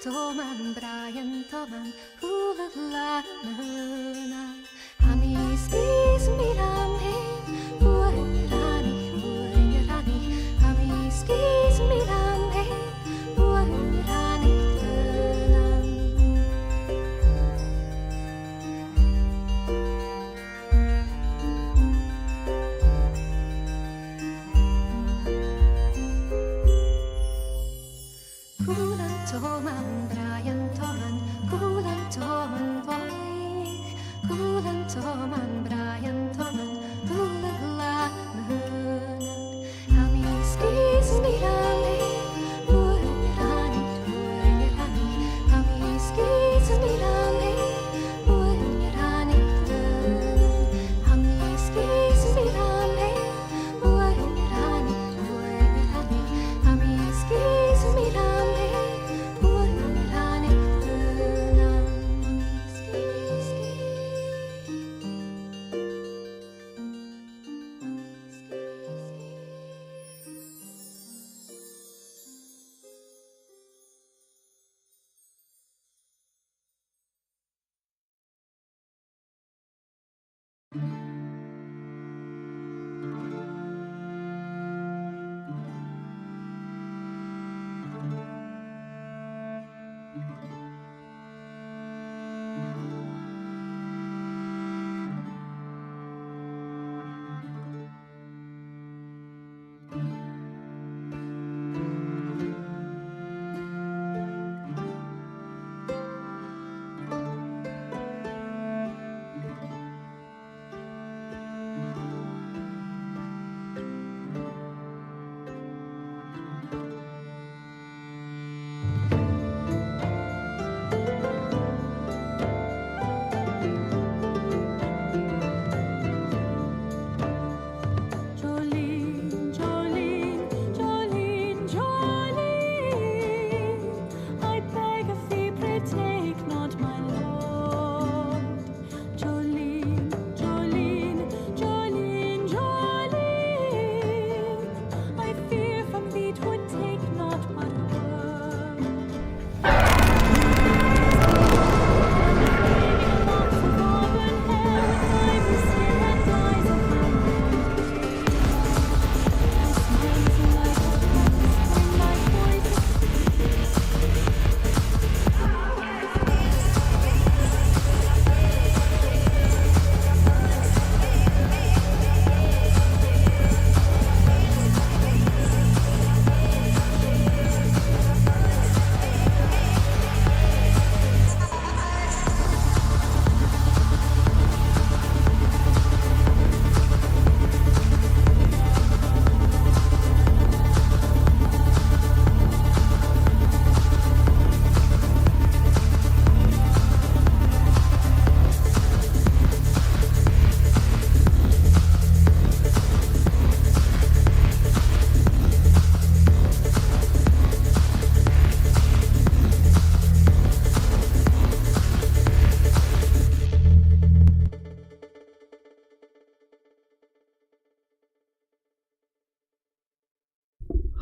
Toman, Brian Toman, hula la na. Ami skis miram he, buan rani. Ami skis miram he, buan rani tenan. Toman, Brian Toman, Kulan Toman boy, Kulan Toman, Brian Toman, Kulala Mahuna, Ami skis mirani, Buenirani, Ami skis mirani, Buenirani, Ami skis mirani, Buenirani, Ami skis mirani.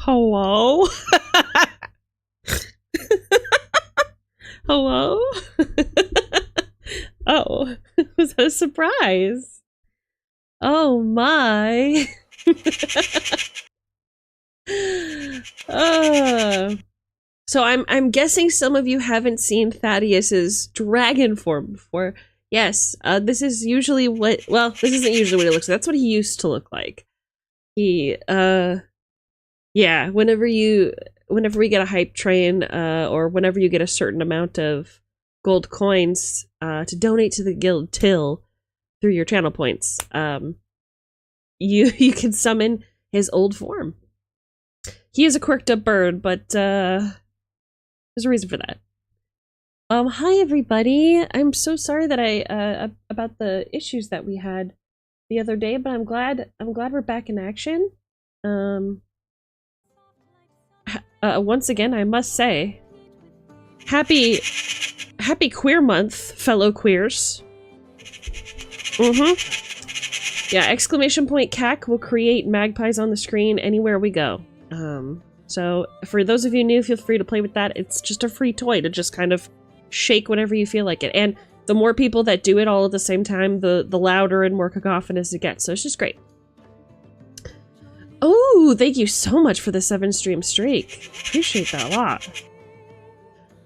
Hello? Hello? Oh, was that a surprise? Oh my. So I'm guessing some of you haven't seen Thaddeus's dragon form before. Yes, this is usually what, well, this isn't usually what it looks like. That's what he used to look like. He, yeah, whenever we get a hype train, or whenever you get a certain amount of gold coins, to donate to the guild till through your channel points, you can summon his old form. He is a quirked up bird, but, there's a reason for that. Hi everybody. I'm so sorry that I about the issues that we had the other day, but I'm glad we're back in action. Once again, I must say, happy queer month, fellow queers. Yeah, exclamation point CAC will create magpies on the screen anywhere we go. So for those of you new, feel free to play with that. It's just a free toy to just kind of shake whenever you feel like it. And the more people that do it all at the same time, the louder and more cacophonous it gets. So it's just great. Oh, thank you so much for the 7-stream streak. Appreciate that a lot.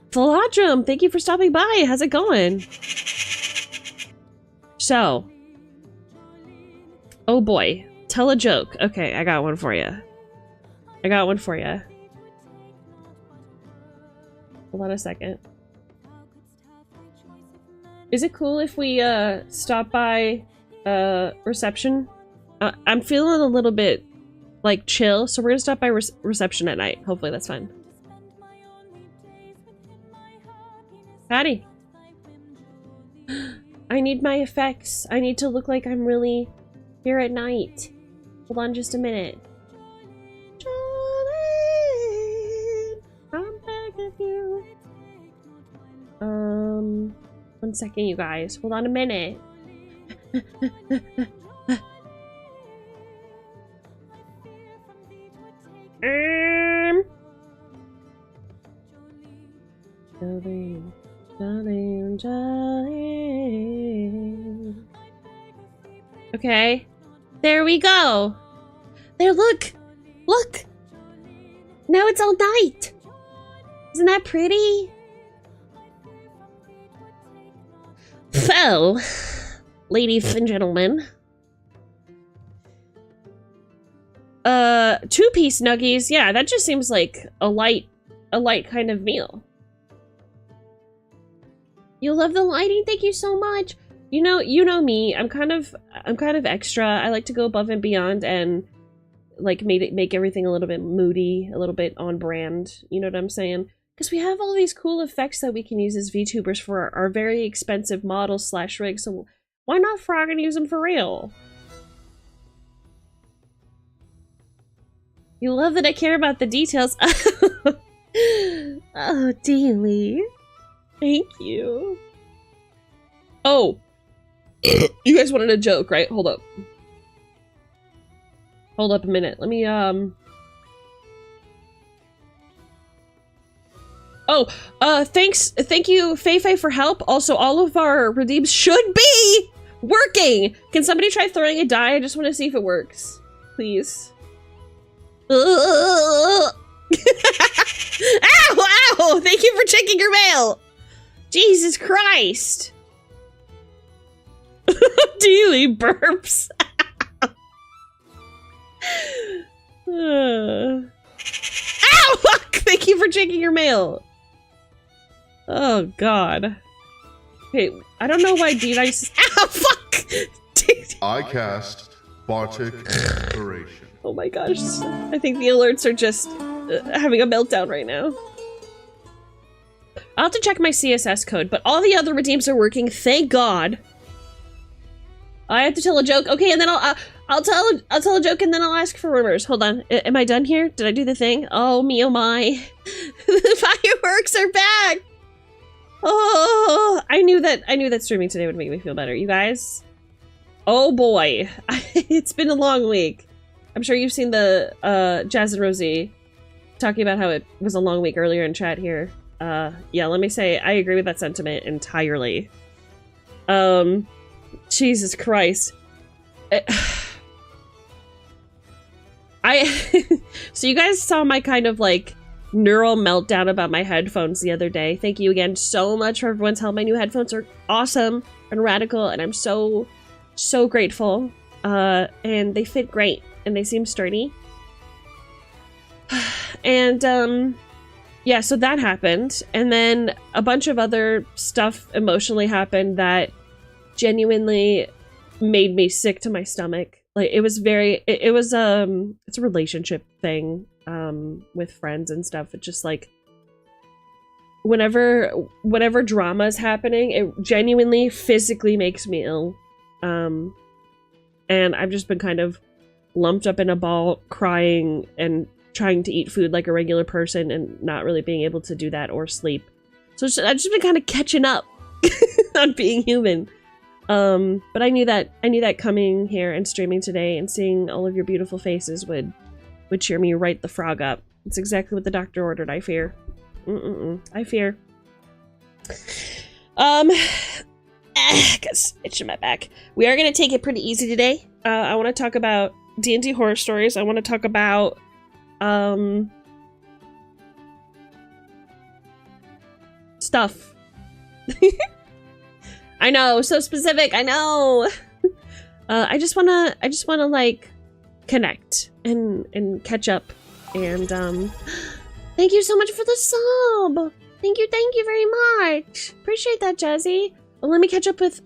Philadrum, thank you for stopping by. How's it going? So. Oh boy. Tell a joke. Okay, I got one for you. Hold on a second. Is it cool if we stop by reception? I'm feeling a little bit like chill, so we're gonna stop by reception at night. Hopefully that's fine. Patty. I need my effects. I need to look like I'm really here at night. Hold on just a minute. I'm begging you. 1 second, you guys. Hold on a minute. Okay. There we go. There, look! Look! Now it's all night! Isn't that pretty? So, ladies and gentlemen. 2-piece nuggies. Yeah, that just seems like a light kind of meal. You love the lighting? Thank you so much. You know me. I'm kind of extra. I like to go above and beyond and like make everything a little bit moody, a little bit on brand. You know what I'm saying? Because we have all these cool effects that we can use as VTubers for our very expensive models / rigs. So why not frog and use them for real? You love that I care about the details. Oh, Daily. Thank you. Oh. You guys wanted a joke, right? Hold up. Hold up a minute. Let me, Oh, thank you, Fei for help. Also, all of our redeems should be working! Can somebody try throwing a die? I just want to see if it works. Please. Ow! Ow! Thank you for checking your mail! Jesus Christ! Dealy burps. Ow! Fuck! Thank you for checking your mail. Oh God. Okay, I don't know why D-Dice. Ow! Fuck! I cast Bartic Inspiration. Oh my gosh! I think the alerts are just having a meltdown right now. I'll have to check my CSS code, but all the other redeems are working. Thank God. I have to tell a joke. Okay, and then I'll tell a joke and then I'll ask for rumors. Hold on. Am I done here? Did I do the thing? Oh me, oh my. The fireworks are back. Oh, I knew that streaming today would make me feel better. You guys. Oh boy. It's been a long week. I'm sure you've seen the Jazz and Rosie talking about how it was a long week earlier in chat here. Yeah, let me say, I agree with that sentiment entirely. Jesus Christ. So you guys saw my kind of like neural meltdown about my headphones the other day. Thank you again so much for everyone telling my new headphones are awesome and radical, and I'm so grateful. And they fit great and they seem sturdy. And yeah, so that happened, and then a bunch of other stuff emotionally happened that genuinely made me sick to my stomach. Like it was it's a relationship thing with friends and stuff. It's just like whenever drama is happening, it genuinely physically makes me ill. And I've just been kind of lumped up in a ball, crying and trying to eat food like a regular person and not really being able to do that or sleep. So I've just been kind of catching up on being human. But I knew that coming here and streaming today and seeing all of your beautiful faces would cheer me right the frog up. It's exactly what the doctor ordered, I fear. I fear. Got itch in my back. We are gonna take it pretty easy today. I want to talk about D&D horror stories. I want to talk about stuff. I know, so specific. I know. I just wanna like connect and catch up. And thank you so much for the sub. Thank you very much. Appreciate that, Jazzy. Well, let me catch up with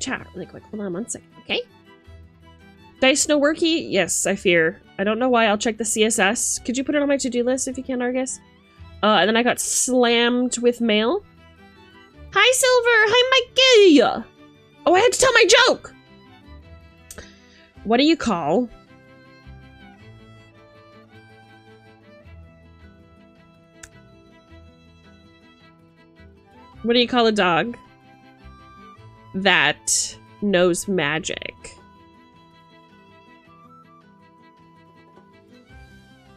chat really quick. Hold on one second, okay? Dice no worky? Yes, I fear. I don't know why. I'll check the CSS. Could you put it on my to-do list if you can, Argus? And then I got slammed with mail. Hi, Silver! Hi, Mikey! Oh, I had to tell my joke! What do you call... What do you call a dog that knows magic?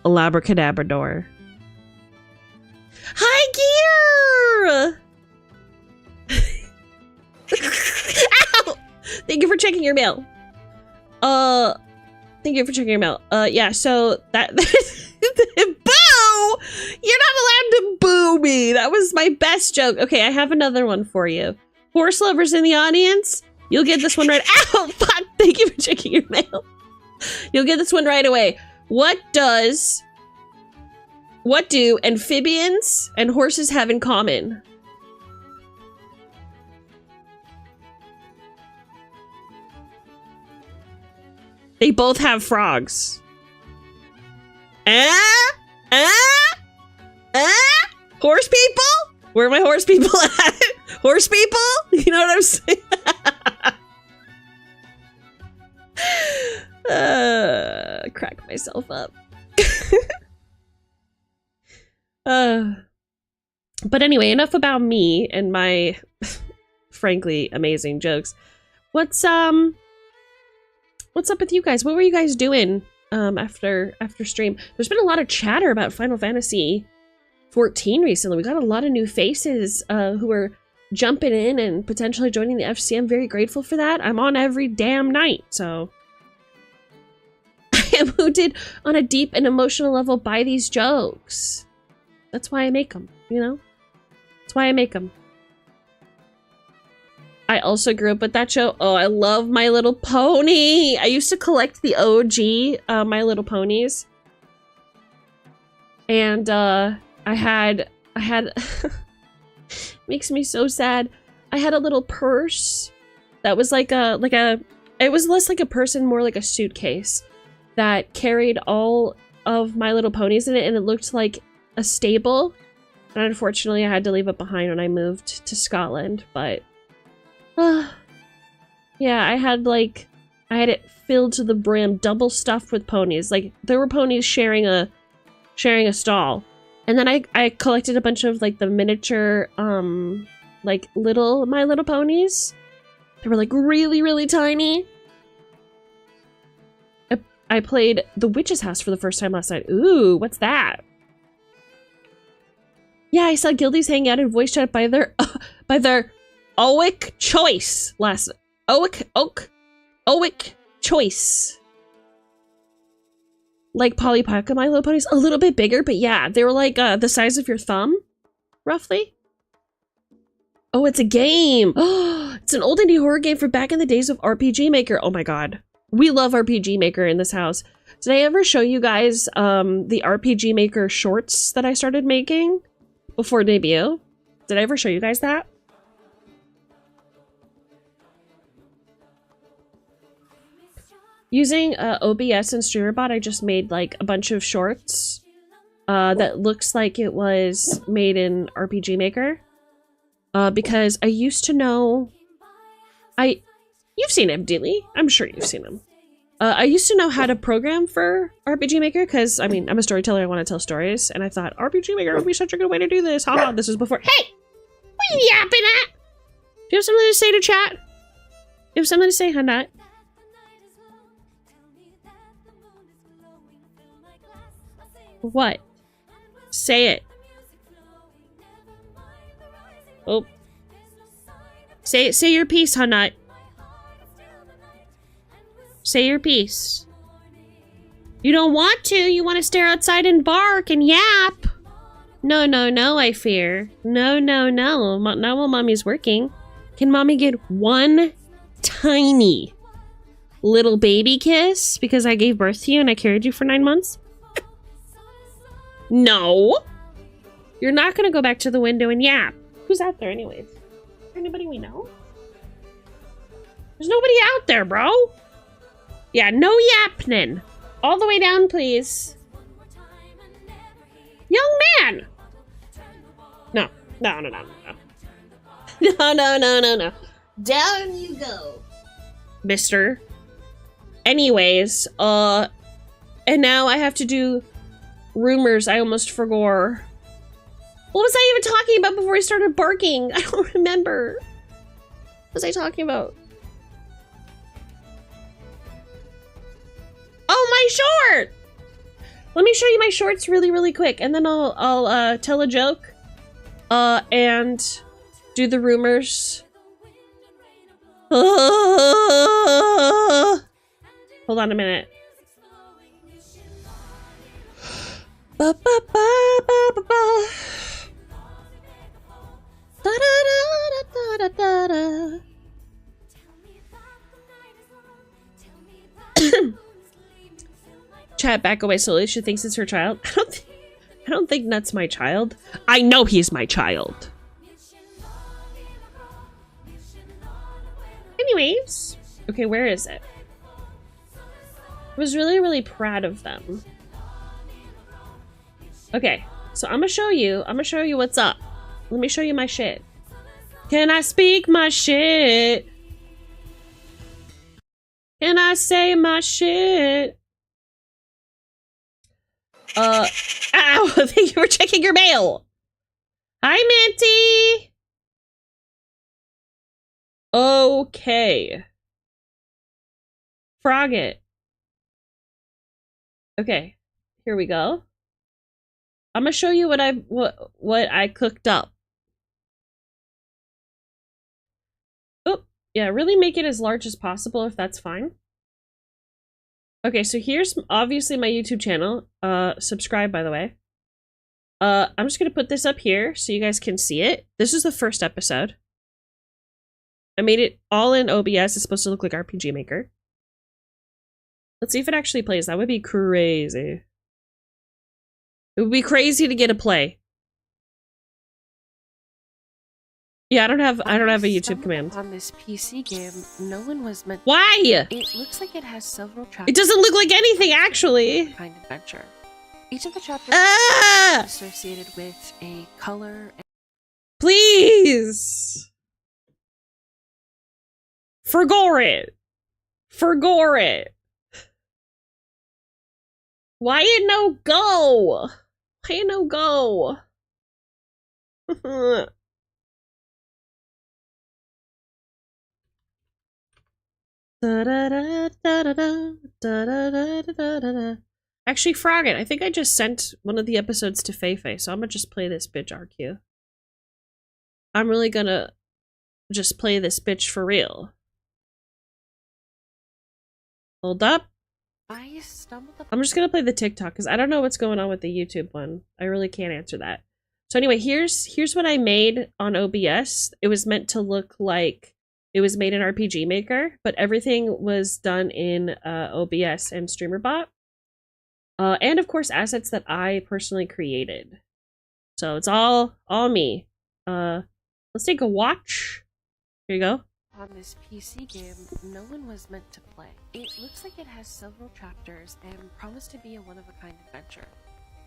A labracadabrador. Hi, Gear! Ow! Thank you for checking your mail. Thank you for checking your mail. Yeah, so that... Boo! You're not allowed to boo me! That was my best joke. Okay, I have another one for you. Horse lovers in the audience, you'll get this one right... Ow! Fuck! Thank you for checking your mail. You'll get this one right away. What do amphibians and horses have in common? They both have frogs. Horse people? Where are my horse people at? Horse people? You know what I'm saying? Crack myself up. But anyway, enough about me and my frankly amazing jokes. What's up with you guys? What were you guys doing after stream? There's been a lot of chatter about Final Fantasy 14 recently. We got a lot of new faces who are jumping in and potentially joining the FC. I'm very grateful for that. I'm on every damn night, so I am wounded on a deep and emotional level by these jokes. That's why I make them, you know? That's why I make them. I also grew up with that show. Oh, I love My Little Pony. I used to collect the OG My Little Ponies. And I had makes me so sad. I had a little purse that was like it was less like a purse and more like a suitcase that carried all of My Little Ponies in it, and it looked like a stable. And unfortunately, I had to leave it behind when I moved to Scotland, but yeah, I had it filled to the brim, double stuffed with ponies. Like, there were ponies sharing a stall. And then I collected a bunch of like the miniature like little My Little Ponies. They were like really, really tiny. I played The Witch's House for the first time last night. Ooh, what's that? Yeah, I saw guildies hang out in voice chat by their Oic choice last Oic choice. Like Polly Pocket My Little Ponies, a little bit bigger, but yeah, they were like the size of your thumb, roughly. Oh, it's a game. Oh, it's an old indie horror game from back in the days of RPG Maker. Oh my god. We love RPG Maker in this house. Did I ever show you guys the RPG Maker shorts that I started making before debut? Did I ever show you guys that? Using OBS and StreamerBot, I just made like a bunch of shorts that looks like it was made in RPG Maker. Because I used to know... You've seen him, Dilly. I'm sure you've seen him. I used to know how to program for RPG Maker because, I mean, I'm a storyteller. I want to tell stories. And I thought, RPG Maker would be such a good way to do this. Haha, this was before... Hey! What are you yapping at? Do you have something to say to chat? You have something to say, Hanat? What? Say it. Oh. Say your piece, Hanat. Say your piece. You don't want to. You want to stare outside and bark and yap. No, no, no, I fear. No, no, no. Not while mommy's working. Can mommy get one tiny little baby kiss because I gave birth to you and I carried you for 9 months? No. You're not gonna go back to the window and yap. Who's out there anyways? Anybody we know? There's nobody out there, bro. Yeah, no yapnin'. All the way down, please. Young man! No. No, no, no, no. No, no, no, no, no. Down you go. Mister. Anyways, and now I have to do rumors. I almost forgot. What was I even talking about before I started barking? I don't remember. What was I talking about? Oh, my short! Let me show you my shorts really, really quick, and then I'll tell a joke, and do the rumors. Hold on a minute. Ba ba ba ba ba ba. Da da da da da da da. Chat back away slowly. She thinks it's her child. I don't think Nut's my child. I know he's my child. Anyways, okay, where is it? I was really, really proud of them. Okay, so I'm gonna show you what's up. Let me show you my shit. Can I speak my shit? Can I say my shit? Ow! Thank you for checking your mail! Hi, Minty! Okay. Frog it. Okay, here we go. I'm gonna show you what I cooked up. Oh, yeah, really make it as large as possible if that's fine. Okay, so here's obviously my YouTube channel. Subscribe, by the way. I'm just gonna put this up here so you guys can see it. This is the first episode. I made it all in OBS. It's supposed to look like RPG Maker. Let's see if it actually plays. That would be crazy. It would be crazy to get a play. Yeah, I don't have a YouTube command. On this PC game, no one was meant. Why? It looks like it has several chapters. It doesn't look like anything, actually. Kind adventure. Each of the chapters Ah! is associated with a color. Please. Forgore it. Forgore it. Why it no go? Why it no go? Da da da da da da da da da da da. Actually, Frogget, I think I just sent one of the episodes to Feifei, so I'm gonna just play this bitch RQ. I'm really gonna just play this bitch for real. Hold up. I stumbled upon I'm just gonna play the TikTok because I don't know what's going on with the YouTube one. I really can't answer that. So anyway, here's what I made on OBS. It was meant to look like it was made in RPG Maker, but everything was done in OBS and StreamerBot. And of course assets that I personally created. So it's all me. Let's take a watch. Here you go. this PC game no one was meant to play. It looks like it has several chapters and promised to be a one-of-a-kind adventure.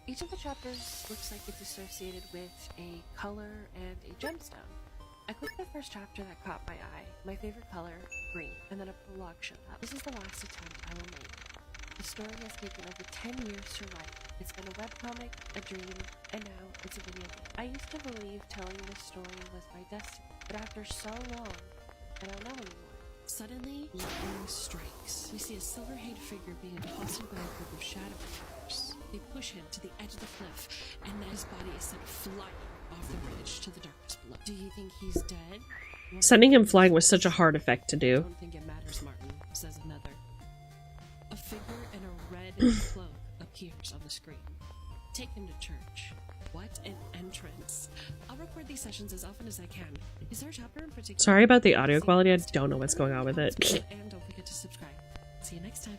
Each of the chapters looks like it's associated with a color and a gemstone. I clicked the first chapter that caught my eye, my favorite color, green, and then a prologue showed up. This is the last attempt I will make. The story has taken over 10 years to write. It's been a webcomic, a dream, and now it's a video game. I used to believe telling this story was my destiny, but after so long, I don't know anymore. Suddenly, lightning strikes. We see a silver-haired figure being accosted by a group of shadow warriors. They push him to the edge of the cliff, and then his body is sent flying off the bridge to the darkness below. Do you think he's dead? Sending him flying was such a hard effect to I do. don't think it matters, Martin, says another. A figure in a red cloak appears on the screen. Take him to church. What an entrance. I'll record these sessions as often as I can. Is there a chapter in particular? Sorry about the audio quality. I don't know what's going on with it. And don't forget to subscribe. See you next time.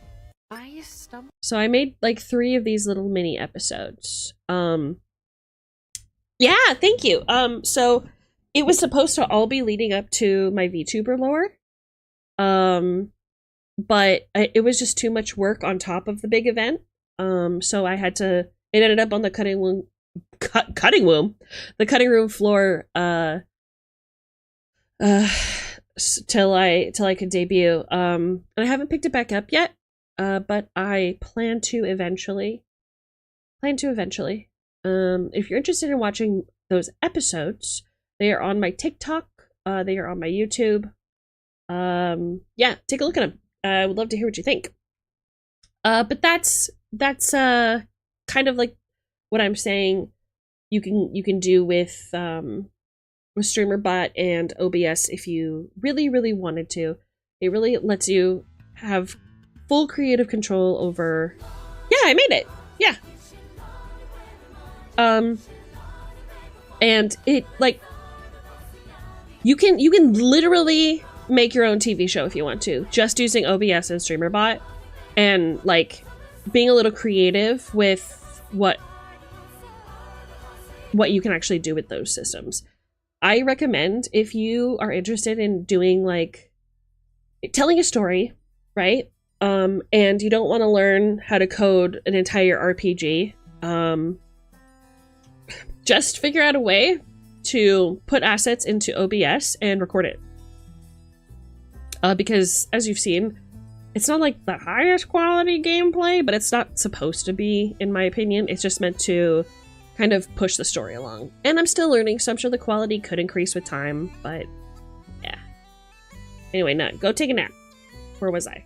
I stumbled So I made like 3 of these little mini episodes. Yeah, thank you. So it was supposed to all be leading up to my VTuber lore. But it was just too much work on top of the big event. So I had to, it ended up on the cutting room floor, till I could debut. And I haven't picked it back up yet. But I plan to eventually. If you're interested in watching those episodes, they are on my TikTok. They are on my YouTube. Yeah, take a look at them. I would love to hear what you think. But that's kind of like what I'm saying. You can do with StreamerBot and OBS if you really wanted to. It really lets you have full creative control over. Yeah, I made it. Yeah. And it like you can literally make your own TV show if you want to, just using OBS and StreamerBot, and like being a little creative with what you can actually do with those systems. I recommend, if you are interested in doing like telling a story, right? And you don't want to learn how to code an entire RPG, just figure out a way to put assets into OBS and record it. Because as you've seen, it's not like the highest quality gameplay, but it's not supposed to be, in my opinion. It's just meant to kind of push the story along. And I'm still learning, so I'm sure the quality could increase with time, but yeah. Anyway, no, go take a nap. Where was I?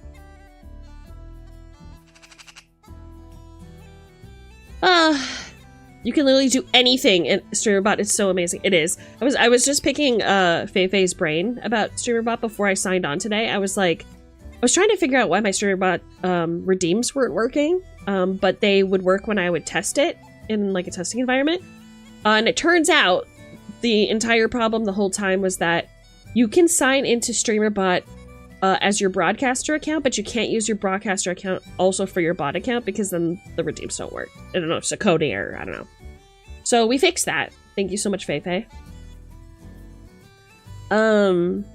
You can literally do anything in StreamerBot. It's so amazing. It is. I was just picking Feifei's brain about StreamerBot before I signed on today. I was trying to figure out why my StreamerBot redeems weren't working, but they would work when I would test it in like a testing environment. And it turns out the entire problem the whole time was that you can sign into StreamerBot as your broadcaster account, but you can't use your broadcaster account also for your bot account because then the redeems don't work. I don't know, it's a coding error, I don't know. So we fixed that. Thank you so much, Feifei. The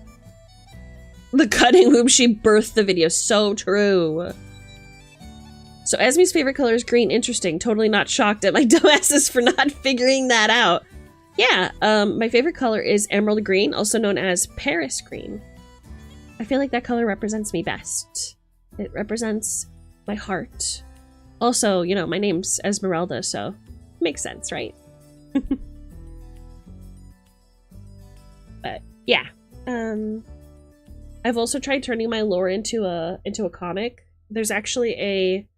cutting room, she birthed the video. So true. So Esme's favorite color is green. Interesting. Totally not shocked at my dumbasses for not figuring that out. Yeah, my favorite color is emerald green, also known as Paris green. I feel like that color represents me best. It represents my heart. Also, you know, my name's Esmeralda, so makes sense, right? But yeah, I've also tried turning my lore into a comic. There's actually a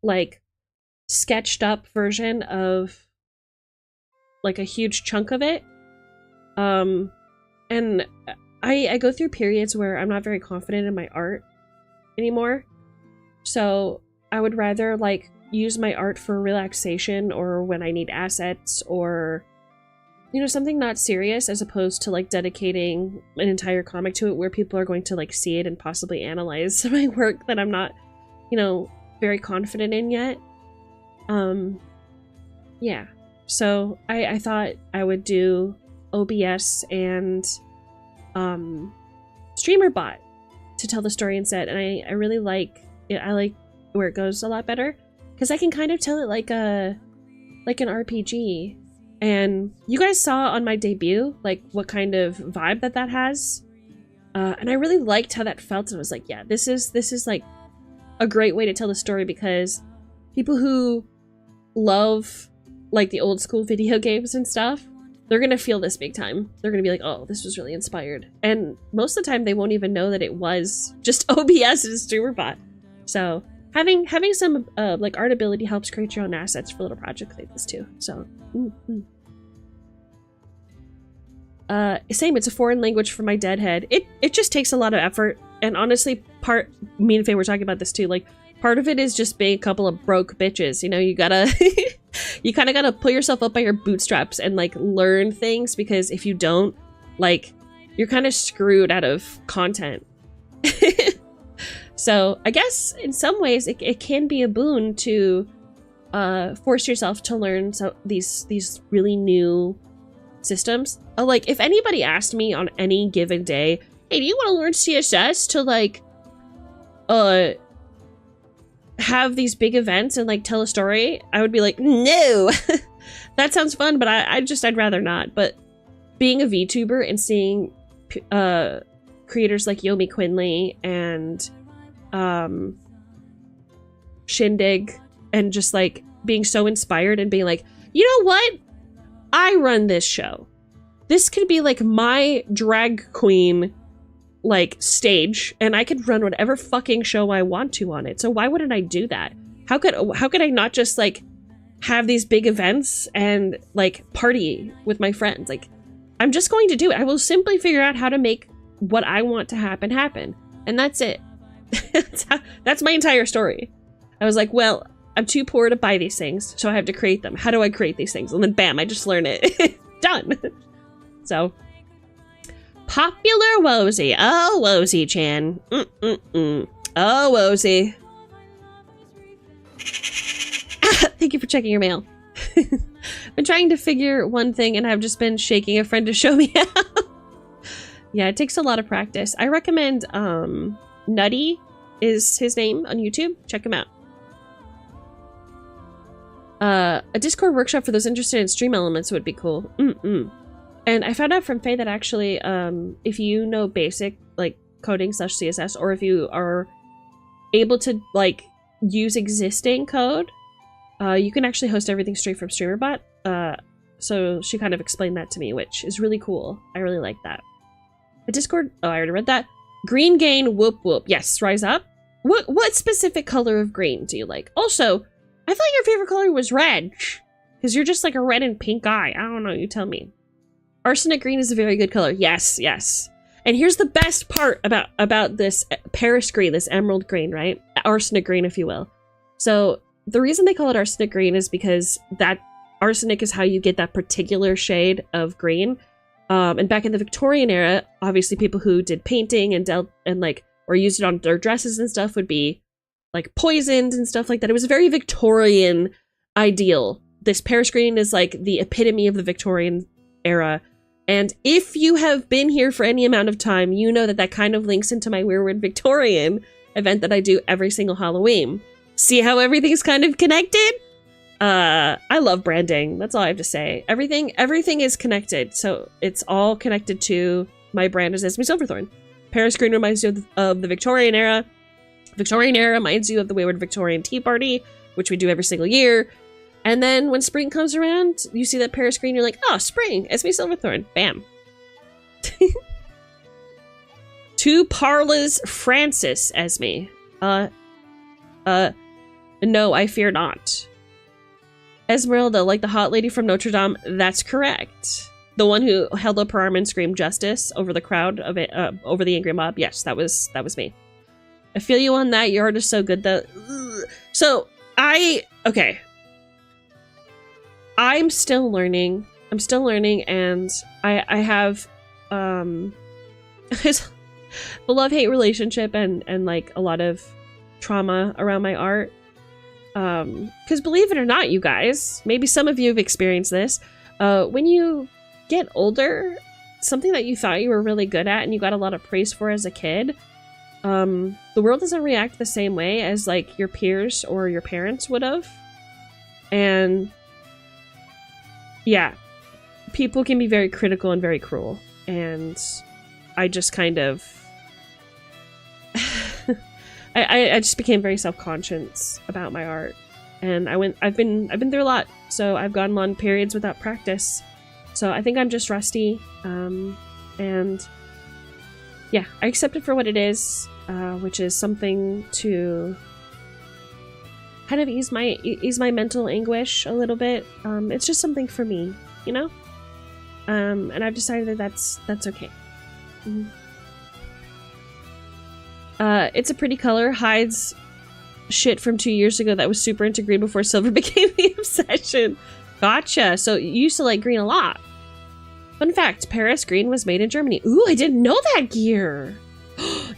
like sketched up version of like a huge chunk of it. And I go through periods where I'm not very confident in my art anymore. So I would rather like use my art for relaxation or when I need assets or, you know, something not serious, as opposed to like dedicating an entire comic to it where people are going to like see it and possibly analyze my work that I'm not, you know, very confident in yet. Yeah. So I thought I would do OBS and StreamerBot to tell the story instead, and I really like it. I like where it goes a lot better because I can kind of tell it like an RPG. And you guys saw on my debut like what kind of vibe that has, and I really liked how that felt. And I was like, yeah, this is like a great way to tell the story, because people who love like the old school video games and stuff, they're gonna feel this big time. They're gonna be like, oh, this was really inspired. And most of the time they won't even know that it was just OBS and StreamerBot. So having some like art ability helps create your own assets for little projects like this too. So same, it's a foreign language for my dead head. It just takes a lot of effort, and honestly, me and Faye were talking about this too, like part of it is just being a couple of broke bitches, you know. You gotta you kind of gotta pull yourself up by your bootstraps and like learn things, because if you don't, like, you're kind of screwed out of content. So I guess in some ways it can be a boon to force yourself to learn these really new systems. Like, if anybody asked me on any given day, hey, do you want to learn CSS to like have these big events and like tell a story, I would be like, no. That sounds fun, but I'd rather not. But being a VTuber and seeing creators like Yomi Quinley and Shindig, and just like being so inspired and being like, you know what? I run this show. This could be like my drag queen like stage, and I could run whatever fucking show I want to on it. So why wouldn't I do that? How could I not just like have these big events and like party with my friends? Like, I'm just going to do it. I will simply figure out how to make what I want to happen. And that's it. That's my entire story. I was like, well, I'm too poor to buy these things, so I have to create them. How do I create these things? And then bam, I just learn it. Done. So, Popular Wozy. Oh, Wozy-chan. Oh, Wozy. Thank you for checking your mail. Been trying to figure one thing, and I've just been shaking a friend to show me how. Yeah, it takes a lot of practice. I recommend Nutty is his name on YouTube. Check him out. A Discord workshop for those interested in stream elements would be cool. And I found out from Faye that actually, if you know basic like coding / CSS, or if you are able to like use existing code, you can actually host everything straight from StreamerBot. So she kind of explained that to me, which is really cool. I really like that. A Discord. Oh, I already read that. Green gain whoop whoop. Yes, rise up. What specific color of green do you like? Also, I thought your favorite color was red, because you're just like a red and pink guy. I don't know, you tell me. Arsenic green is a very good color. Yes, yes. And here's the best part about this Paris green, this emerald green, right? Arsenic green, if you will. So the reason they call it arsenic green is because that arsenic is how you get that particular shade of green. And back in the Victorian era, obviously people who did painting and like, or used it on their dresses and stuff would be like poisoned and stuff like that. It was a very Victorian ideal. This Paris green is like the epitome of the Victorian era. And if you have been here for any amount of time, you know that kind of links into my Weirwood Victorian event that I do every single Halloween. See how everything's kind of connected? I love branding. That's all I have to say. Everything is connected. So it's all connected to my brand as Esme Silverthorn. Paris green reminds you of the Victorian era. Victorian era reminds you of the Wayward Victorian Tea Party, which we do every single year. And then when spring comes around, you see that Paris green, you're like, oh, spring, Esme Silverthorn. Bam. To Parla's Francis Esme. No, I fear not. Esmeralda, like the hot lady from Notre Dame. That's correct. The one who held up her arm and screamed justice over the crowd of it, over the angry mob. Yes, that was me. I feel you on that. Your art is so good though. So okay. I'm still learning, and I have the love-hate relationship and like a lot of trauma around my art. Because believe it or not, you guys, maybe some of you have experienced this. When you get older, something that you thought you were really good at and you got a lot of praise for as a kid, the world doesn't react the same way as like your peers or your parents would have. And yeah, people can be very critical and very cruel. And I just kind of I just became very self-conscious about my art, and I've been through a lot, so I've gone long periods without practice, so I think I'm just rusty, and yeah, I accept it for what it is, which is something to kind of ease my mental anguish a little bit. It's just something for me, you know, and I've decided that that's okay. Mm-hmm. It's a pretty color, hides shit from 2 years ago that was super into green before silver became the obsession. Gotcha. So you used to like green a lot. Fun fact, Paris green was made in Germany. Ooh, I didn't know that, Gear.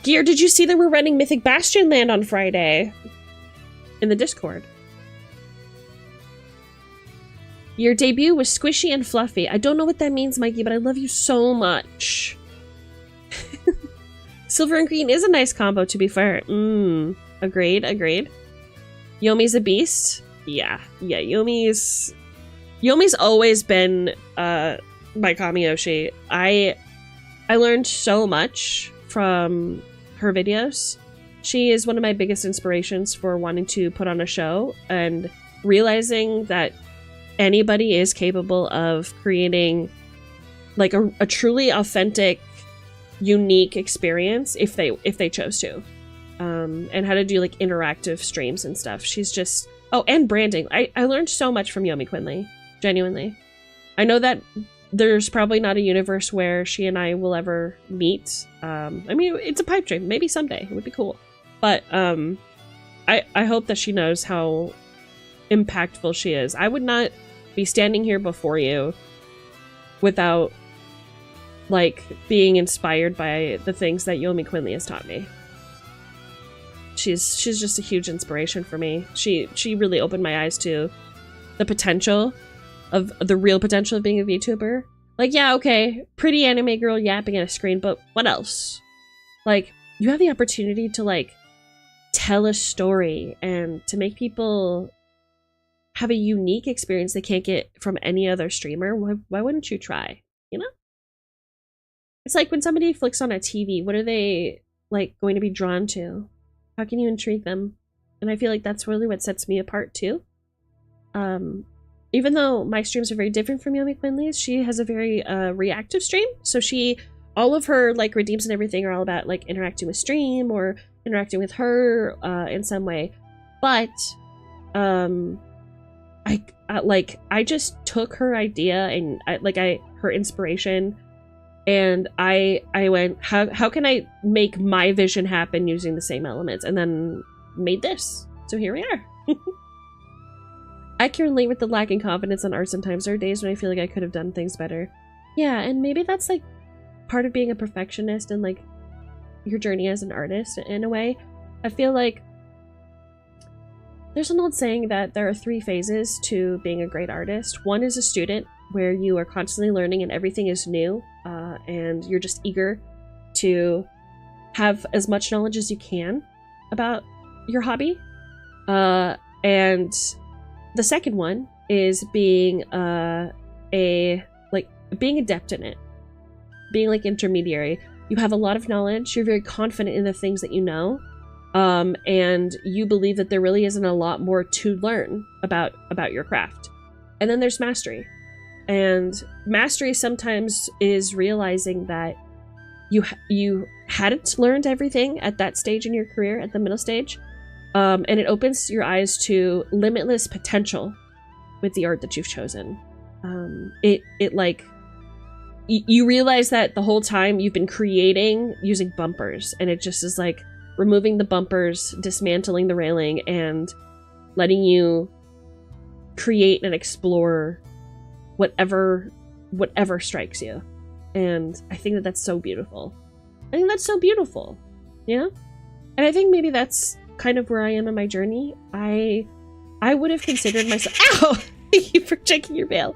Gear, did you see that we're running Mythic Bastion Land on Friday? In the Discord. Your debut was squishy and fluffy. I don't know what that means, Mikey, but I love you so much. Silver and green is a nice combo, to be fair. Agreed. Yomi's a beast. Yeah, Yomi's always been my Kamiyoshi. I learned so much from her videos. She is one of my biggest inspirations for wanting to put on a show and realizing that anybody is capable of creating like a truly authentic, unique experience if they chose to, and how to do like interactive streams and stuff. She's just and branding. I learned so much from Yomi Quinley, genuinely. I know that there's probably not a universe where she and I will ever meet. I mean, it's a pipe dream. Maybe someday it would be cool, but I hope that she knows how impactful she is. I would not be standing here before you without like being inspired by the things that Yomi Quinley has taught me. She's just a huge inspiration for me. She really opened my eyes to the potential of the real potential of being a VTuber. Like, yeah, okay, pretty anime girl yapping at a screen, but what else? Like, you have the opportunity to like tell a story and to make people have a unique experience they can't get from any other streamer. Why wouldn't you try? You know? It's like when somebody flicks on a TV, what are they like going to be drawn to? How can you intrigue them? And I feel like that's really what sets me apart too. Even though my streams are very different from Yomi Quinley's, she has a very reactive stream. So all of her like redeems and everything are all about like interacting with stream or interacting with her in some way. But I just took her idea and her inspiration, and I went, how can I make my vision happen using the same elements, and then made this. So here we are. I can relate with the lacking confidence on art sometimes. There are days when I feel like I could have done things better. Yeah, and maybe that's like part of being a perfectionist and like your journey as an artist in a way. I feel like there's an old saying that there are 3 phases to being a great artist. One is a student, where you are constantly learning and everything is new, and you're just eager to have as much knowledge as you can about your hobby. And the second one is being being adept in it, being like intermediary. You have a lot of knowledge, you're very confident in the things that you know, and you believe that there really isn't a lot more to learn about your craft. And then there's mastery. And mastery sometimes is realizing that you hadn't learned everything at that stage in your career, at the middle stage, and it opens your eyes to limitless potential with the art that you've chosen. It like you realize that the whole time you've been creating using bumpers, and it just is like removing the bumpers, dismantling the railing, and letting you create and explore whatever strikes you. And I think that that's so beautiful. I think that's so beautiful, you know? And I think maybe that's kind of where I am in my journey. I would have considered myself— ow! Thank you for checking your mail.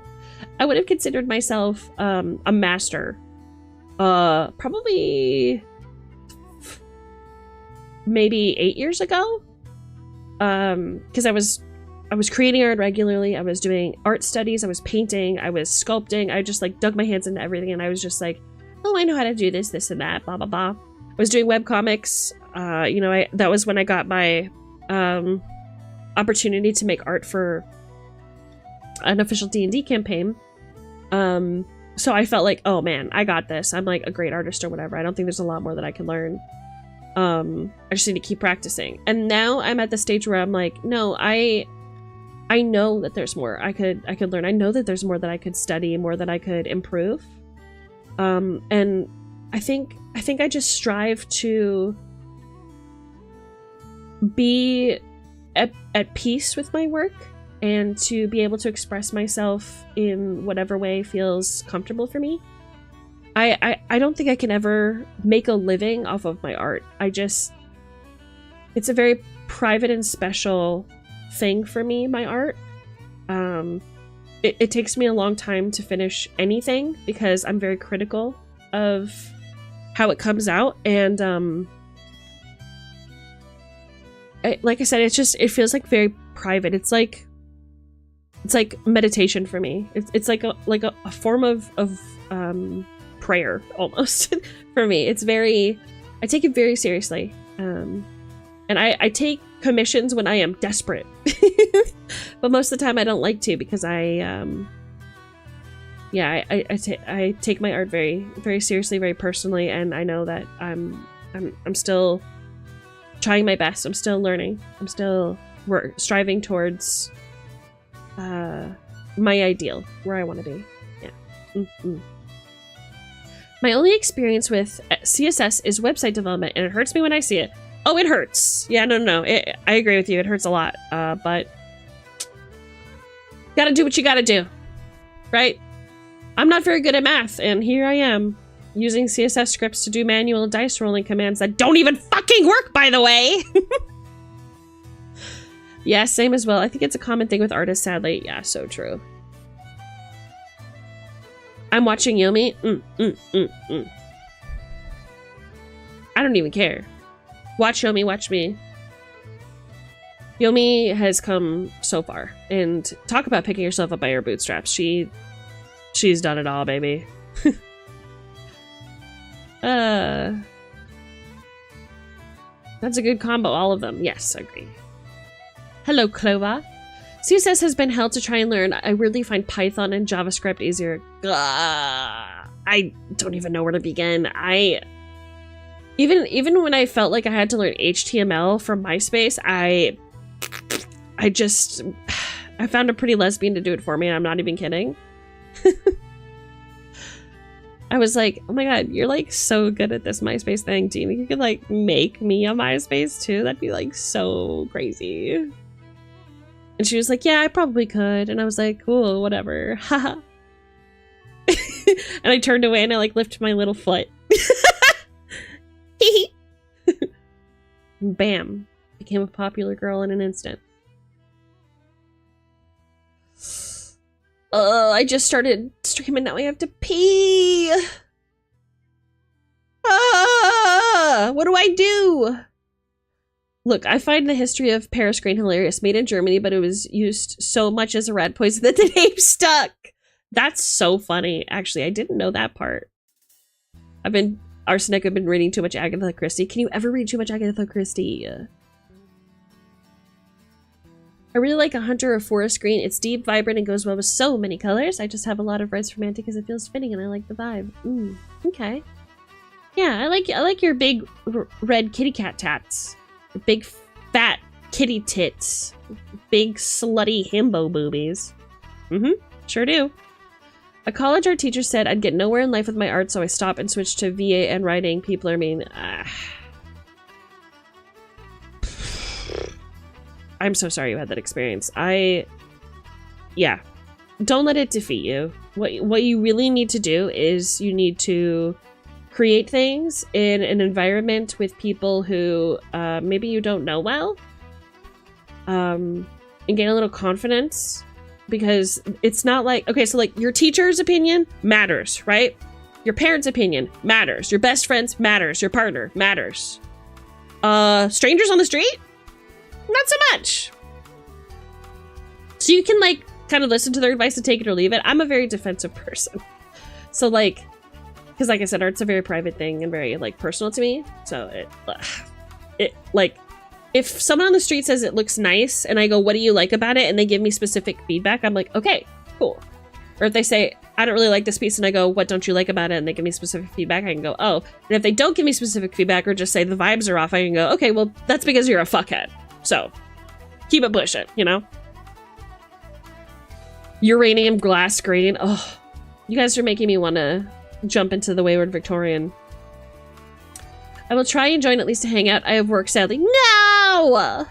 I would have considered myself a master probably maybe 8 years ago, because I was creating art regularly. I was doing art studies, I was painting, I was sculpting. I just like dug my hands into everything, and I was just like, oh, I know how to do this and that, blah blah blah. I was doing webcomics. You know, that was when I got my opportunity to make art for an official D&D campaign. So I felt like, oh man, I got this. I'm like a great artist or whatever. I don't think there's a lot more that I can learn. I just need to keep practicing. And now I'm at the stage where I'm like, no, I know that there's more I could learn. I know that there's more that I could study, more that I could improve. And I think I just strive to be at peace with my work, and to be able to express myself in whatever way feels comfortable for me. I don't think I can ever make a living off of my art. It's a very private and special thing for me, my art. It takes me a long time to finish anything because I'm very critical of how it comes out. And like I said, it feels like very private. It's like meditation for me. It's like a form of prayer almost for me. I take it very seriously. And I take commissions when I am desperate. But most of the time I don't like to, because I take my art very, very seriously, very personally, and I know that I'm still trying my best. I'm still learning. I'm still striving towards my ideal, where I want to be. Yeah. Mm-hmm. My only experience with CSS is website development, and it hurts me when I see it. Oh, it hurts. Yeah, no. I agree with you. It hurts a lot. But gotta do what you gotta do, right? I'm not very good at math, and here I am using CSS scripts to do manual dice rolling commands that don't even fucking work, by the way. Yeah, same as well. I think it's a common thing with artists, sadly. Yeah, so true. I'm watching Yomi. I don't even care. Watch Yomi, watch me. Yomi has come so far. And talk about picking yourself up by your bootstraps. She's done it all, baby. That's a good combo, all of them. Yes, agree. Hello, Clova. CSS has been held to try and learn. I really find Python and JavaScript easier. I don't even know where to begin. Even when I felt like I had to learn HTML from MySpace, I found a pretty lesbian to do it for me, and I'm not even kidding. I was like, oh my god, you're like so good at this MySpace thing. Do you think you could like make me a MySpace too? That'd be like so crazy. And she was like, yeah, I probably could. And I was like, cool, whatever. Haha. And I turned away and I like lifted my little foot. Bam. Became a popular girl in an instant. I just started streaming. Now I have to pee. What do I do? Look, I find the history of Paris grain hilarious. Made in Germany, but it was used so much as a rat poison that the name stuck. That's so funny. Actually, I didn't know that part. I've been reading too much Agatha Christie. Can you ever read too much Agatha Christie? I really like a hunter or forest green. It's deep, vibrant, and goes well with so many colors. I just have a lot of reds for romantic because it feels fitting and I like the vibe. Okay. Yeah, I like your big red kitty cat tats. Big fat kitty tits. Big slutty himbo boobies. Sure do. At college, our teacher said I'd get nowhere in life with my art, so I stopped and switched to VA and writing. People are mean. I'm so sorry you had that experience. Yeah. Don't let it defeat you. What you really need to do is you need to create things in an environment with people who maybe you don't know well, and gain a little confidence, because it's not like, okay, so like your teacher's opinion matters, right? Your parents' opinion matters. Your best friends matters. Your partner matters. Strangers on the street? Not so much. So you can like kind of listen to their advice and take it or leave it. I'm a very defensive person. So like, because like I said, art's a very private thing and very like personal to me. So it like, if someone on the street says it looks nice and I go, what do you like about it? And they give me specific feedback, I'm like, okay, cool. Or if they say, I don't really like this piece, and I go, what don't you like about it? And they give me specific feedback, I can go, oh. And if they don't give me specific feedback or just say the vibes are off, I can go, okay, well, that's because you're a fuckhead. So keep it pushing, you know? Uranium glass green. Oh, you guys are making me want to jump into the Wayward Victorian. I will try and join at least to hang out. I have work, sadly. No!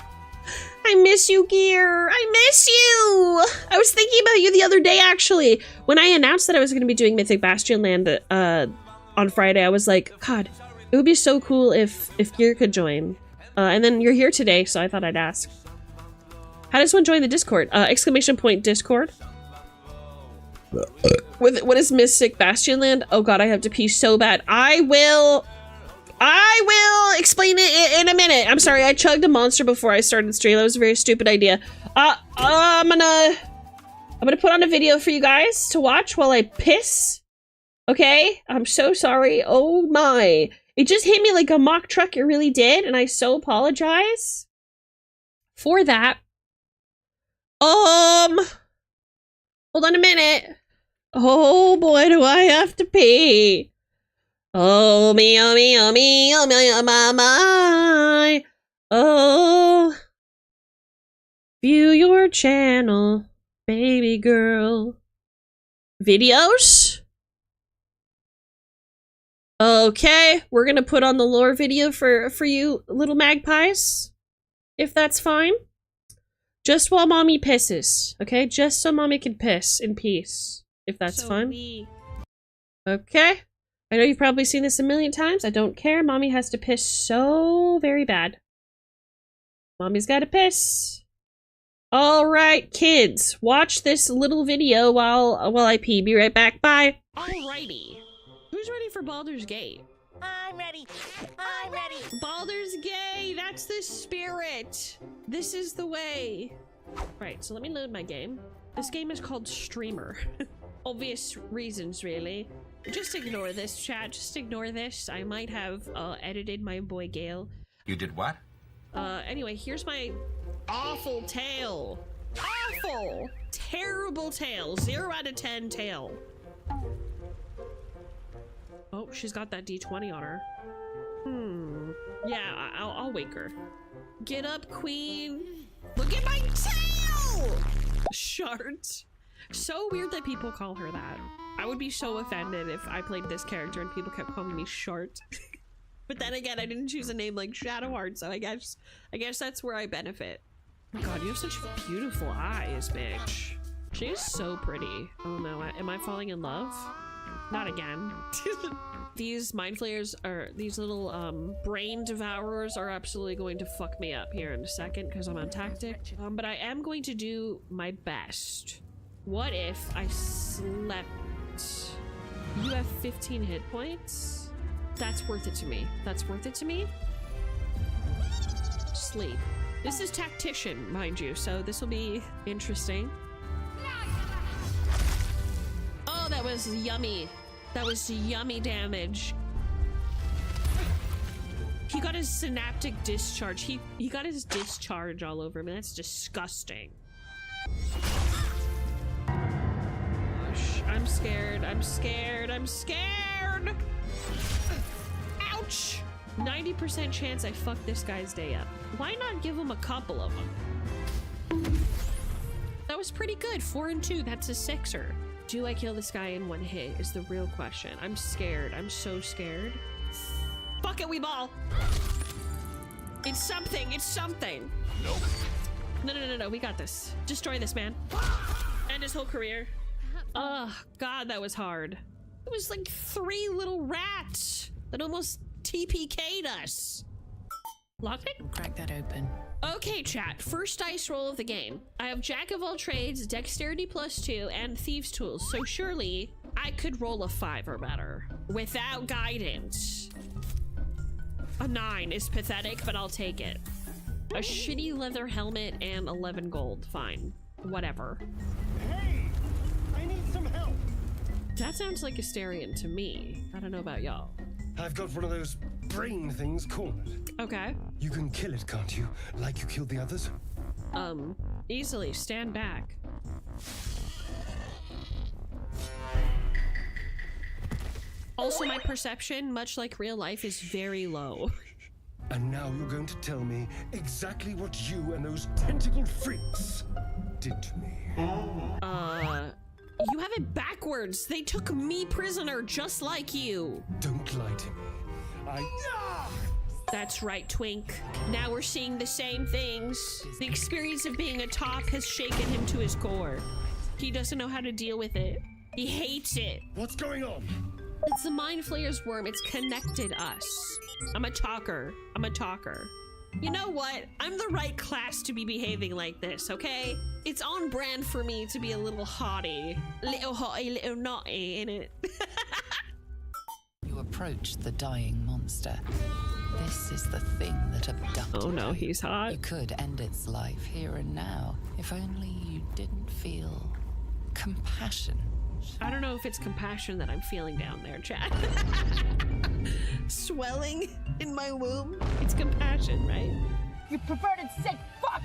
I miss you, Gear. I miss you! I was thinking about you the other day, actually. When I announced that I was going to be doing Mythic Bastion Land on Friday, I was like, God, it would be so cool if Gear could join. And then you're here today, so I thought I'd ask. How does one join the Discord? Exclamation point Discord. What is Mystic Bastion Land? Oh God, I have to pee so bad. I will explain it in a minute. I'm sorry, I chugged a monster before I started the stream. That was a very stupid idea. I'm gonna put on a video for you guys to watch while I piss. Okay? I'm so sorry. Oh my. It just hit me like a mock truck. It really did, and I so apologize for that. Hold on a minute. Oh boy, do I have to pee. Oh me, oh me, oh me, oh me, oh my. Oh. View your channel, baby girl. Videos? Okay, we're gonna put on the lore video for you little magpies, if that's fine. Just while mommy pisses, okay? Just so mommy can piss in peace, if that's fun. Okay. I know you've probably seen this a million times. I don't care. Mommy has to piss so very bad. Mommy's gotta piss. All right, kids, watch this little video while I pee. Be right back. Bye. Alrighty. Who's ready for Baldur's Gate? I'm ready. I'm ready. Baldur's Gate. That's the spirit. This is the way. Right. So let me load my game. This game is called Streamer. Obvious reasons, really. Just ignore this, chat. Just ignore this. I might have edited my boy Gale. You did what? Anyway, here's my awful tale. Awful! Terrible tale. 0 out of 10 tale. Oh, she's got that D20 on her. Yeah, I'll wake her. Get up, queen. Look at my tail! Shart. So weird that people call her that. I would be so offended if I played this character and people kept calling me Shart. But then again, I didn't choose a name like Shadowheart, so I guess that's where I benefit. Oh my God, you have such beautiful eyes, bitch. She is so pretty. Oh no, am I falling in love? Not again. These mind flayers are, these little brain devourers are absolutely going to fuck me up here in a second because I'm on tactic. But I am going to do my best. What if I slept? You have 15 hit points? That's worth it to me. That's worth it to me. Sleep. This is tactician, mind you, so this will be interesting. Oh, that was yummy. That was yummy damage. He got his synaptic discharge. He got his discharge all over me. That's disgusting. Gosh, I'm scared. I'm scared. I'm scared. Ouch. 90% chance I fuck this guy's day up. Why not give him a couple of them? That was pretty good. 4 and 2. That's a 6er. Do I kill this guy in one hit is the real question. I'm scared. I'm so scared. Fuck it, we ball. It's something. It's something. Nope. No. We got this. Destroy this man. End his whole career. Oh, God, that was hard. It was like 3 little rats that almost TPK'd us. Lock it? Crack that open. Okay, chat. First dice roll of the game. I have Jack of all trades, Dexterity +2, and Thieves' Tools, so surely I could roll a 5 or better without guidance. A 9 is pathetic, but I'll take it. A shitty leather helmet and 11 gold. Fine. Whatever. Hey! I need some help! That sounds like Asterion to me. I don't know about y'all. I've got one of those brain things cornered. Okay. You can kill it, can't you? Like you killed the others? Easily. Stand back. Also, my perception, much like real life, is very low. And now you're going to tell me exactly what you and those tentacled freaks did to me. You have it backwards. They took me prisoner just like you. Don't lie to me. That's right, Twink. Now we're seeing the same things. The experience of being a top has shaken him to his core. He doesn't know how to deal with it. He hates it. What's going on? It's the Mind Flayer's worm. It's connected us. I'm a talker. You know what? I'm the right class to be behaving like this, okay? It's on brand for me to be a little haughty. Little haughty, little naughty, innit? You approach the dying monster. This is the thing that abducted Oh no, you. he's hot. You could end its life here and now, if only you didn't feel compassion. I don't know if it's compassion that I'm feeling down there, chat. Swelling in my womb. It's compassion, right? You perverted sick fuck!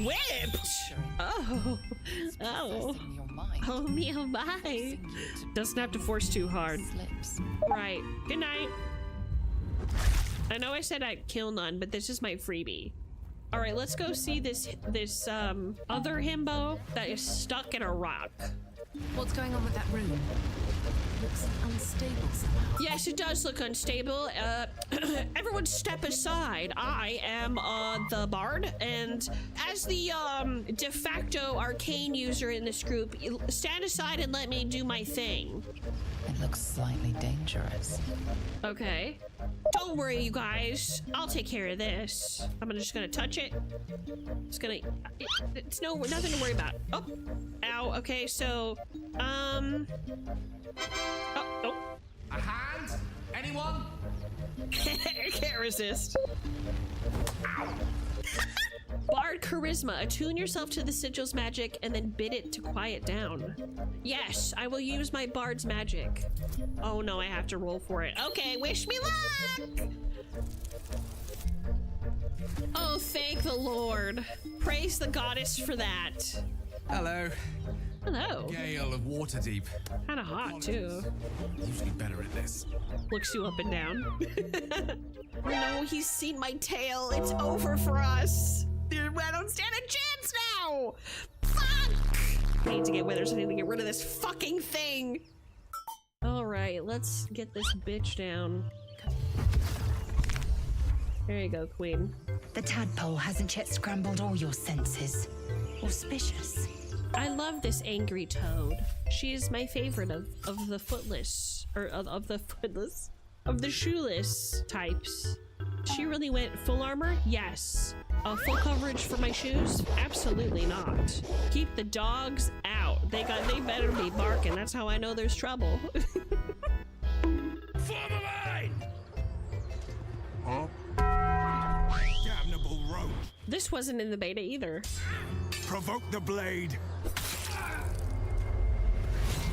Whipped! Oh. Possessing your mind, Oh, me, oh, bye. forcing you to Doesn't have to force too hard. slips. Right. Good night. I know I said I'd kill none, but this is my freebie. All right, let's go see this other himbo that is stuck in a rock. What's going on with that room? Looks unstable somehow. Yes, it does look unstable. Everyone step aside. I am the bard, and as the de facto arcane user in this group, stand aside and let me do my thing. It looks slightly dangerous. Okay. Don't worry, you guys. I'll take care of this. I'm just gonna touch it. It's nothing to worry about. Oh, ow. Okay, so, oh. A hand? Anyone? Can't resist. Bard Charisma. Attune yourself to the sigil's magic and then bid it to quiet down. Yes, I will use my bard's magic. Oh no, I have to roll for it. Okay, wish me luck! Oh, thank the Lord. Praise the goddess for that. Hello. Hello. Gale of Waterdeep. Kinda hot, too. Usually better at this. Looks you up and down. No, he's seen my tail. It's over for us. Dude, I don't stand a chance now. Fuck! I need to get withers. I need to get rid of this fucking thing. All right, let's get this bitch down. There you go, queen. The tadpole hasn't yet scrambled all your senses. Auspicious. I love this angry toad. She is my favorite of the footless, or of the shoeless types. She really went full armor? Yes. Full coverage for my shoes? Absolutely not. Keep the dogs out. They better be barking. That's how I know there's trouble. Form a line! Huh? Damnable rope! This wasn't in the beta either. Provoke the blade!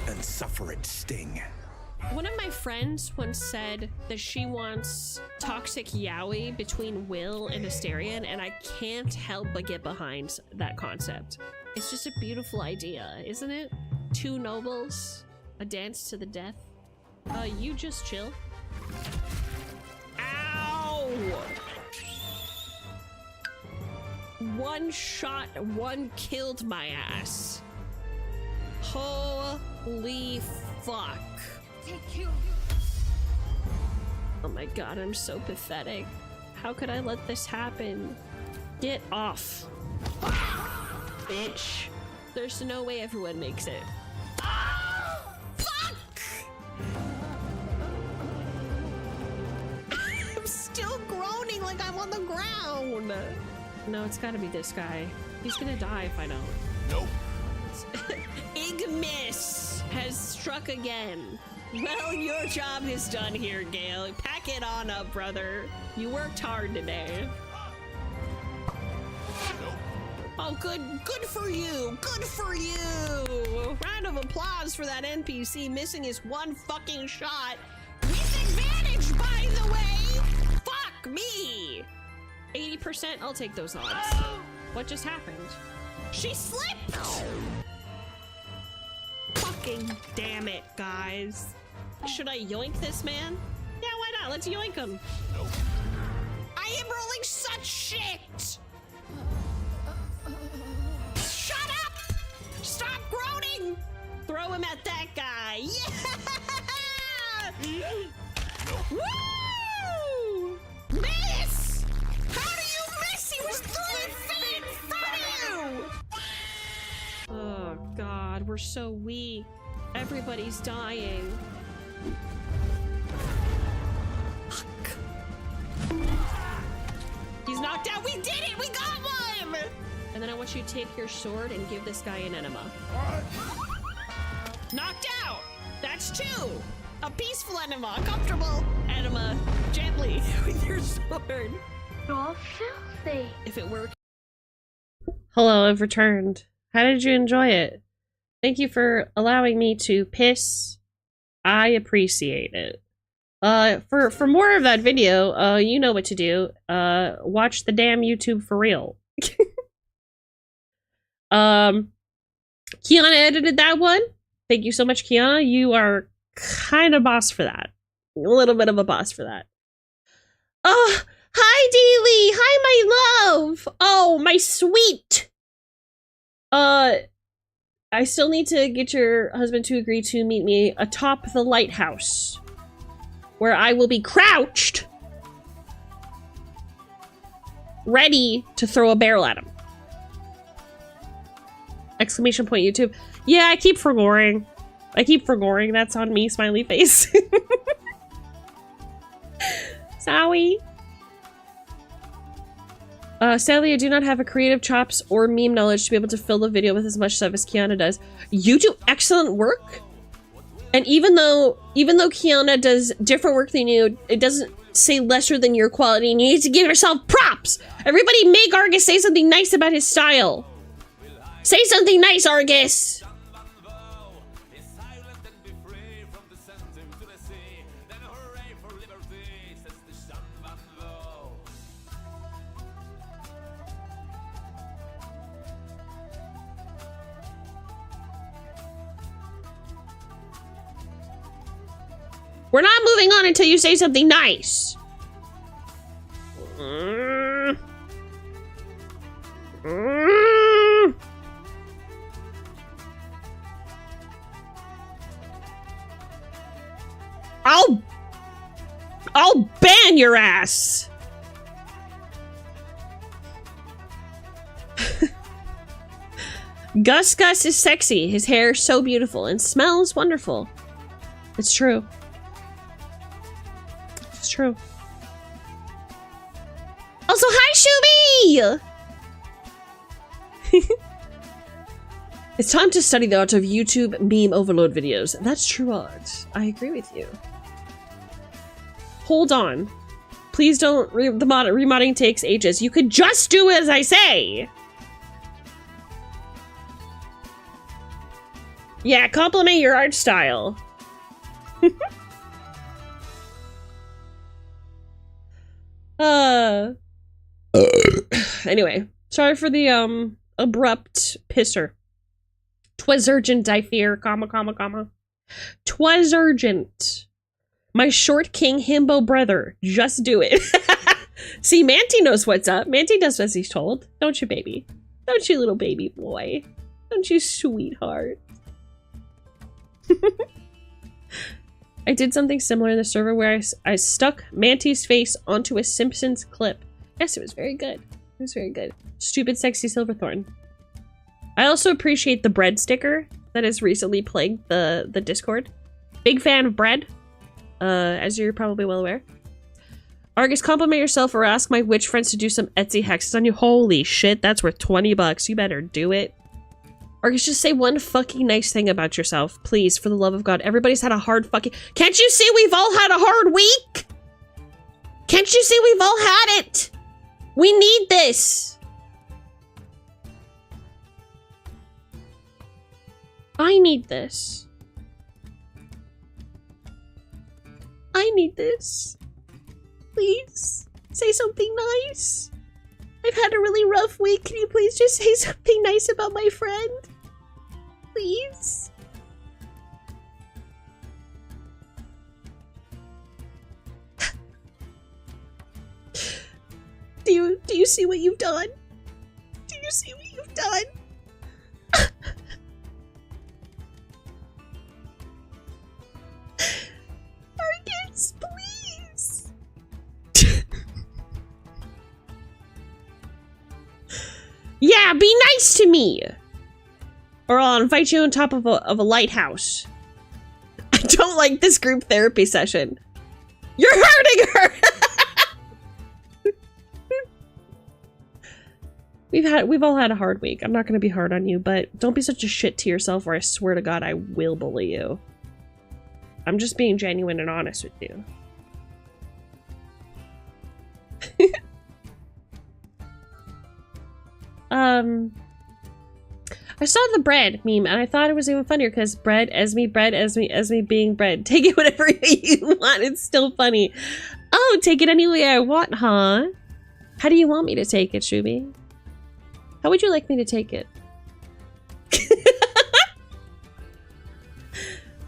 And suffer its sting. One of my friends once said that she wants toxic yaoi between Will and Asterion, and I can't help but get behind that concept. It's just a beautiful idea, isn't it? Two nobles, a dance to the death. You just chill. Ow! one shot, one killed my ass. Holy fuck. Oh my god, I'm so pathetic. How could I let this happen? Get off. Bitch. There's no way everyone makes it. Fuck! I'm still groaning like I'm on the ground. No, it's gotta be this guy. He's gonna die if I don't. Nope. Ignis has struck again. Well, your job is done here, Gale. Pack it on up, brother. You worked hard today. Oh, good for you. Good for you. Round of applause for that NPC missing his one fucking shot. With advantage, by the way. Fuck me. 80%, I'll take those odds. What just happened? She slipped. Fucking damn it, guys. Should I yoink this man? Yeah, why not? Let's yoink him. Nope. I am rolling such shit! Shut up! Stop groaning! Throw him at that guy. Yeah! Woo! Miss! How do you miss? He was 3 feet in front of you! Oh god, we're so weak. Everybody's dying. Fuck. He's knocked out. We did it! We got one! And then I want you to take your sword and give this guy an enema. Knocked out! That's 2! A peaceful enema, a comfortable enema, gently with your sword. You're filthy. If it worked. Hello, I've returned. How did you enjoy it? Thank you for allowing me to piss. I appreciate it. For more of that video, you know what to do. Watch the damn YouTube for real. Kiana edited that one. Thank you so much, Kiana. You are kind of boss for that. A little bit of a boss for that. Oh, hi, Dealey. Hi, my love. Oh, my sweet. I still need to get your husband to agree to meet me atop the lighthouse, where I will be crouched, ready to throw a barrel at him. Exclamation point YouTube. Yeah, I keep forgoing. That's on me, smiley face. Sorry. Sadly, I do not have a creative chops or meme knowledge to be able to fill the video with as much stuff as Kiana does. You do excellent work. And even though Kiana does different work than you, it doesn't say lesser than your quality, and you need to give yourself props. Everybody make Argus say something nice about his style. Say something nice, Argus. We're not moving on until you say something nice. I'll ban your ass. Gus is sexy. His hair is so beautiful and smells wonderful. It's true. It's true. Also, hi, Shubi! It's time to study the art of YouTube meme overload videos. That's true art. I agree with you. Hold on. Please don't. Remodding takes ages. You could just do as I say. Yeah, compliment your art style. Anyway, sorry for the abrupt pisser. 'Twas urgent, I fear, comma. 'Twas urgent. My short king himbo brother, just do it. See, Manty knows what's up. Manty does as he's told. Don't you, baby? Don't you, little baby boy? Don't you, sweetheart? I did something similar in the server where I stuck Manty's face onto a Simpsons clip. Yes, it was very good. It was very good. Stupid, sexy Silverthorn. I also appreciate the bread sticker that has recently plagued the Discord. Big fan of bread, as you're probably well aware. Argus, compliment yourself or ask my witch friends to do some Etsy hexes on you. Holy shit, that's worth 20 bucks. You better do it. Argus, just say one fucking nice thing about yourself. Please, for the love of God. Everybody's had a hard fucking... Can't you see we've all had a hard week? Can't you see we've all had it? We need this. I need this. I need this. Please, say something nice. I've had a really rough week. Can you please just say something nice about my friend? Please. Do you see what you've done? Do you see what you've done? Argus, please. Yeah, be nice to me, or I'll invite you on top of a lighthouse. I don't like this group therapy session. You're hurting her. We've all had a hard week. I'm not gonna be hard on you, but don't be such a shit to yourself, or I swear to God, I will bully you. I'm just being genuine and honest with you. I saw the bread meme and I thought it was even funnier because bread, Esme, being bread. Take it whatever you want. It's still funny. Oh, take it any way I want, huh? How do you want me to take it, Shubi? How would you like me to take it?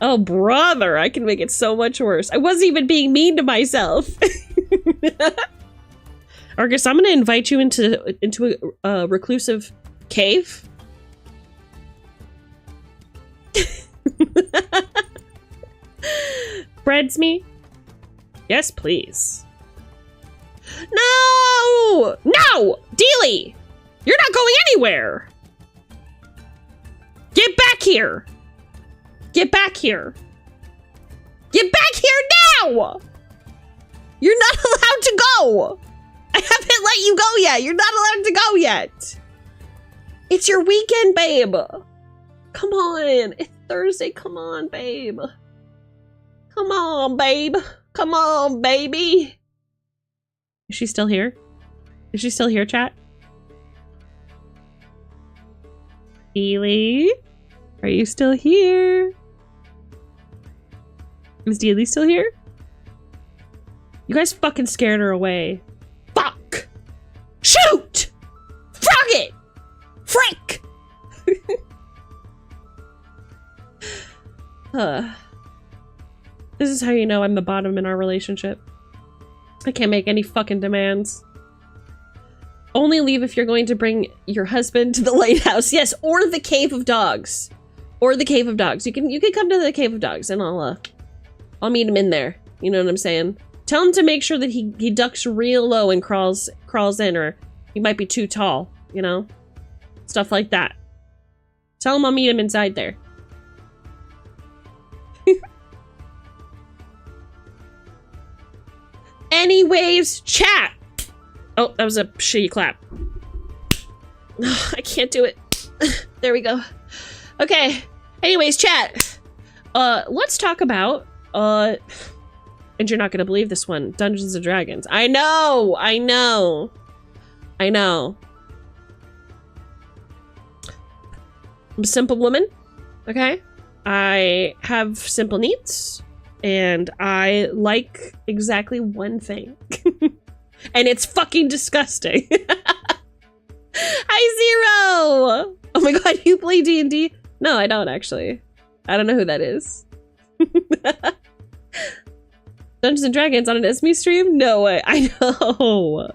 Oh, brother, I can make it so much worse. I wasn't even being mean to myself. Argus, I'm gonna invite you into a reclusive cave. Breads me? Yes, please. No! No! Dealey! You're not going anywhere! Get back here! Get back here! Get back here now! You're not allowed to go! I haven't let you go yet! You're not allowed to go yet! It's your weekend, babe! Come on! It's Thursday, come on, babe! Come on, babe! Come on, baby! Is she still here? Is she still here, chat? Dealey? Are you still here? Is Dealey still here? You guys fucking scared her away. Fuck! Shoot! Frog it! Frick! This is how you know I'm the bottom in our relationship. I can't make any fucking demands. Only leave if you're going to bring your husband to the lighthouse. Yes, or the cave of dogs. Or the cave of dogs. You can come to the cave of dogs and I'll meet him in there. You know what I'm saying? Tell him to make sure that he ducks real low and crawls in, or he might be too tall, you know? Stuff like that. Tell him I'll meet him inside there. Anyways, chat! Oh, that was a shitty clap. I can't do it. There we go. Okay. Anyways, chat. Let's talk about, and you're not gonna believe this one, Dungeons and Dragons. I know! I know! I know. I'm a simple woman, okay? I have simple needs, and I like exactly one thing. And it's fucking disgusting. Hi, Zero! Oh my god, you play D&D? No, I don't actually. I don't know who that is. Dungeons and Dragons on an SME stream? No way. I know.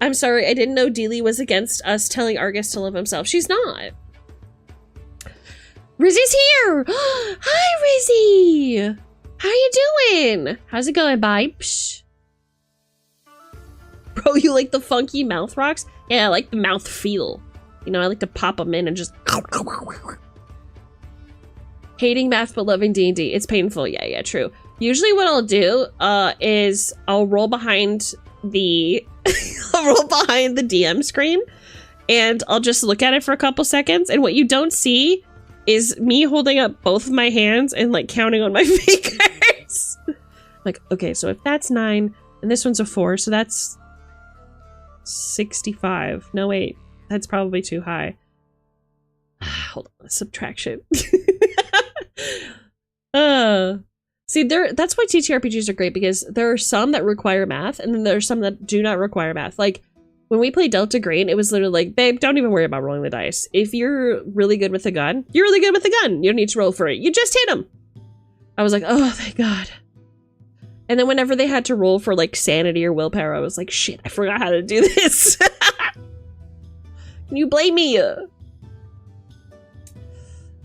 I'm sorry. I didn't know Dealey was against us telling Argus to love himself. She's not. Rizzy's here. Hi, Rizzy. How you doing? How's it going, Bipes? Bro, you like the funky mouth rocks? Yeah, I like the mouth feel. You know, I like to pop them in and just... Hating math but loving D&D. It's painful. Yeah, true. Usually what I'll do is I'll roll behind the... I'll roll behind the DM screen and I'll just look at it for a couple seconds. And what you don't see is me holding up both of my hands and like counting on my fingers. Like, okay, so if that's 9 and this one's a 4, so that's 65. No, wait, that's probably too high. Hold on, subtraction. See, that's why TTRPGs are great, because there are some that require math and then there are some that do not require math. Like when we played Delta Green, it was literally like, babe, don't even worry about rolling the dice. If you're really good with a gun, you're really good with a gun. You don't need to roll for it. You just hit them. I was like, oh, thank God. And then whenever they had to roll for like sanity or willpower, I was like, shit, I forgot how to do this. Can you blame me?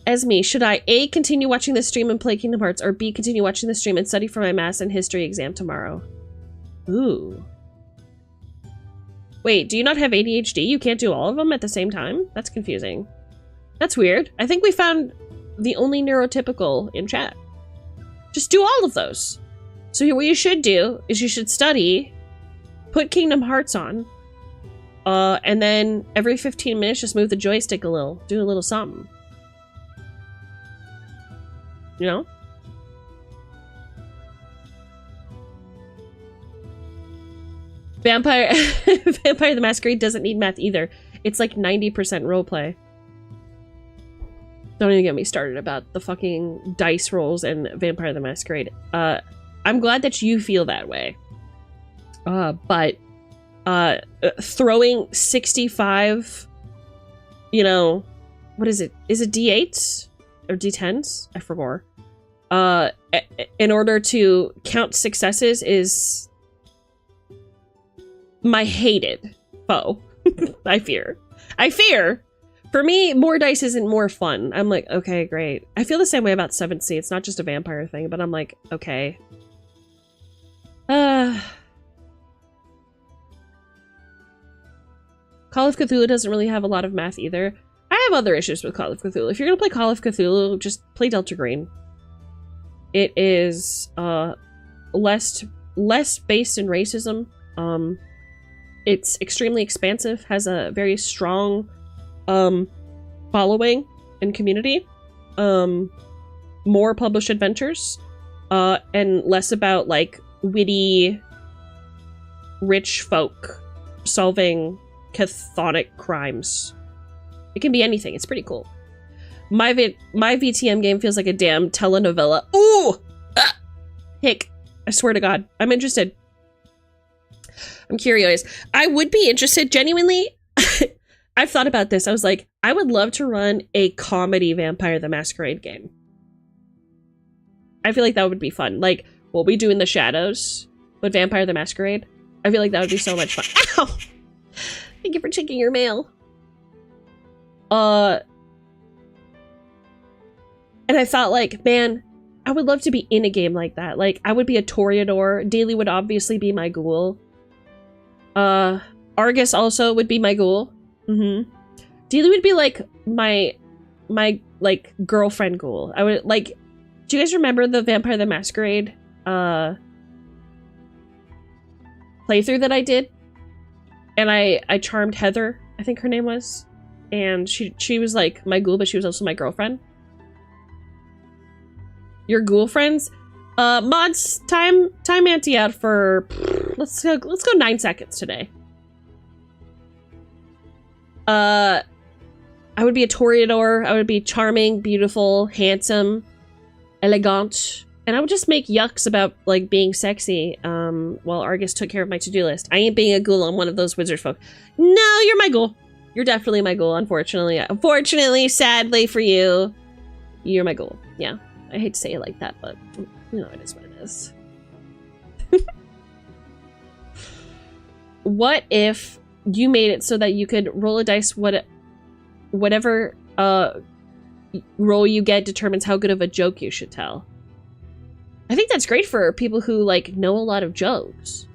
Esme, should I A, continue watching this stream and play Kingdom Hearts, or B, continue watching the stream and study for my math and history exam tomorrow? Ooh. Wait, do you not have ADHD? You can't do all of them at the same time? That's confusing. That's weird. I think we found the only neurotypical in chat. Just do all of those. So what you should do is you should study, put Kingdom Hearts on, and then every 15 minutes just move the joystick a little. Do a little something. You know? Vampire the Masquerade doesn't need math either. It's like 90% roleplay. Don't even get me started about the fucking dice rolls and Vampire the Masquerade. I'm glad that you feel that way. But throwing 65, you know, what is it? Is it D8s or D10s? I forgot. In order to count successes is my hated foe. I fear. For me, more dice isn't more fun. I'm like, okay, great. I feel the same way about 7th Sea. It's not just a vampire thing, but I'm like, okay. Call of Cthulhu doesn't really have a lot of math either. I have other issues with Call of Cthulhu. If you're gonna play Call of Cthulhu, just play Delta Green. It is less based in racism. It's extremely expansive, has a very strong following and community. More published adventures, and less about like witty rich folk solving chthonic crimes. It can be anything. It's pretty cool. My VTM game feels like a damn telenovela. Ooh! Ah! Hick. I swear to God. I'm interested. I'm curious. I would be interested, genuinely. I've thought about this. I was like, I would love to run a comedy Vampire the Masquerade game. I feel like that would be fun. Like, what we do in the shadows with Vampire the Masquerade. I feel like that would be so much fun. Ow! Thank you for checking your mail. And I thought, like, man, I would love to be in a game like that. Like, I would be a Toreador. Daly would obviously be my ghoul. Argus also would be my ghoul. Daly would be, like, my, like, girlfriend ghoul. I would, like, do you guys remember the Vampire the Masquerade, playthrough that I did? And I charmed Heather, I think her name was. And she was, like, my ghoul, but she was also my girlfriend. Your ghoul friends? Mods, time Auntie out for, let's go 9 seconds today. I would be a Toreador. I would be charming, beautiful, handsome, elegant, and I would just make yucks about like being sexy while Argus took care of my to-do list. I ain't being a ghoul on one of those wizard folk. No, you're my ghoul. You're definitely my ghoul, unfortunately. Unfortunately, sadly for you, you're my ghoul. Yeah. I hate to say it like that, but you know, it is what it is. What if you made it so that you could roll a dice, whatever roll you get determines how good of a joke you should tell? I think that's great for people who, like, know a lot of jokes.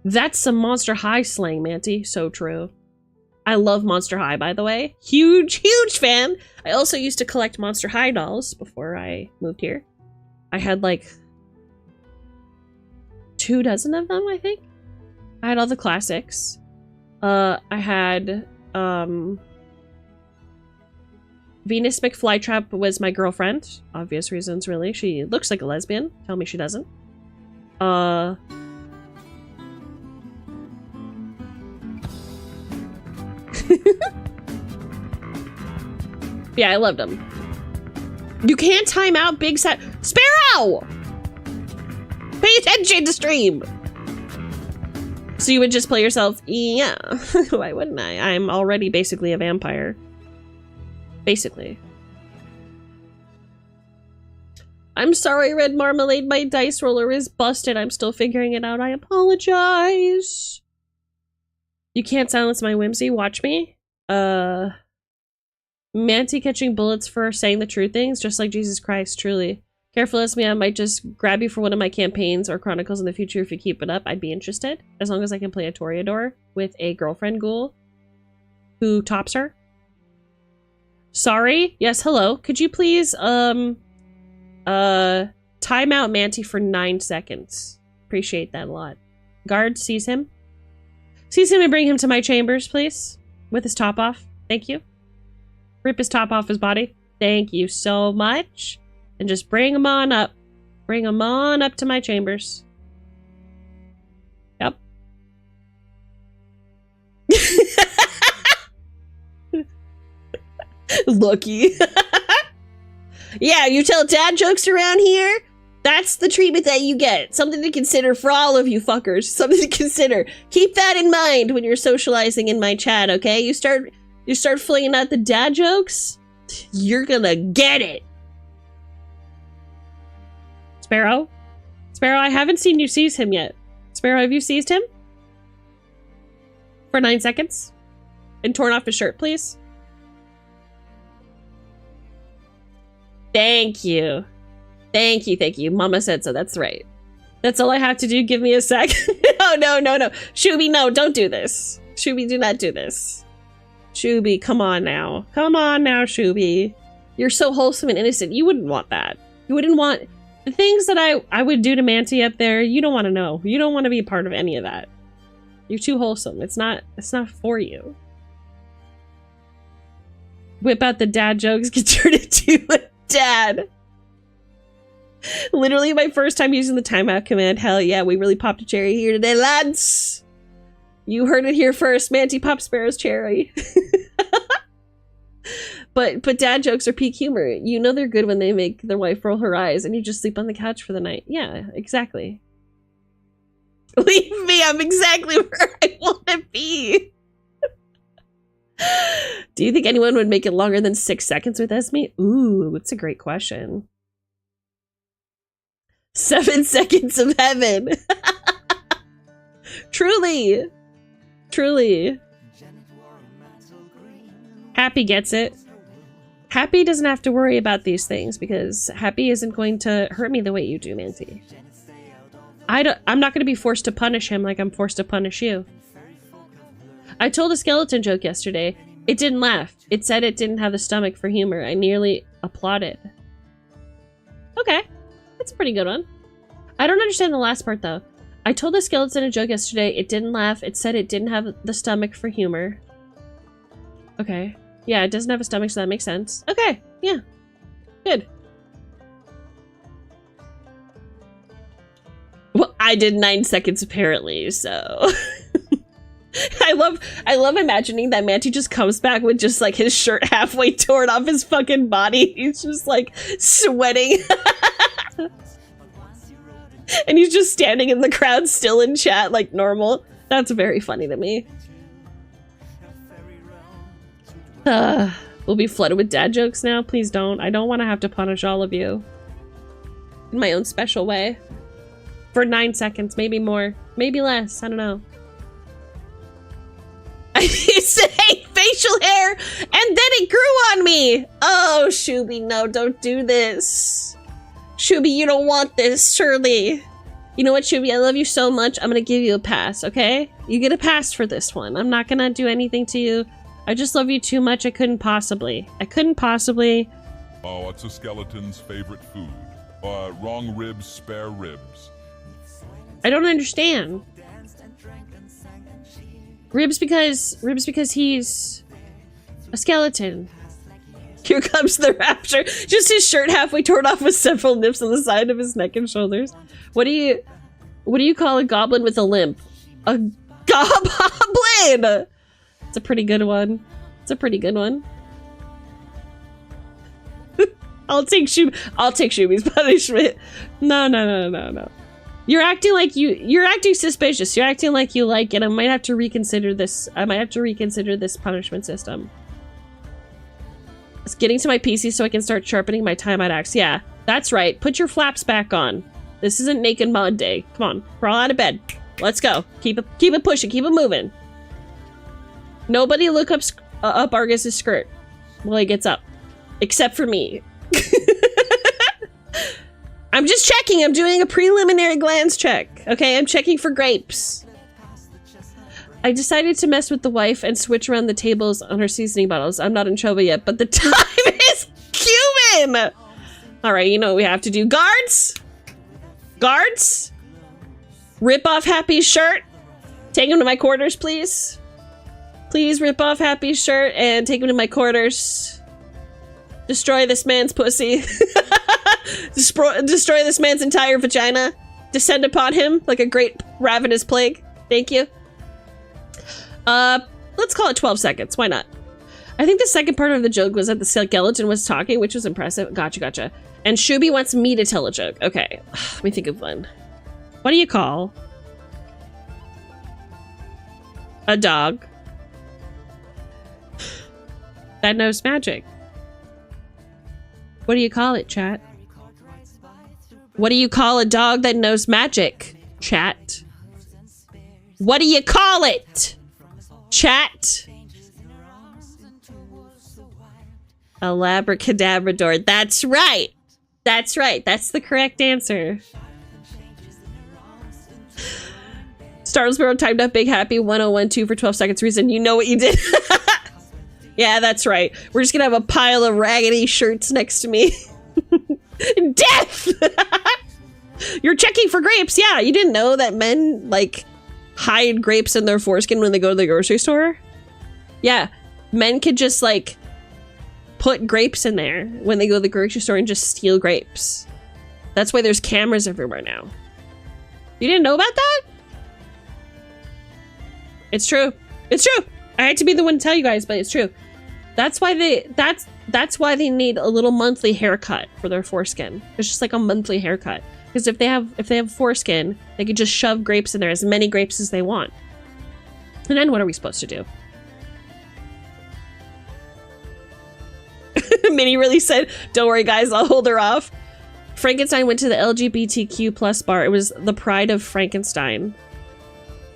That's some Monster High slang, Manty. So true. I love Monster High, by the way. Huge, huge fan. I also used to collect Monster High dolls before I moved here. I had, like, 24 of them, I think. I had all the classics. I had, Venus McFlytrap was my girlfriend. Obvious reasons, really. She looks like a lesbian. Tell me she doesn't. Yeah, I loved them. You can't time out Big Set. Sparrow! Pay attention to stream! So you would just play yourself? Yeah. Why wouldn't I? I'm already basically a vampire. Basically. I'm sorry, Red Marmalade. My dice roller is busted. I'm still figuring it out. I apologize. You can't silence my whimsy. Watch me. Manty catching bullets for saying the true things, just like Jesus Christ, truly. Careful as me, I might just grab you for one of my campaigns or chronicles in the future if you keep it up. I'd be interested. As long as I can play a Toreador with a girlfriend ghoul who tops her. Sorry? Yes, hello. Could you please, time out Manty for 9 seconds. Appreciate that a lot. Guard sees him. Sees him and bring him to my chambers, please. With his top off. Thank you. Rip his top off his body. Thank you so much. And just bring him on up. Bring him on up to my chambers. Yep. Lucky. Yeah, you tell dad jokes around here? That's the treatment that you get. Something to consider for all of you fuckers. Something to consider. Keep that in mind when you're socializing in my chat, okay? You start flinging out the dad jokes, you're gonna get it. Sparrow? Sparrow, I haven't seen you seize him yet. Sparrow, have you seized him? For 9 seconds? And torn off his shirt, please? Thank you. Thank you, thank you. Mama said so, that's right. That's all I have to do, give me a sec. No. Shubi, no, don't do this. Shubi, do not do this. Shubi, come on now. Come on now, Shubi. You're so wholesome and innocent. You wouldn't want that. You wouldn't want... The things that I would do to Manty up there, you don't want to know. You don't want to be a part of any of that. You're too wholesome. It's not for you. Whip out the dad jokes, get turned into a dad. Literally my first time using the timeout command. Hell yeah, we really popped a cherry here today, lads. You heard it here first. Manty Pop Sparrow's cherry. But dad jokes are peak humor. You know they're good when they make their wife roll her eyes and you just sleep on the couch for the night. Yeah, exactly. Leave me, I'm exactly where I want to be. Do you think anyone would make it longer than 6 seconds with Esme? Ooh, that's a great question. 7 seconds of heaven. Truly. Truly. Happy gets it. Happy doesn't have to worry about these things because Happy isn't going to hurt me the way you do, Manty. I'm not going to be forced to punish him like I'm forced to punish you. I told a skeleton joke yesterday. It didn't laugh. It said it didn't have the stomach for humor. I nearly applauded. Okay. That's a pretty good one. I don't understand the last part though. I told a skeleton a joke yesterday. It didn't laugh. It said it didn't have the stomach for humor. Okay. Yeah, it doesn't have a stomach, so that makes sense. Okay, yeah. Good. Well, I did 9 seconds apparently, so... I love imagining that Manty just comes back with just like his shirt halfway torn off his fucking body. He's just like sweating. And he's just standing in the crowd still in chat like normal. That's very funny to me. We'll be flooded with dad jokes now. Please don't. I don't want to have to punish all of you. In my own special way. For 9 seconds, maybe more. Maybe less. I don't know. I used to hate facial hair, and then it grew on me! Oh, Shuby, no, don't do this. Shuby, you don't want this, surely. You know what, Shuby? I love you so much. I'm gonna give you a pass, okay? You get a pass for this one. I'm not gonna do anything to you. I just love you too much. I couldn't possibly. Oh, what's a skeleton's favorite food? Wrong ribs, spare ribs. I don't understand. Ribs because he's a skeleton. Here comes the rapture. Just his shirt halfway torn off with several nips on the side of his neck and shoulders. What do you call a goblin with a limp? A goblin! It's a pretty good one. I'll take Shuby's punishment. No. You're acting suspicious. You're acting like you like it. I might have to reconsider this. This punishment system. It's getting to my PC so I can start sharpening my timeout axe. Yeah, that's right. Put your flaps back on. This isn't Naked Mod Day. Come on, crawl out of bed. Let's go. Keep it pushing. Keep it moving. Nobody look up Argus's skirt while he gets up, except for me. I'm just checking. I'm doing a preliminary glance check. Okay, I'm checking for grapes. I decided to mess with the wife and switch around the tables on her seasoning bottles. I'm not in trouble yet, but the time is cumin! Alright, you know what we have to do. Guards! Guards! Rip off Happy's shirt. Take him to my quarters, please. Please rip off Happy's shirt and take him to my quarters. Destroy this man's pussy. Destroy this man's entire vagina. Descend upon him like a great ravenous plague. Thank you. Let's call it 12 seconds. Why not? I think the second part of the joke was that the skeleton was talking, which was impressive. Gotcha. And Shuby wants me to tell a joke. Okay, let me think of one. What do you call a dog that knows magic? What do you call it, chat? What do you call a dog that knows magic, chat? What do you call it, chat? A labracadabrador. That's right. That's right. That's the correct answer. Starsborough timed up Big Happy 1012 for 12 seconds. Reason you know what you did. Yeah, that's right. We're just gonna have a pile of raggedy shirts next to me. Death! You're checking for grapes. Yeah, you didn't know that men, like, hide grapes in their foreskin when they go to the grocery store? Yeah, men could just, like, put grapes in there when they go to the grocery store and just steal grapes. That's why there's cameras everywhere now. You didn't know about that? It's true. It's true. I hate to be the one to tell you guys, but it's true. That's why they need a little monthly haircut for their foreskin. It's just like a monthly haircut. Because if they have foreskin, they could just shove grapes in there, as many grapes as they want. And then what are we supposed to do? Minnie really said, "Don't worry, guys, I'll hold her off." Frankenstein went to the LGBTQ plus bar. It was the Pride of Frankenstein.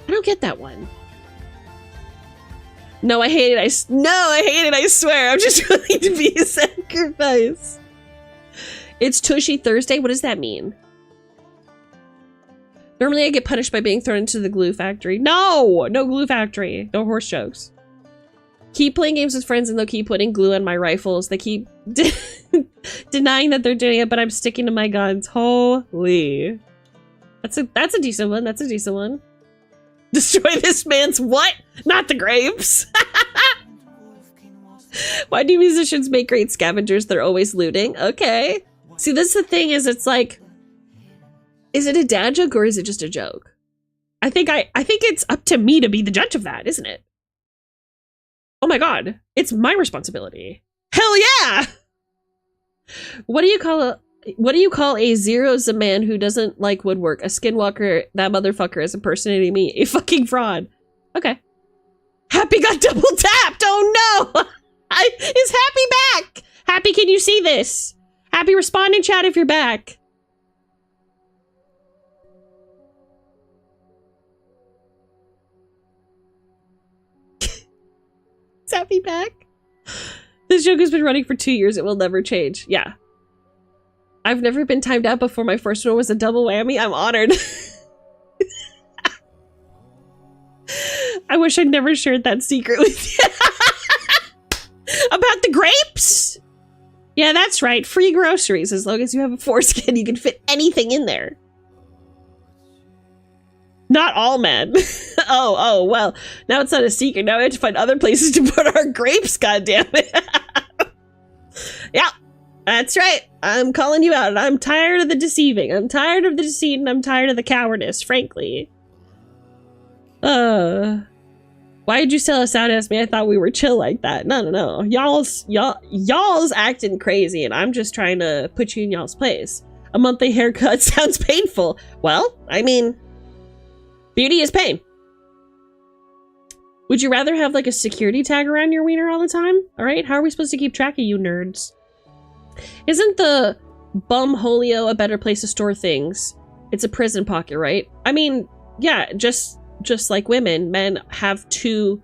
I don't get that one. No, I hate it. I hate it. I swear. I'm just willing to be a sacrifice. It's Tushy Thursday. What does that mean? Normally, I get punished by being thrown into the glue factory. No glue factory. No horse jokes. Keep playing games with friends and they'll keep putting glue on my rifles. They keep denying that they're doing it, but I'm sticking to my guns. Holy. That's a decent one. That's a decent one. Destroy this man's what? Not the grapes. Why do musicians make great scavengers? They're always looting. Okay. See, this is the thing, is it's like, is it a dad joke or is it just a joke? I think it's up to me to be the judge of that, isn't it? Oh my god. It's my responsibility. Hell yeah! What do you call a zero's a man who doesn't like woodwork? A skinwalker. That motherfucker is impersonating me. A fucking fraud. Okay. Happy got double tapped. Oh no! Is Happy back? Happy, can you see this? Happy, respond in chat if you're back. Is Happy back? This joke has been running for 2 years. It will never change. Yeah. I've never been timed out before. My first one was a double whammy. I'm honored. I wish I'd never shared that secret with you. About the grapes? Yeah, that's right. Free groceries. As long as you have a foreskin, you can fit anything in there. Not all men. Oh, well. Now it's not a secret. Now we have to find other places to put our grapes, goddammit. Yeah, that's right. I'm calling you out. I'm tired of the deceiving. I'm tired of the deceit, and I'm tired of the cowardice, frankly. Why did you sell us out, ask me? I thought we were chill like that. No. Y'all's acting crazy, and I'm just trying to put you in y'all's place. A monthly haircut sounds painful. Well, I mean, beauty is pain. Would you rather have like a security tag around your wiener all the time? All right, how are we supposed to keep track of you nerds? Isn't the bumholio a better place to store things? It's a prison pocket, right? I mean, yeah, just like women, men have 2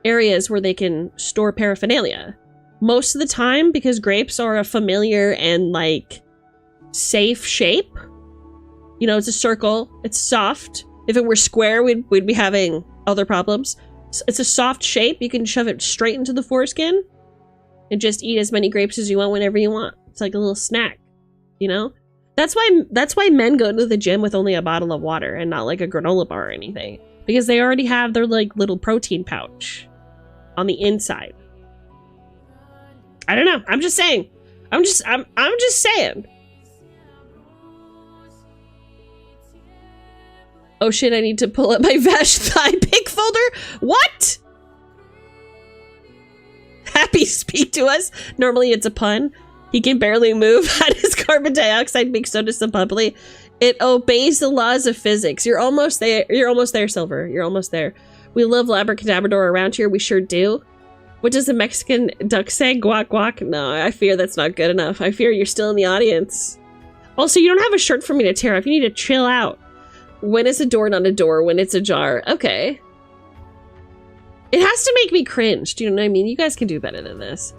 areas where they can store paraphernalia. Most of the time, because grapes are a familiar and like safe shape. You know, it's a circle, it's soft. If it were square, we'd be having other problems. It's a soft shape. You can shove it straight into the foreskin and just eat as many grapes as you want whenever you want. It's like a little snack, you know? That's why men go to the gym with only a bottle of water and not like a granola bar or anything. Because they already have their like little protein pouch on the inside. I don't know. I'm just saying. I'm just saying. Oh shit, I need to pull up my Vash thigh pic folder? What? Happy, speak to us. Normally it's a pun. He can barely move. How does carbon dioxide make soda so bubbly? It obeys the laws of physics. You're almost there. You're almost there, Silver. You're almost there. We love Labracadabrador around here. We sure do. What does a Mexican duck say? Guac guac? No, I fear that's not good enough. I fear you're still in the audience. Also, you don't have a shirt for me to tear off. You need to chill out. When is a door not a door? When it's ajar. Okay. It has to make me cringe. Do you know what I mean? You guys can do better than this.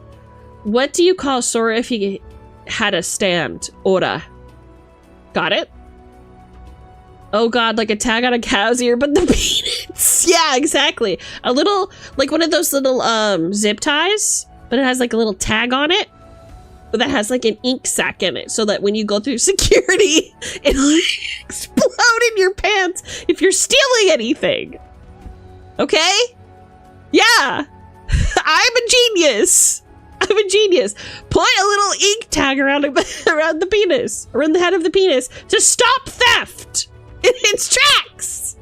What do you call Sora if he had a stand? Ora. Got it? Oh god, like a tag on a cow's ear, but the peanuts. Yeah, exactly. A little, like one of those little zip ties, but it has like a little tag on it. But that has like an ink sac in it, so that when you go through security, it'll explode in your pants if you're stealing anything. Okay? Yeah. I'm a genius. I'm a genius. Put a little ink tag around the penis, around the head of the penis, to stop theft in its tracks.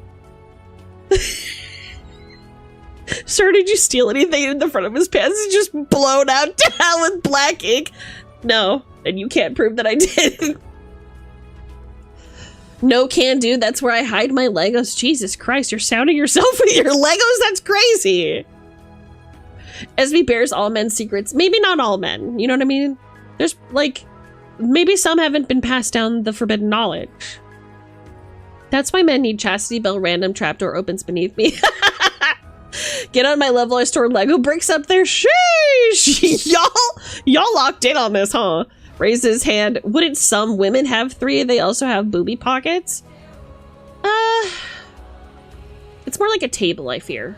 Sir, did you steal anything in the front of his pants? It's just blown out down with black ink. No, and you can't prove that I did. No can do. That's where I hide my Legos. Jesus Christ, you're sounding yourself with your Legos? That's crazy. SB bears all men's secrets. Maybe not all men. You know what I mean? There's like, maybe some haven't been passed down the forbidden knowledge. That's why men need chastity belt. Random trapdoor opens beneath me. Get on my level. I store Lego bricks up there. Sheesh. Y'all locked in on this, huh? Raise his hand. Wouldn't some women have 3? They also have booby pockets. It's more like a table, I fear.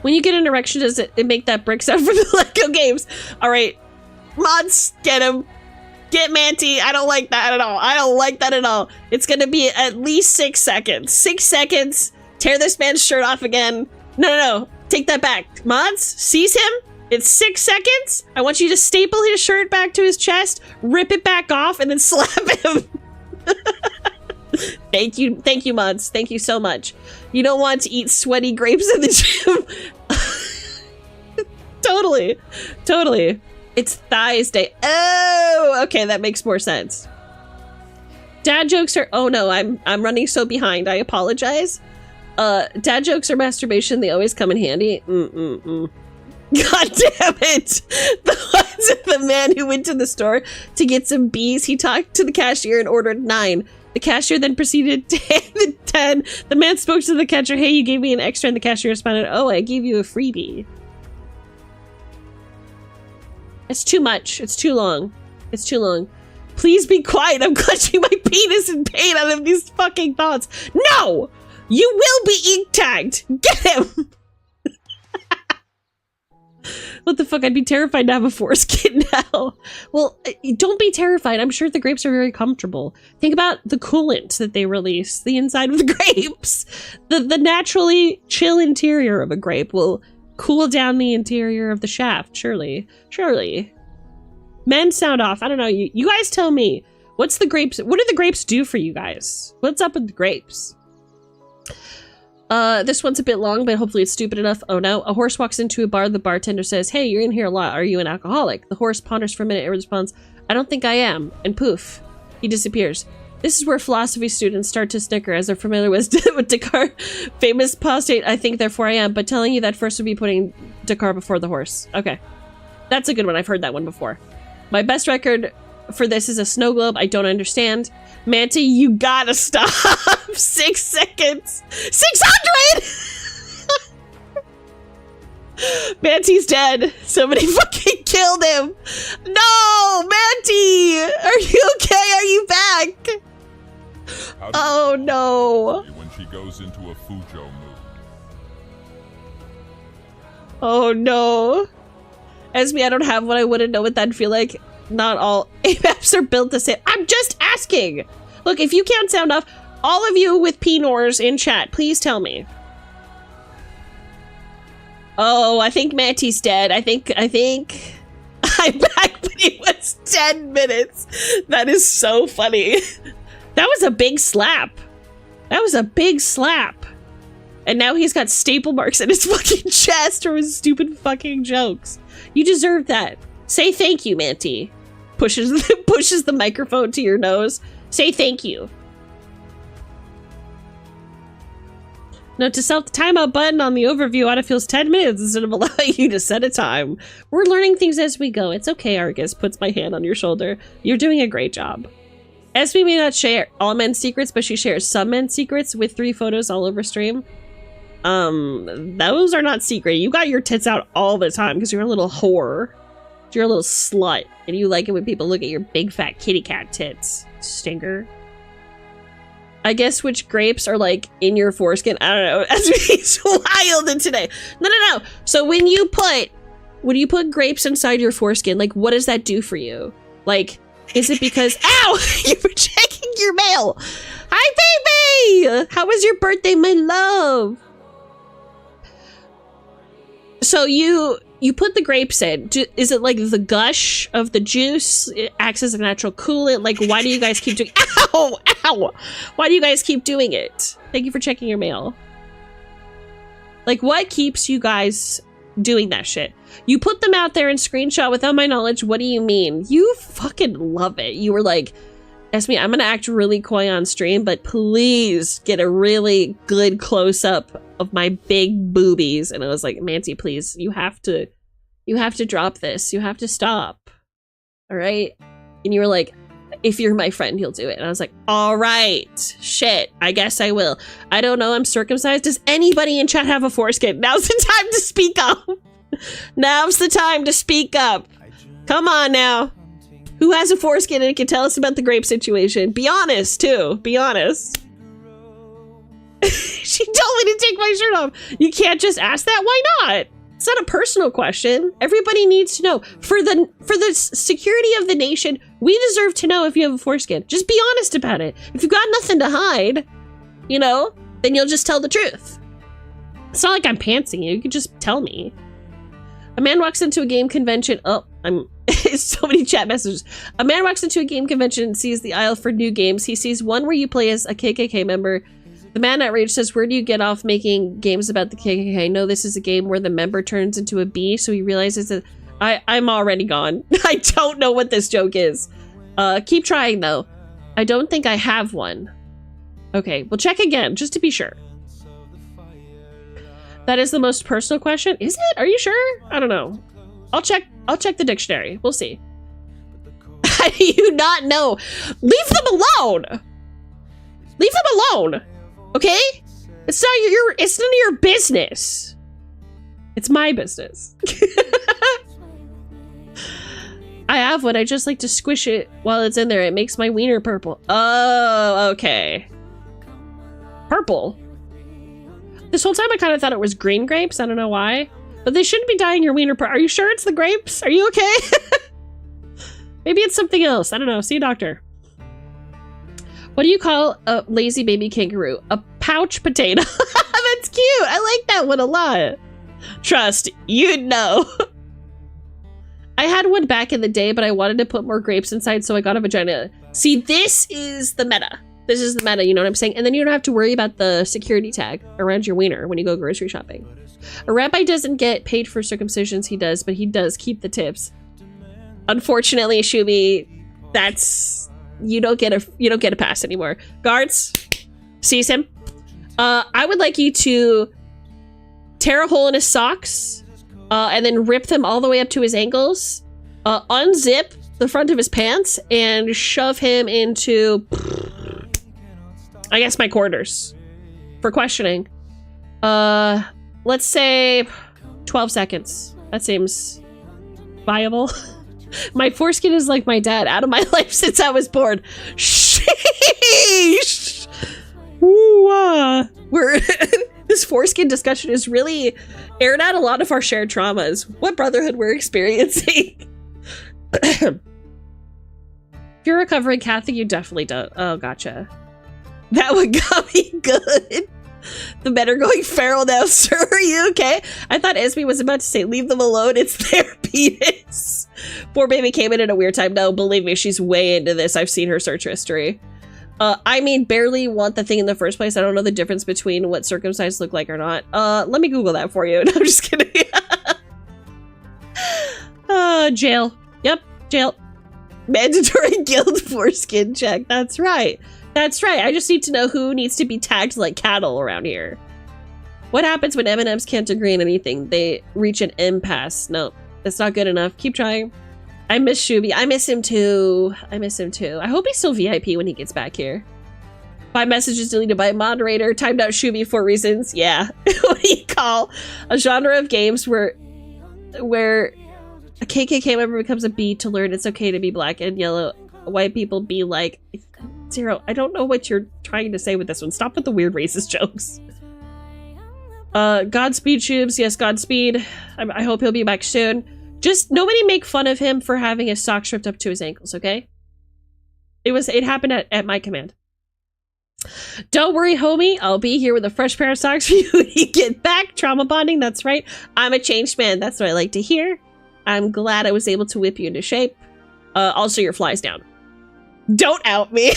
When you get an erection, does it make that brick sound from the Lego games? All right, mods, get him. Get Manti. I don't like that at all. I don't like that at all. It's gonna be at least 6 seconds. 6 seconds. Tear this man's shirt off again. No. Take that back. Mods, seize him. It's 6 seconds. I want you to staple his shirt back to his chest, rip it back off, and then slap him. Thank you, mods. Thank you so much. You don't want to eat sweaty grapes in the gym. Totally. It's Thighs Day. Oh, okay, that makes more sense. Dad jokes are. Oh no, I'm running so behind. I apologize. Dad jokes are masturbation. They always come in handy. God damn it! The man who went to the store to get some bees, he talked to the cashier and ordered 9. The cashier then proceeded to hand the 10. The man spoke to the catcher, hey, you gave me an extra, and the cashier responded, oh, I gave you a freebie. It's too much. It's too long. It's too long. Please be quiet. I'm clutching my penis in pain out of these fucking thoughts. No! You will be ink tagged! Get him! What the fuck? I'd be terrified to have a foreskin now. Well, don't be terrified. I'm sure the grapes are very comfortable. Think about the coolant that they release. The inside of the grapes. The naturally chill interior of a grape will cool down the interior of the shaft. Surely. Surely. Men sound off. I don't know. You guys tell me. What's the grapes? What do the grapes do for you guys? What's up with the grapes? This one's a bit long, but hopefully it's stupid enough. Oh no. A horse walks into a bar. The bartender says, hey, you're in here a lot. Are you an alcoholic? The horse ponders for a minute and responds, I don't think I am. And poof, he disappears. This is where philosophy students start to snicker as they're familiar with Descartes' famous postate, I think, therefore I am, but telling you that first would be putting Descartes before the horse. Okay. That's a good one. I've heard that one before. My best record for this is a snow globe. I don't understand. Manti, you gotta stop. 6 seconds. 600! Manti's dead. Somebody fucking killed him. No, Manti! Are you okay? Are you back? Oh no. When she goes into a Fujo mood. Oh no. Esme, I don't have one. I wouldn't know what that'd feel like. Not all AMAPs are built the same. I'm just asking. Look, if you can't sound off, all of you with P-Nors in chat, please tell me. Oh, I think Manti's dead. I think I'm back, but it was 10 minutes. That is so funny. That was a big slap. That was a big slap. And now he's got staple marks in his fucking chest from his stupid fucking jokes. You deserve that. Say thank you, Manti. Pushes the microphone to your nose. Say thank you. Note to self, the timeout button on the overview autofills 10 minutes instead of allowing you to set a time. We're learning things as we go. It's okay, Argus puts my hand on your shoulder. You're doing a great job. Esme may not share all men's secrets, but she shares some men's secrets with 3 photos all over stream. Those are not secret. You got your tits out all the time because you're a little whore. You're a little slut, and you like it when people look at your big fat kitty cat tits. Stinker. I guess which grapes are like in your foreskin. I don't know. It's wild in today. No. So when you put grapes inside your foreskin, like what does that do for you? Like, is it because ow, you were checking your mail? Hi, baby. How was your birthday, my love? So you put the grapes in. Is it like the gush of the juice? It acts as a natural coolant. Like, why do you guys keep doing? Ow! Ow! Why do you guys keep doing it? Thank you for checking your mail. Like, what keeps you guys doing that shit? You put them out there and screenshot without my knowledge. What do you mean? You fucking love it. You were like, Esme, I'm gonna act really coy on stream, but please get a really good close-up of my big boobies. And I was like, Manti, please, you have to drop this. You have to stop. All right? And you were like, if you're my friend, you'll do it. And I was like, all right, shit, I guess I will. I don't know, I'm circumcised. Does anybody in chat have a foreskin? Now's the time to speak up. Now's the time to speak up. Come on now. Who has a foreskin and can tell us about the grape situation? Be honest, too. Be honest. She told me to take my shirt off. You can't just ask that. Why not? It's not a personal question. Everybody needs to know. For the security of the nation, we deserve to know if you have a foreskin. Just be honest about it. If you've got nothing to hide, you know, then you'll just tell the truth. It's not like I'm pantsing you. You can just tell me. A man walks into a game convention. Oh, so many chat messages. A man walks into a game convention and sees the aisle for new games. He sees one where you play as a KKK member. The man outraged says, where do you get off making games about the KKK? No, this is a game where the member turns into a bee, so he realizes that I'm already gone. I don't know what this joke is. Keep trying, though. I don't think I have one. Okay, we'll check again, just to be sure. That is the most personal question. Is it? Are you sure? I don't know. I'll check the dictionary. We'll see. How do you not know? Leave them alone. Leave them alone. Okay? It's none of your business. It's my business. I have one. I just like to squish it while it's in there. It makes my wiener purple. Oh, okay. Purple. This whole time I kind of thought it was green grapes. I don't know why. But they shouldn't be dyeing your wiener purple. Are you sure it's the grapes? Are you okay? Maybe it's something else. I don't know. See a doctor. What do you call a lazy baby kangaroo? A pouch potato. That's cute. I like that one a lot. Trust, you'd know. I had one back in the day, but I wanted to put more grapes inside, so I got a vagina. See, this is the meta. This is the meta, you know what I'm saying? And then you don't have to worry about the security tag around your wiener when you go grocery shopping. A rabbi doesn't get paid for circumcisions, he does, but he does keep the tips. Unfortunately, Shubi, that's... You don't get a pass anymore. Guards, seize him. I would like you to tear a hole in his socks, and then rip them all the way up to his ankles, unzip the front of his pants, and shove him into, I guess, my quarters for questioning. Let's say 12 seconds. That seems viable. My foreskin is like my dad, out of my life since I was born. Sheesh! Ooh, this foreskin discussion is really aired out a lot of our shared traumas. What brotherhood we're experiencing. If you're a recovering Catholic, you definitely don't. Oh, gotcha. That would got me good. The men are going feral now, sir. Are you okay? I thought Esme was about to say, leave them alone. It's their penis. Poor baby came in at a weird time. No, believe me, she's way into this. I've seen her search history. I mean, barely want the thing in the first place. I don't know the difference between what circumcised look like or not. Let me Google that for you. No, I'm just kidding. Jail. Yep, jail. Mandatory guild foreskin check. That's right. That's right. I just need to know who needs to be tagged like cattle around here. What happens when M&Ms can't agree on anything? They reach an impasse. No, that's not good enough. Keep trying. I miss Shubi. I miss him too. I miss him too. I hope he's still VIP when he gets back here. 5 messages deleted by a moderator. Timed out Shubi for reasons. Yeah. What do you call a genre of games where a KKK member becomes a B to learn it's okay to be black and yellow? White people be like... Zero, I don't know what you're trying to say with this one. Stop with the weird racist jokes. Godspeed, Shubes. Yes, Godspeed. I hope he'll be back soon. Just nobody make fun of him for having his socks stripped up to his ankles, okay? It happened at my command. Don't worry, homie. I'll be here with a fresh pair of socks for you when you get back. Trauma bonding, that's right. I'm a changed man. That's what I like to hear. I'm glad I was able to whip you into shape. Also, your fly's down. Don't out me.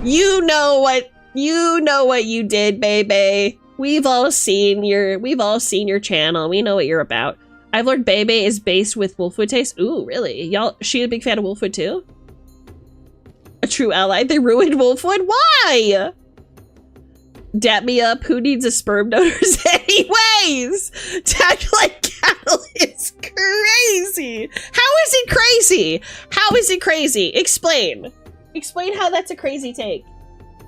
You know what you did, baby. We've all seen your channel. We know what you're about. I've learned Bebe is based with Wolfwood taste. Ooh, really? She a big fan of Wolfwood too? A true ally. They ruined Wolfwood? Why? Dap me up. Who needs a sperm donors anyways? Tag like cattle is crazy. How is it crazy? How is it crazy? Explain. Explain how that's a crazy take.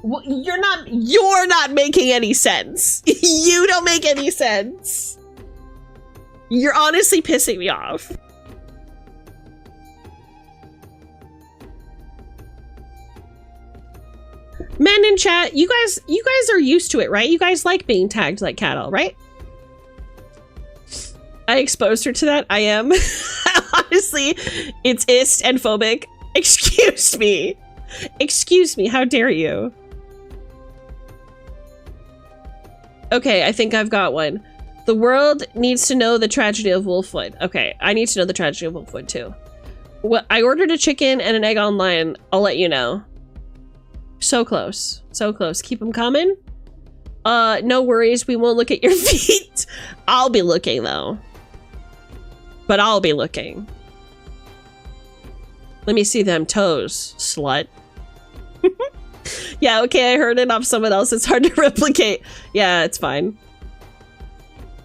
Well, you're not making any sense. You don't make any sense. You're honestly pissing me off. Men in chat, you guys are used to it, right? You guys like being tagged like cattle, right? I exposed her to that. I am. Honestly, it's ist and phobic. Excuse me. Excuse me. How dare you? Okay, I think I've got one. The world needs to know the tragedy of Wolfwood. Okay, I need to know the tragedy of Wolfwood too. Well, I ordered a chicken and an egg online. I'll let you know. So close. So close. Keep them coming. No worries. We won't look at your feet. I'll be looking though. But I'll be looking. Let me see them toes, slut. Yeah, okay, I heard it off someone else. It's hard to replicate. Yeah, it's fine.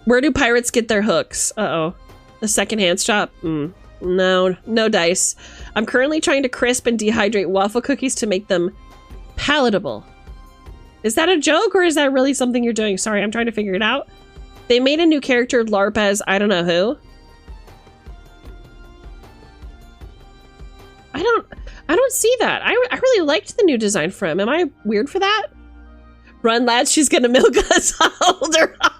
Where do pirates get their hooks? Uh-oh. The secondhand shop? No, no dice. I'm currently trying to crisp and dehydrate waffle cookies to make them palatable. Is that a joke or is that really something you're doing? Sorry, I'm trying to figure it out. They made a new character, LARP as I don't know who. I don't see that. I really liked the new design for him. Am I weird for that? Run, lads, she's gonna milk us. Hold her up.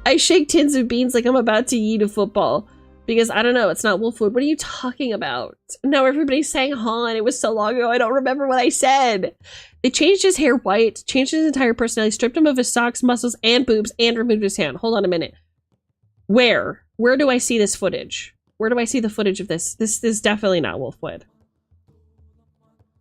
I shake tins of beans like I'm about to eat a football. Because I don't know, it's not Wolfwood. What are you talking about? No, everybody's saying Han. It was so long ago, I don't remember what I said. They changed his hair white, changed his entire personality, stripped him of his socks, muscles, and boobs, and removed his hand. Hold on a minute. Where? Where do I see this footage? Where do I see the footage of this? This is definitely not Wolfwood.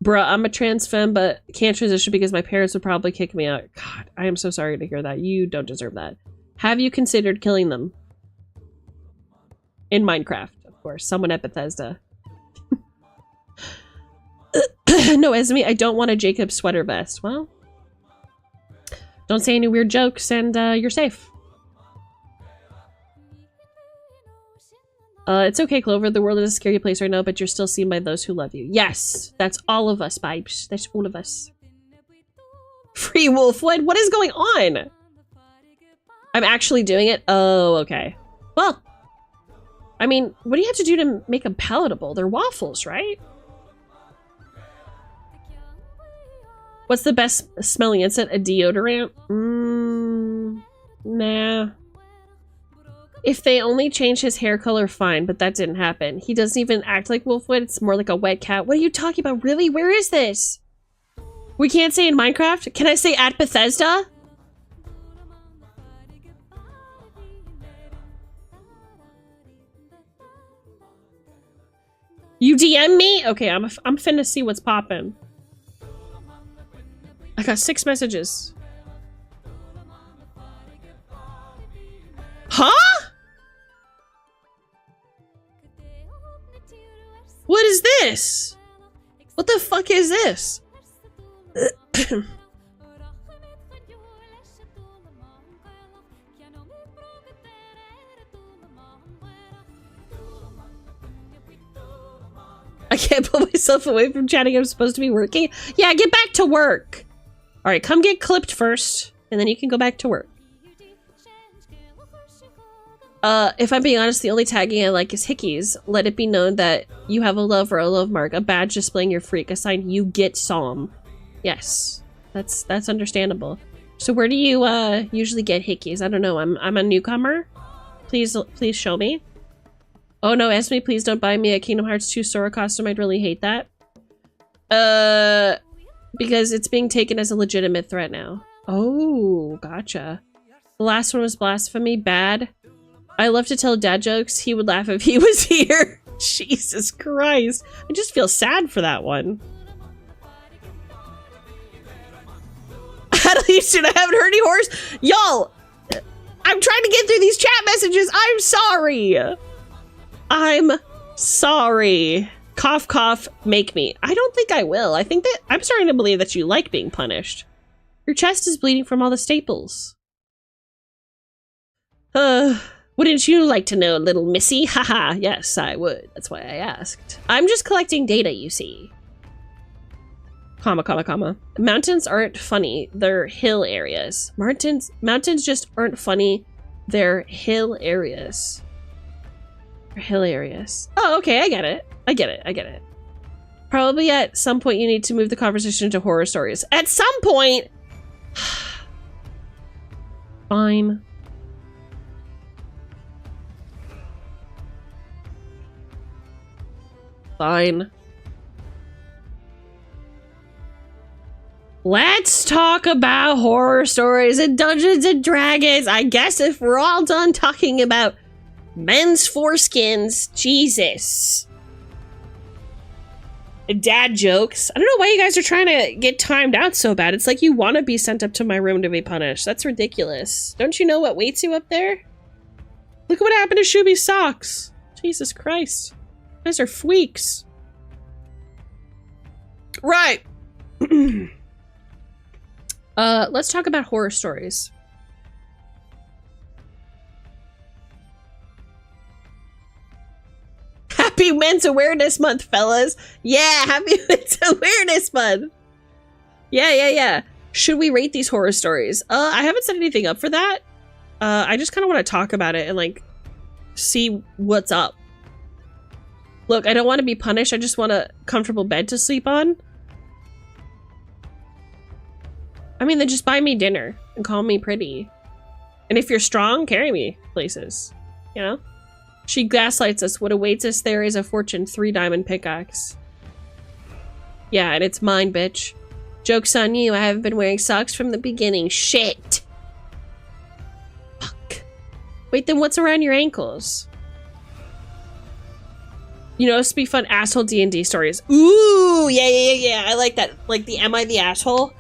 Bruh, I'm a trans femme, but can't transition because my parents would probably kick me out. God, I am so sorry to hear that. You don't deserve that. Have you considered killing them? In Minecraft, of course. Someone at Bethesda. No, Esme, I don't want a Jacob sweater vest. Well, don't say any weird jokes and you're safe. It's okay, Clover. The world is a scary place right now, but you're still seen by those who love you. Yes, that's all of us, Pipes. That's all of us. Free Wolfwood? What is going on? I'm actually doing it? Oh, okay. Well, I mean, what do you have to do to make them palatable? They're waffles, right? What's the best smelling insect? A deodorant? Nah. If they only change his hair color, fine, but that didn't happen. He doesn't even act like Wolfwood. It's more like a wet cat. What are you talking about? Really? Where is this? We can't say in Minecraft? Can I say at Bethesda? You DM me? Okay, I'm finna see what's poppin'. I got 6 messages. Huh? What is this? What the fuck is this? I can't pull myself away from chatting. I'm supposed to be working. Yeah, get back to work. All right, come get clipped first, and then you can go back to work. If I'm being honest, the only tagging I like is hickeys. Let it be known that you have a love or a love mark, a badge displaying your freak, a sign you get Psalm. Yes, that's understandable. So where do you usually get hickeys? I don't know. I'm a newcomer. Please show me. Oh no, Esme, please don't buy me a Kingdom Hearts 2 Sora costume. I'd really hate that. Because it's being taken as a legitimate threat now. Oh, gotcha. The last one was blasphemy. Bad. I love to tell dad jokes. He would laugh if he was here. Jesus Christ. I just feel sad for that one. At least I haven't heard any horse. Y'all, I'm trying to get through these chat messages. I'm sorry. I'm sorry. Cough, cough, make me. I don't think I will. I think that I'm starting to believe that you like being punished. Your chest is bleeding from all the staples. Wouldn't you like to know, little missy? Haha, yes, I would. That's why I asked. I'm just collecting data, you see. Comma, comma, comma. Mountains aren't funny. They're hill areas. Mountains just aren't funny. They're hill areas. They're hill areas. Oh, okay, I get it. I get it. I get it. Probably at some point you need to move the conversation into horror stories. At some point! Fine. Fine. Let's talk about horror stories and Dungeons and Dragons. I guess if we're all done talking about men's foreskins, Jesus. Dad jokes. I don't know why you guys are trying to get timed out so bad. It's like you want to be sent up to my room to be punished. That's ridiculous. Don't you know what waits you up there? Look what happened to Shuby's socks. Jesus Christ. You guys are freaks. Right. Let's talk about horror stories. Happy Men's Awareness Month, fellas. Yeah, Happy Men's Awareness Month. Yeah. Should we rate these horror stories? I haven't set anything up for that. I just kind of want to talk about it and like see what's up. Look, I don't want to be punished. I just want a comfortable bed to sleep on. I mean, then just buy me dinner and call me pretty. And if you're strong, carry me places. You know? She gaslights us. What awaits us there is a fortune. 3 diamond pickaxe. Yeah, and it's mine, bitch. Joke's on you. I haven't been wearing socks from the beginning. Shit. Fuck. Wait, then what's around your ankles? You know, this would be fun asshole D&D stories. Ooh, yeah. I like that. Like the Am I the Asshole?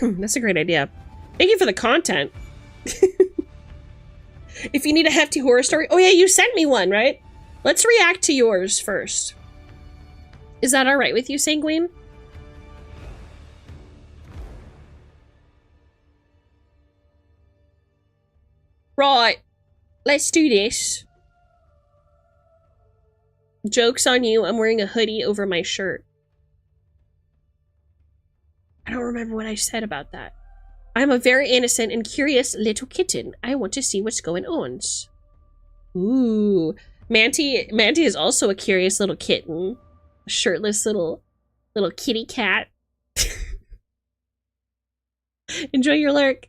That's a great idea. Thank you for the content. If you need a hefty horror story. Oh yeah, you sent me one, right? Let's react to yours first. Is that alright with you, Sanguine? Right. Let's do this. Joke's on you. I'm wearing a hoodie over my shirt. I don't remember what I said about that. I'm a very innocent and curious little kitten. I want to see what's going on. Ooh. Manti is also a curious little kitten. A shirtless little kitty cat. Enjoy your lurk.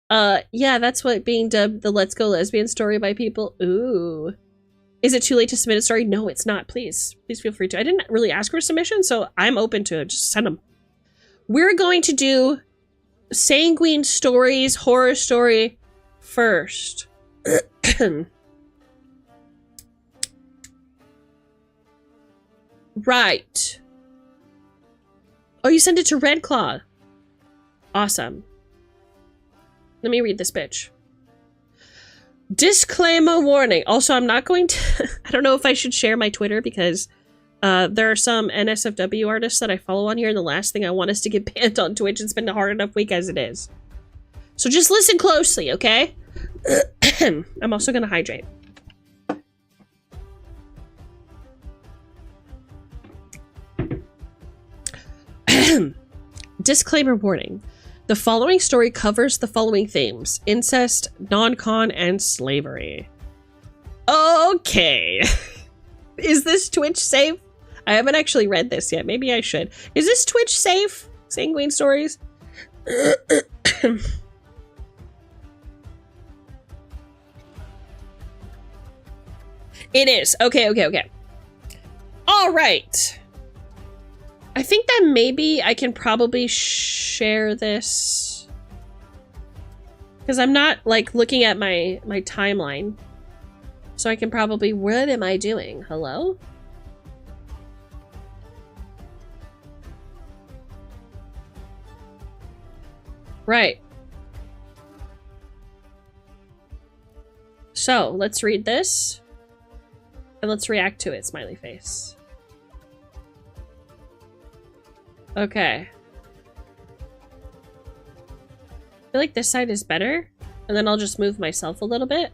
Yeah, that's what being dubbed the Let's Go Lesbian story by people. Ooh. Is it too late to submit a story? No, it's not. Please feel free to. I didn't really ask for a submission, so I'm open to it. Just send them. We're going to do Sanguine Stories horror story first. Right. Oh, you sent it to Red Claw. Awesome. Let me read this bitch. Disclaimer warning. Also, I'm not going to... I don't know if I should share my Twitter because there are some NSFW artists that I follow on here, and the last thing I want is to get banned on Twitch. It's been a hard enough week as it is. So just listen closely, okay? I'm also going to hydrate. Disclaimer warning. The following story covers the following themes: incest, non-con, and slavery. Okay. Is this Twitch safe? I haven't actually read this yet. Maybe I should. Is this Twitch safe? Sanguine Stories? It is. Okay. All right. I think that maybe I can probably share this because I'm not like looking at my timeline, so I can probably. What am I doing? Hello? Right. So let's read this and let's react to it. Smiley face. Okay. I feel like this side is better, and then I'll just move myself a little bit.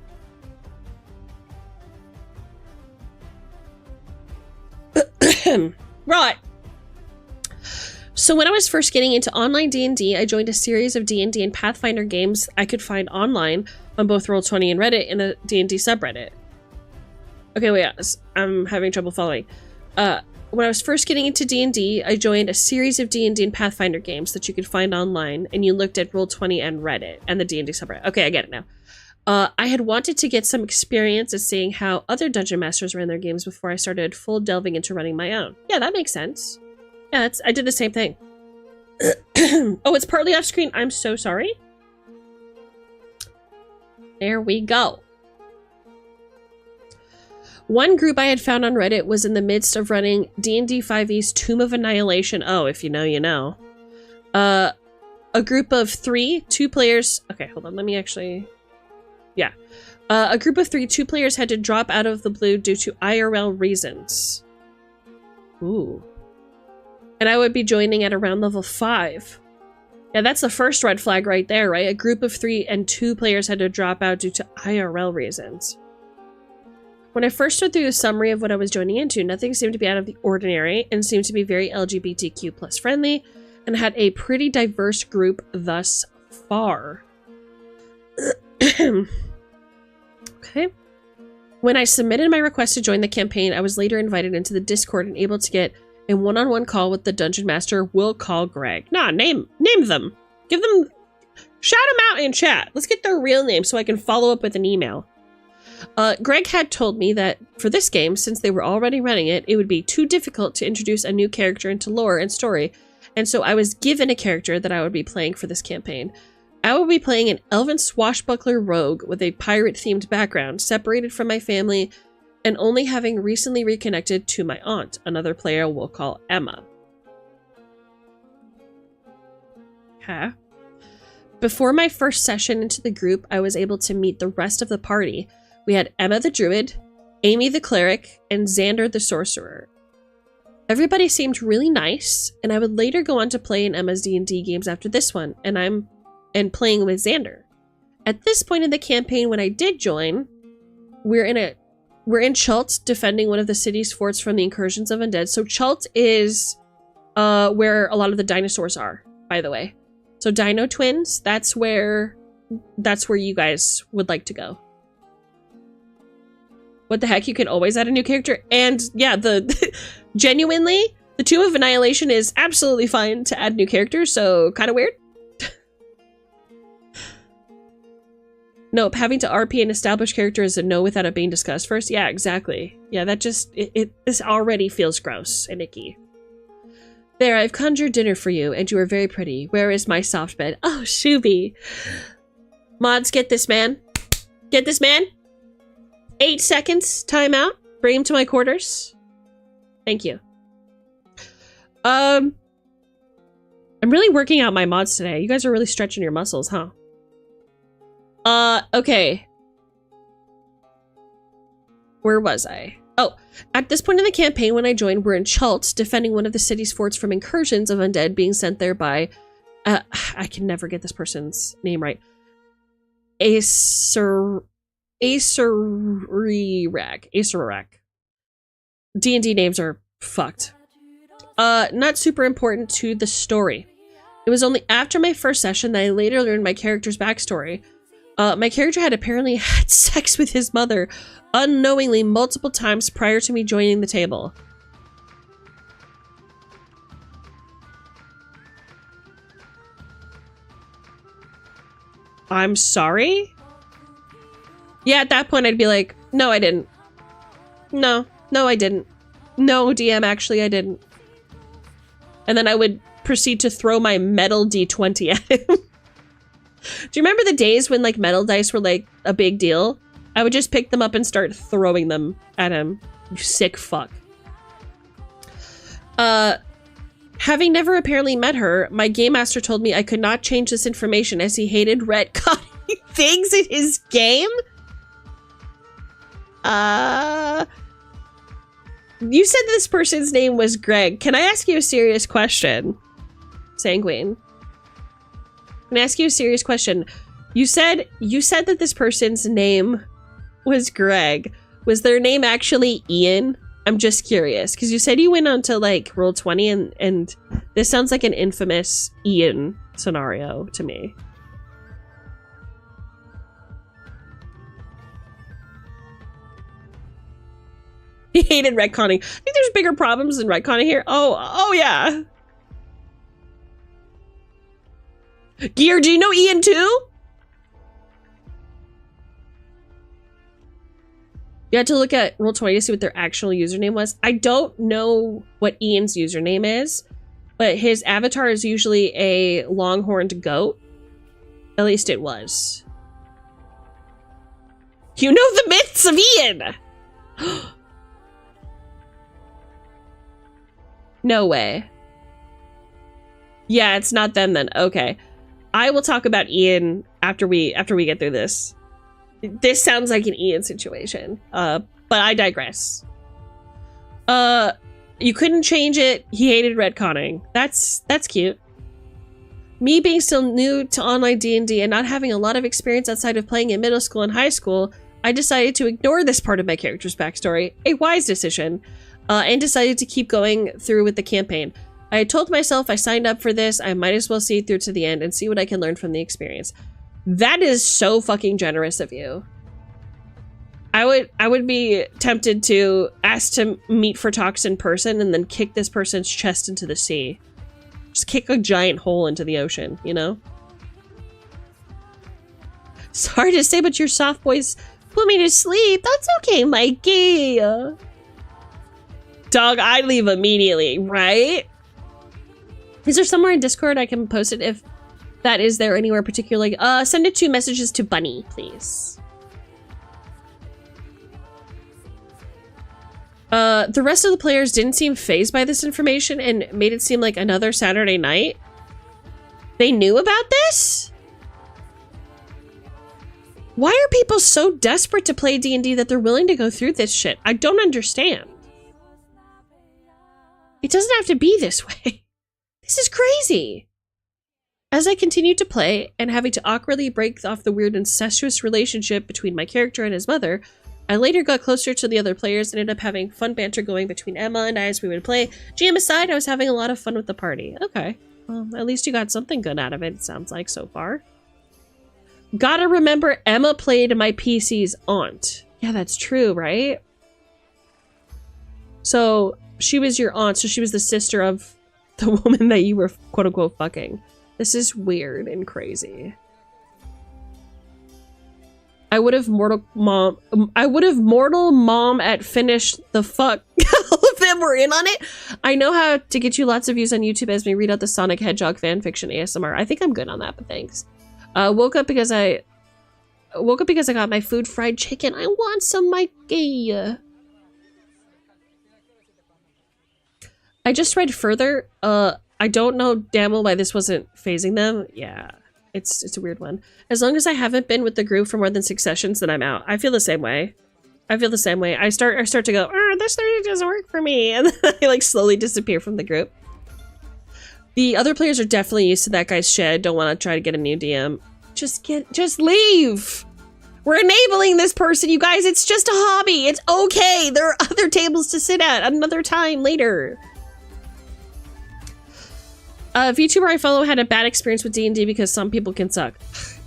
Right. So when I was first getting into online D&D, I joined a series of D&D and Pathfinder games I could find online on both Roll20 and Reddit in the D&D subreddit. Okay, wait, I'm having trouble following. When I was first getting into D&D, I joined a series of D&D and Pathfinder games that you could find online, and you looked at Roll20 and Reddit and the D&D subreddit. Okay, I get it now. I had wanted to get some experience at seeing how other dungeon masters ran their games before I started full delving into running my own. Yeah, that makes sense. Yeah, I did the same thing. Oh, it's partly off screen. I'm so sorry. There we go. One group I had found on Reddit was in the midst of running D&D 5e's Tomb of Annihilation. Oh, if you know, you know. A group of 3, 2 players... Okay, hold on. Let me actually... Yeah. A group of 3, 2 players had to drop out of the blue due to IRL reasons. Ooh. And I would be joining at around level 5. Yeah, that's the first red flag right there, right? A group of 3 and 2 players had to drop out due to IRL reasons. When I first read through the summary of what I was joining into, nothing seemed to be out of the ordinary and seemed to be very LGBTQ plus friendly and had a pretty diverse group thus far. Okay. When I submitted my request to join the campaign, I was later invited into the Discord and able to get a one-on-one call with the Dungeon Master. We'll call Greg. Nah, name them. Give them... Shout them out in chat. Let's get their real name so I can follow up with an email. Greg had told me that for this game, since they were already running it, it would be too difficult to introduce a new character into lore and story, and so I was given a character that I would be playing for this campaign. I will be playing an elven swashbuckler rogue with a pirate-themed background, separated from my family, and only having recently reconnected to my aunt. Another player we'll call Emma. Okay. Before my first session into the group, I was able to meet the rest of the party. We had Emma the Druid, Amy the Cleric, and Xander the Sorcerer. Everybody seemed really nice, and I would later go on to play in Emma's D&D games after this one, and playing with Xander. At this point in the campaign, when I did join, we're in Chult, defending one of the city's forts from the incursions of undead. So Chult is where a lot of the dinosaurs are, by the way. So Dino Twins, that's where you guys would like to go. What the heck, you can always add a new character. And yeah, genuinely, the Tomb of Annihilation is absolutely fine to add new characters, so kind of weird. Nope, having to RP an established character is a no without it being discussed first. Yeah, exactly. Yeah, that just, this already feels gross and icky. There, I've conjured dinner for you, and you are very pretty. Where is my soft bed? Oh, Shuby. Mods, get this man. Get this man. 8 seconds, timeout. Bring him to my quarters. Thank you. I'm really working out my mods today. You guys are really stretching your muscles, huh? Okay. Where was I? Oh, at this point in the campaign when I joined, we're in Chult, defending one of the city's forts from incursions of undead being sent there by, I can never get this person's name right. Acererak. D&D names are fucked. Not super important to the story. It was only after my first session that I later learned my character's backstory. My character had apparently had sex with his mother unknowingly multiple times prior to me joining the table. I'm sorry? Yeah, at that point I'd be like, no, I didn't. No, I didn't. No, DM, actually, I didn't. And then I would proceed to throw my metal D20 at him. Do you remember the days when, like, metal dice were, like, a big deal? I would just pick them up and start throwing them at him. You sick fuck. Having never apparently met her, my game master told me I could not change this information as he hated retconning things in his game? You said this person's name was Greg. Can I ask you a serious question? Sanguine. Can I ask you a serious question? You said that this person's name was Greg. Was their name actually Ian? I'm just curious, because you said you went on to, like, Roll20, and this sounds like an infamous Ian scenario to me. He hated retconning. I think there's bigger problems than retconning here. Oh yeah. Gear, do you know Ian too? You had to look at Roll20 to see what their actual username was. I don't know what Ian's username is, but his avatar is usually a longhorned goat. At least it was. You know the myths of Ian! No way. Yeah, it's not them then. Okay. I will talk about Ian after we get through this. This sounds like an Ian situation. But I digress. You couldn't change it. He hated retconning. That's cute. Me being still new to online D&D and not having a lot of experience outside of playing in middle school and high school, I decided to ignore this part of my character's backstory, a wise decision, and decided to keep going through with the campaign. I had told myself I signed up for this, I might as well see it through to the end and see what I can learn from the experience. That is so fucking generous of you. I would be tempted to ask to meet for talks in person and then kick this person's chest into the sea. Just kick a giant hole into the ocean, you know? Sorry to say, but your soft voice put me to sleep. That's okay, Mikey. Dog, I'd leave immediately, right? Is there somewhere in Discord I can post it if that is there anywhere particularly? Send it to messages to Bunny, please. The rest of the players didn't seem fazed by this information and made it seem like another Saturday night. They knew about this? Why are people so desperate to play D&D that they're willing to go through this shit? I don't understand. It doesn't have to be this way. This is crazy. As I continued to play and having to awkwardly break off the weird incestuous relationship between my character and his mother, I later got closer to the other players and ended up having fun banter going between Emma and I as we would play. GM aside, I was having a lot of fun with the party. Okay. Well, at least you got something good out of it sounds like so far. Gotta remember, Emma played my PC's aunt. Yeah, that's true, right? So, she was your aunt, so she was the sister of the woman that you were quote-unquote fucking. This is weird and crazy. I would have mortal mom at finish the fuck. All of them were in on it. I know how to get you lots of views on YouTube as we read out the Sonic Hedgehog fanfiction ASMR. I think I'm good on that, but thanks. Woke up because I got my food fried chicken. I want some, Mikey. I just read further. I don't know damn well why this wasn't phasing them. Yeah. It's a weird one. As long as I haven't been with the group for more than 6 sessions, then I'm out. I feel the same way. I feel the same way. I start to go, this 30 doesn't work for me. And then I like slowly disappear from the group. The other players are definitely used to that guy's shed. Don't want to try to get a new DM. Just leave. We're enabling this person, you guys. It's just a hobby. It's okay. There are other tables to sit at another time later. VTuber I follow had a bad experience with D&D because some people can suck.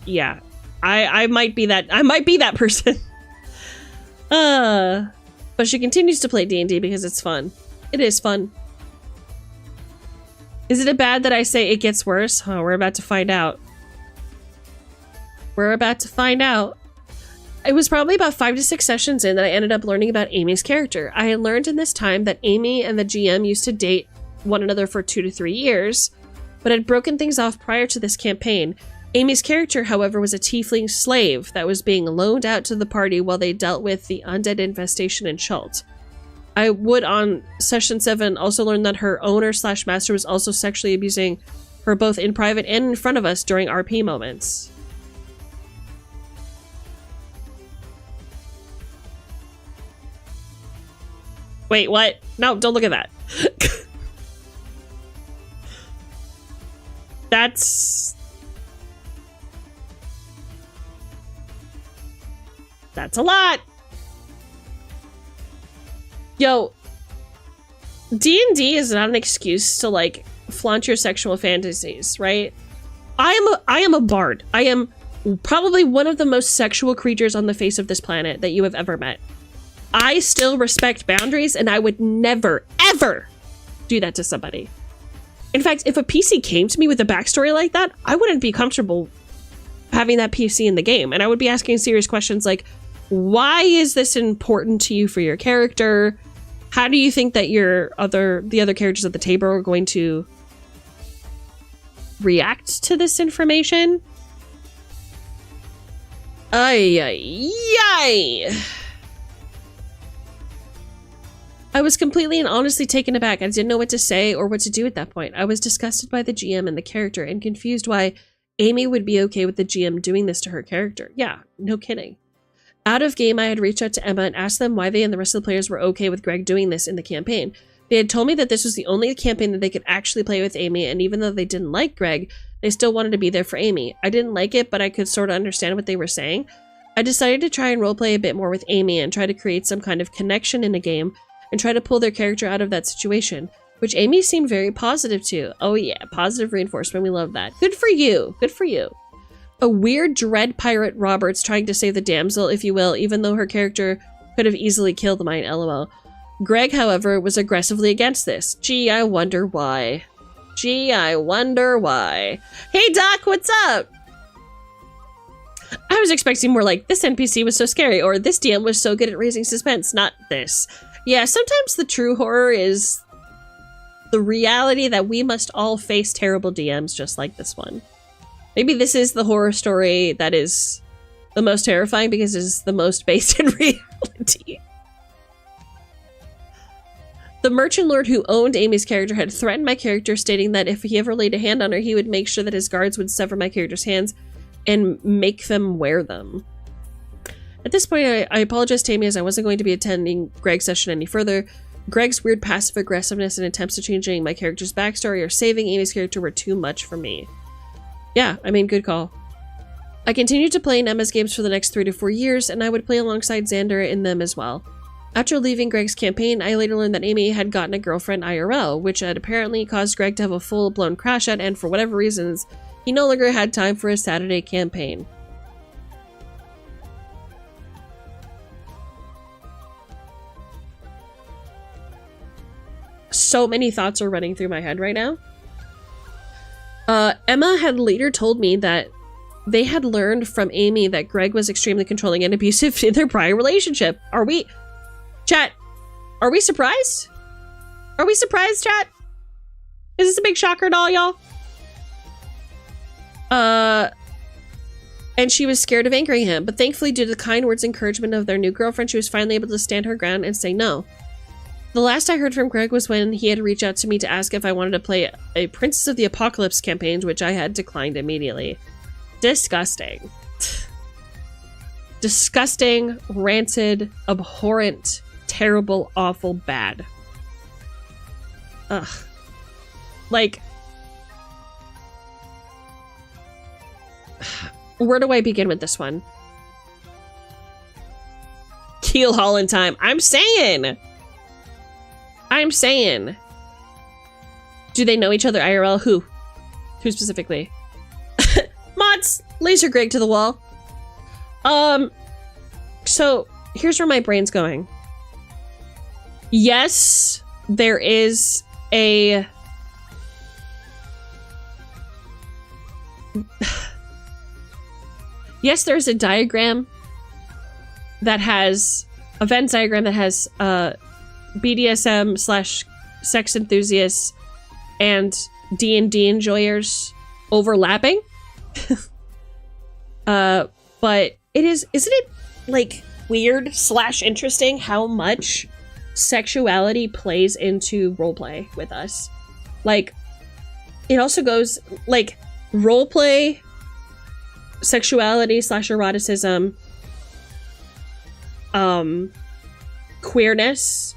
Yeah, I might be that. I might be that person. But she continues to play D&D because it's fun. It is fun. Is it bad that I say it gets worse? Oh, we're about to find out. We're about to find out. It was probably about 5 to 6 sessions in that I ended up learning about Amy's character. I had learned in this time that Amy and the GM used to date one another for 2 to 3 years, but had broken things off prior to this campaign. Amy's character, however, was a tiefling slave that was being loaned out to the party while they dealt with the undead infestation in Schult. I would, on session 7, also learn that her owner/master was also sexually abusing her both in private and in front of us during RP moments. Wait, what? No, don't look at that. That's a lot. Yo, D&D is not an excuse to like flaunt your sexual fantasies, right? I am a bard. I am probably one of the most sexual creatures on the face of this planet that you have ever met. I still respect boundaries, and I would never, ever do that to somebody. In fact, if a PC came to me with a backstory like that, I wouldn't be comfortable having that PC in the game. And I would be asking serious questions like, why is this important to you for your character? How do you think that the other characters at the table are going to react to this information? Ay, ay, ay. I was completely and honestly taken aback. I didn't know what to say or what to do at that point. I was disgusted by the GM and the character and confused why Amy would be okay with the GM doing this to her character. Yeah, no kidding. Out of game, I had reached out to Emma and asked them why they and the rest of the players were okay with Greg doing this in the campaign. They had told me that this was the only campaign that they could actually play with Amy, and even though they didn't like Greg, they still wanted to be there for Amy. I didn't like it, but I could sort of understand what they were saying. I decided to try and roleplay a bit more with Amy and try to create some kind of connection in a game and try to pull their character out of that situation, which Amy seemed very positive to. Oh yeah, positive reinforcement, we love that. Good for you, good for you. A weird dread pirate Roberts trying to save the damsel, if you will, even though her character could have easily killed mine, lol. Greg, however, was aggressively against this. Gee, I wonder why. Gee, I wonder why. Hey Doc, what's up? I was expecting more like, this NPC was so scary, or this DM was so good at raising suspense, not this. Yeah, sometimes the true horror is the reality that we must all face terrible DMs just like this one. Maybe this is the horror story that is the most terrifying because it's the most based in reality. The merchant lord who owned Amy's character had threatened my character, stating that if he ever laid a hand on her, he would make sure that his guards would sever my character's hands and make them wear them. At this point, I apologized to Amy as I wasn't going to be attending Greg's session any further. Greg's weird passive aggressiveness and attempts to changing my character's backstory or saving Amy's character were too much for me. Yeah, I mean, good call. I continued to play in Emma's games for the next 3 to 4 years, and I would play alongside Xander in them as well. After leaving Greg's campaign, I later learned that Amy had gotten a girlfriend IRL, which had apparently caused Greg to have a full-blown crash at, and for whatever reasons, he no longer had time for his Saturday campaign. So many thoughts are running through my head right now. Emma had later told me that they had learned from Amy that Greg was extremely controlling and abusive in their prior relationship. Are we... Chat, are we surprised? Are we surprised, chat? Is this a big shocker to all y'all? And she was scared of angering him, but thankfully due to the kind words and encouragement of their new girlfriend, she was finally able to stand her ground and say no. The last I heard from Greg was when he had reached out to me to ask if I wanted to play a Princess of the Apocalypse campaign, which I had declined immediately. Disgusting. Disgusting, rancid, abhorrent, terrible, awful, bad. Ugh. Like... Where do I begin with this one? Keel haul in time. I'm saying! Do they know each other IRL? Who? Who specifically? Mods! Laser Greg to the wall. So, here's where my brain's going. Yes, there is a... Yes, there's a diagram that has... a Venn diagram that has, BDSM / sex enthusiasts and D&D enjoyers overlapping. But isn't it like weird / interesting how much sexuality plays into roleplay with us? Like, it also goes like roleplay, sexuality / eroticism, queerness,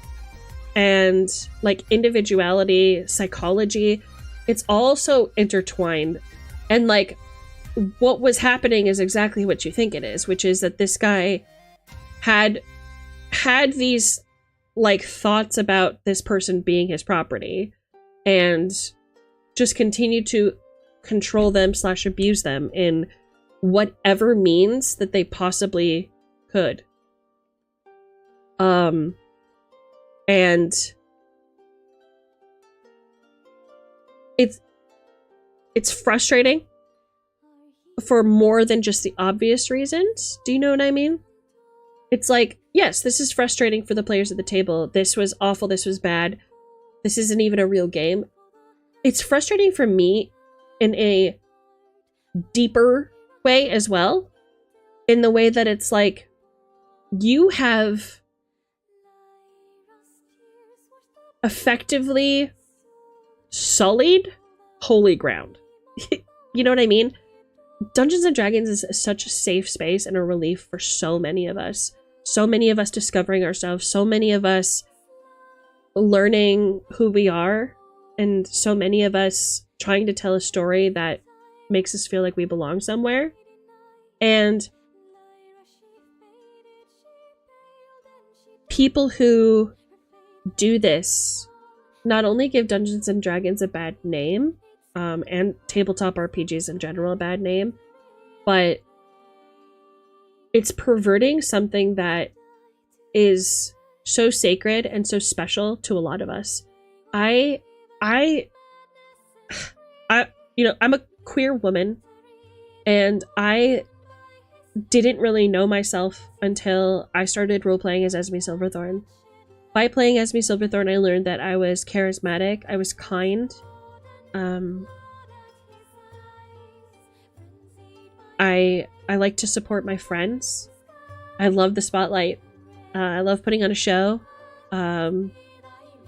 and like individuality, psychology. It's all so intertwined. And like what was happening is exactly what you think it is, which is that this guy had these like thoughts about this person being his property and just continued to control them / abuse them in whatever means that they possibly could. And it's frustrating for more than just the obvious reasons. Do you know what I mean? It's like, yes, this is frustrating for the players at the table. This was awful. This was bad. This isn't even a real game. It's frustrating for me in a deeper way as well. In the way that it's like, you have effectively sullied holy ground. You know what I mean? Dungeons and Dragons is such a safe space and a relief for so many of us. So many of us discovering ourselves, so many of us learning who we are, and so many of us trying to tell a story that makes us feel like we belong somewhere. And people who do this not only give Dungeons and Dragons a bad name, and tabletop RPGs in general a bad name, but it's perverting something that is so sacred and so special to a lot of us. You know, I'm a queer woman, and I didn't really know myself until I started role-playing as Esme Silverthorn. By playing Esme Silverthorn, I learned that I was charismatic, I was kind, I like to support my friends. I love the spotlight. I love putting on a show. I'm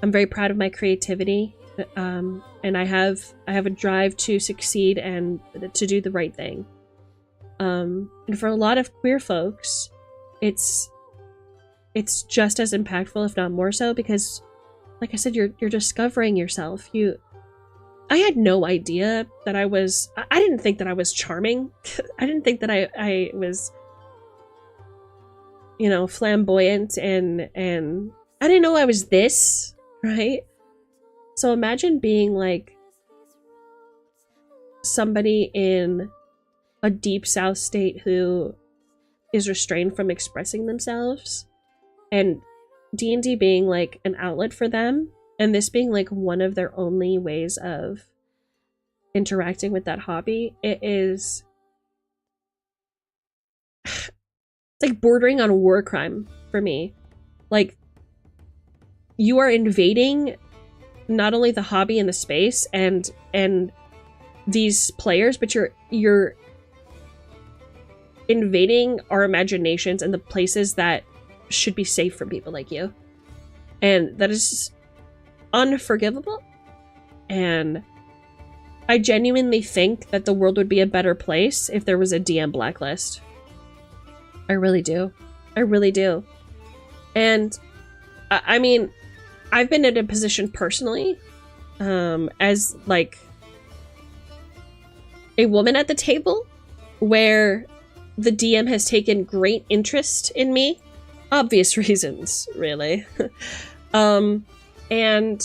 very proud of my creativity, and I have a drive to succeed and to do the right thing. And for a lot of queer folks, it's just as impactful, if not more so, because, like I said, you're discovering yourself. I had no idea that I didn't think that I was charming. I didn't think that I was, you know, flamboyant, and I didn't know I was this, right? So imagine being like somebody in a deep South state who is restrained from expressing themselves, and D&D being like an outlet for them, and this being like one of their only ways of interacting with that hobby. It's like bordering on war crime for me. Like, you are invading not only the hobby and the space and these players, but you're invading our imaginations and the places that should be safe for people like you. And that is unforgivable. And I genuinely think that the world would be a better place if there was a DM blacklist. I really do. I really do. And I mean, I've been in a position personally, as like a woman at the table, where the DM has taken great interest in me. Obvious reasons, really. And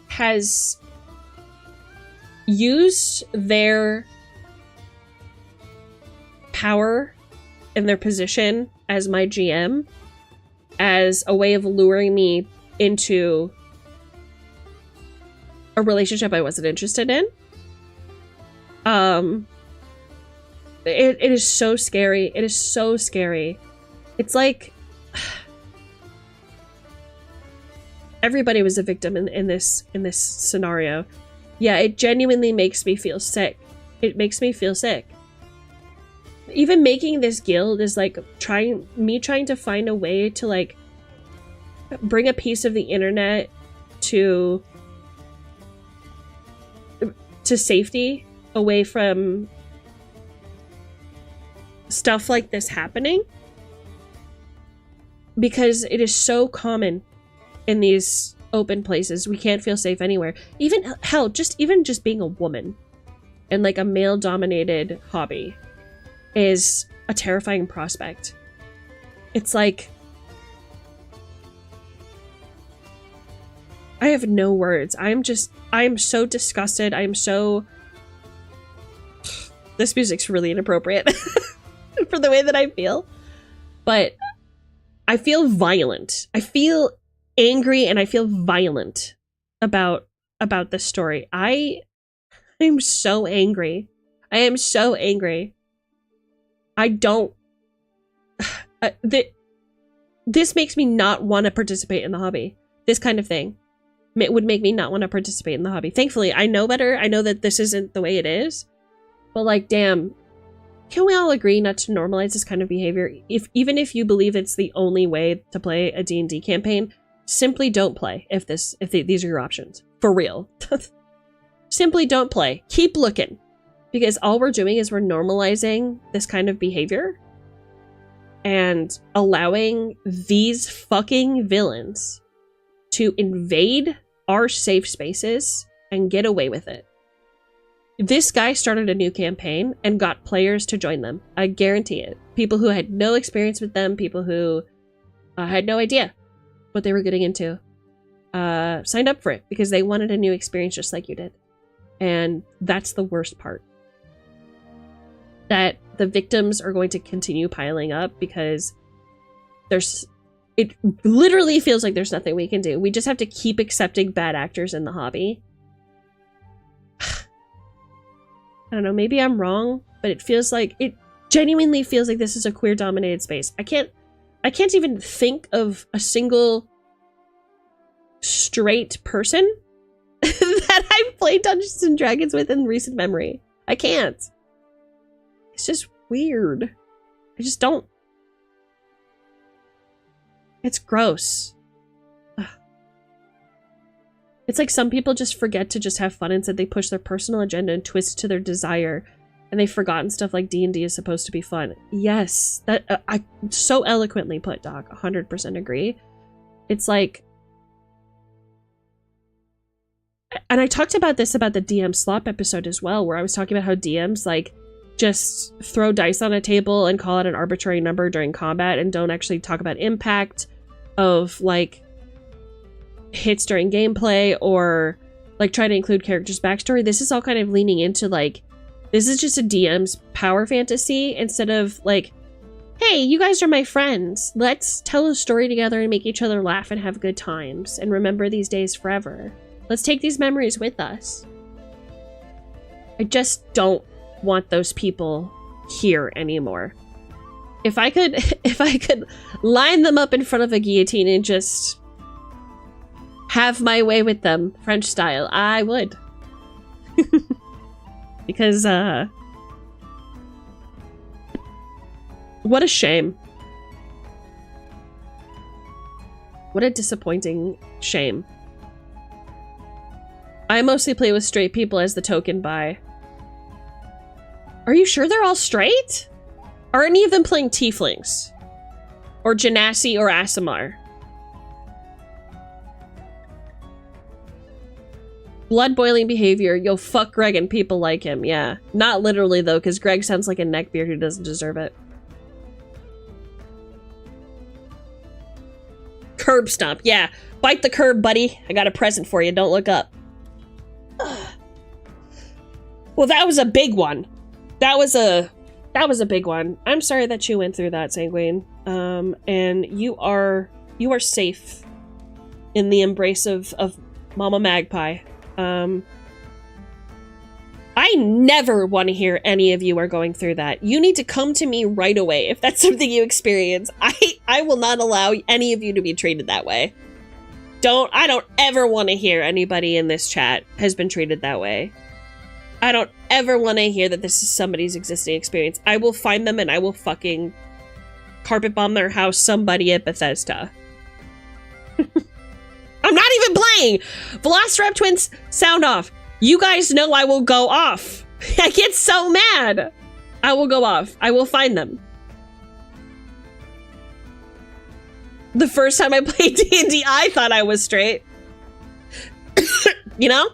has used their power and their position as my GM as a way of luring me into a relationship I wasn't interested in. It is so scary. It is so scary. It's like everybody was a victim in this scenario. Yeah, it genuinely makes me feel sick. It makes me feel sick. Even making this guild is like trying to find a way to like bring a piece of the internet to safety, away from stuff like this happening, because it is so common in these open places. We can't feel safe anywhere. Even hell, even just being a woman in like a male dominated hobby is a terrifying prospect. It's like, I have no words. I am so disgusted. This music's really inappropriate for the way that I feel. But I feel violent. I feel angry, and I feel violent about this story. I'm so angry. I am so angry. I don't... this makes me not want to participate in the hobby. This kind of thing. It would make me not want to participate in the hobby. Thankfully, I know better. I know that this isn't the way it is. But like, damn. Can we all agree not to normalize this kind of behavior? Even if you believe it's the only way to play a D&D campaign, simply don't play if these are your options. For real. Simply don't play. Keep looking. Because all we're doing is we're normalizing this kind of behavior and allowing these fucking villains to invade our safe spaces and get away with it. This guy started a new campaign and got players to join them. I guarantee it. People who had no experience with them, people who had no idea. what they were getting into, signed up for it because they wanted a new experience just like you did. And that's the worst part. That the victims are going to continue piling up because it literally feels like there's nothing we can do. We just have to keep accepting bad actors in the hobby. I don't know, maybe I'm wrong, but it genuinely feels like this is a queer dominated space. I can't even think of a single straight person that I've played Dungeons and Dragons with in recent memory. I can't. It's just weird. I just don't. It's gross. Ugh. It's like some people just forget to just have fun and said they push their personal agenda and twist to their desire, and they've forgotten stuff like D&D is supposed to be fun. Yes, that I so eloquently put, Doc. 100% agree. It's like, and I talked about this about the DM slop episode as well, where I was talking about how DMs like just throw dice on a table and call it an arbitrary number during combat and don't actually talk about impact of like hits during gameplay or like try to include characters' backstory. This is all kind of leaning into like, this is just a DM's power fantasy instead of like, hey, you guys are my friends. Let's tell a story together and make each other laugh and have good times and remember these days forever. Let's take these memories with us. I just don't want those people here anymore. If I could line them up in front of a guillotine and just have my way with them, French style, I would. Because, what a shame. What a disappointing shame. I mostly play with straight people as the token bi. Are you sure they're all straight? Are any of them playing tieflings? Or Genasi or Aasimar? Blood boiling behavior. Yo, fuck Greg and people like him. Yeah. Not literally though, because Greg sounds like a neckbeard who doesn't deserve it. Curb stomp. Yeah. Bite the curb, buddy. I got a present for you. Don't look up. Well, that was a big one. That was a big one. I'm sorry that you went through that, Sanguine. And you are safe in the embrace of Mama Magpie. I never want to hear any of you are going through that. You need to come to me right away if that's something you experience. I will not allow any of you to be treated that way. I don't ever want to hear anybody in this chat has been treated that way. I don't ever want to hear that this is somebody's existing experience. I will find them and I will fucking carpet bomb their house, somebody at Bethesda. I'm not even playing! Velociraptor Twins, sound off. You guys know I will go off. I get so mad. I will go off. I will find them. The first time I played D&D, I thought I was straight. You know?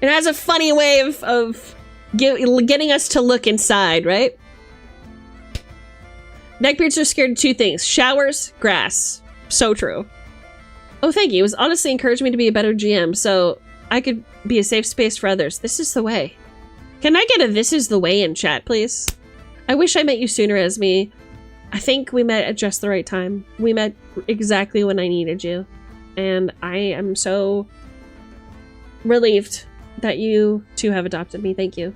It has a funny way of getting us to look inside, right? Neckbeards are scared of two things. Showers, grass. So true. Oh, thank you. It was honestly encouraged me to be a better GM, so I could be a safe space for others. This is the way. Can I get a "this is the way" in chat, please? I wish I met you sooner, Esme. I think we met at just the right time. We met exactly when I needed you. And I am so relieved that you two have adopted me. Thank you.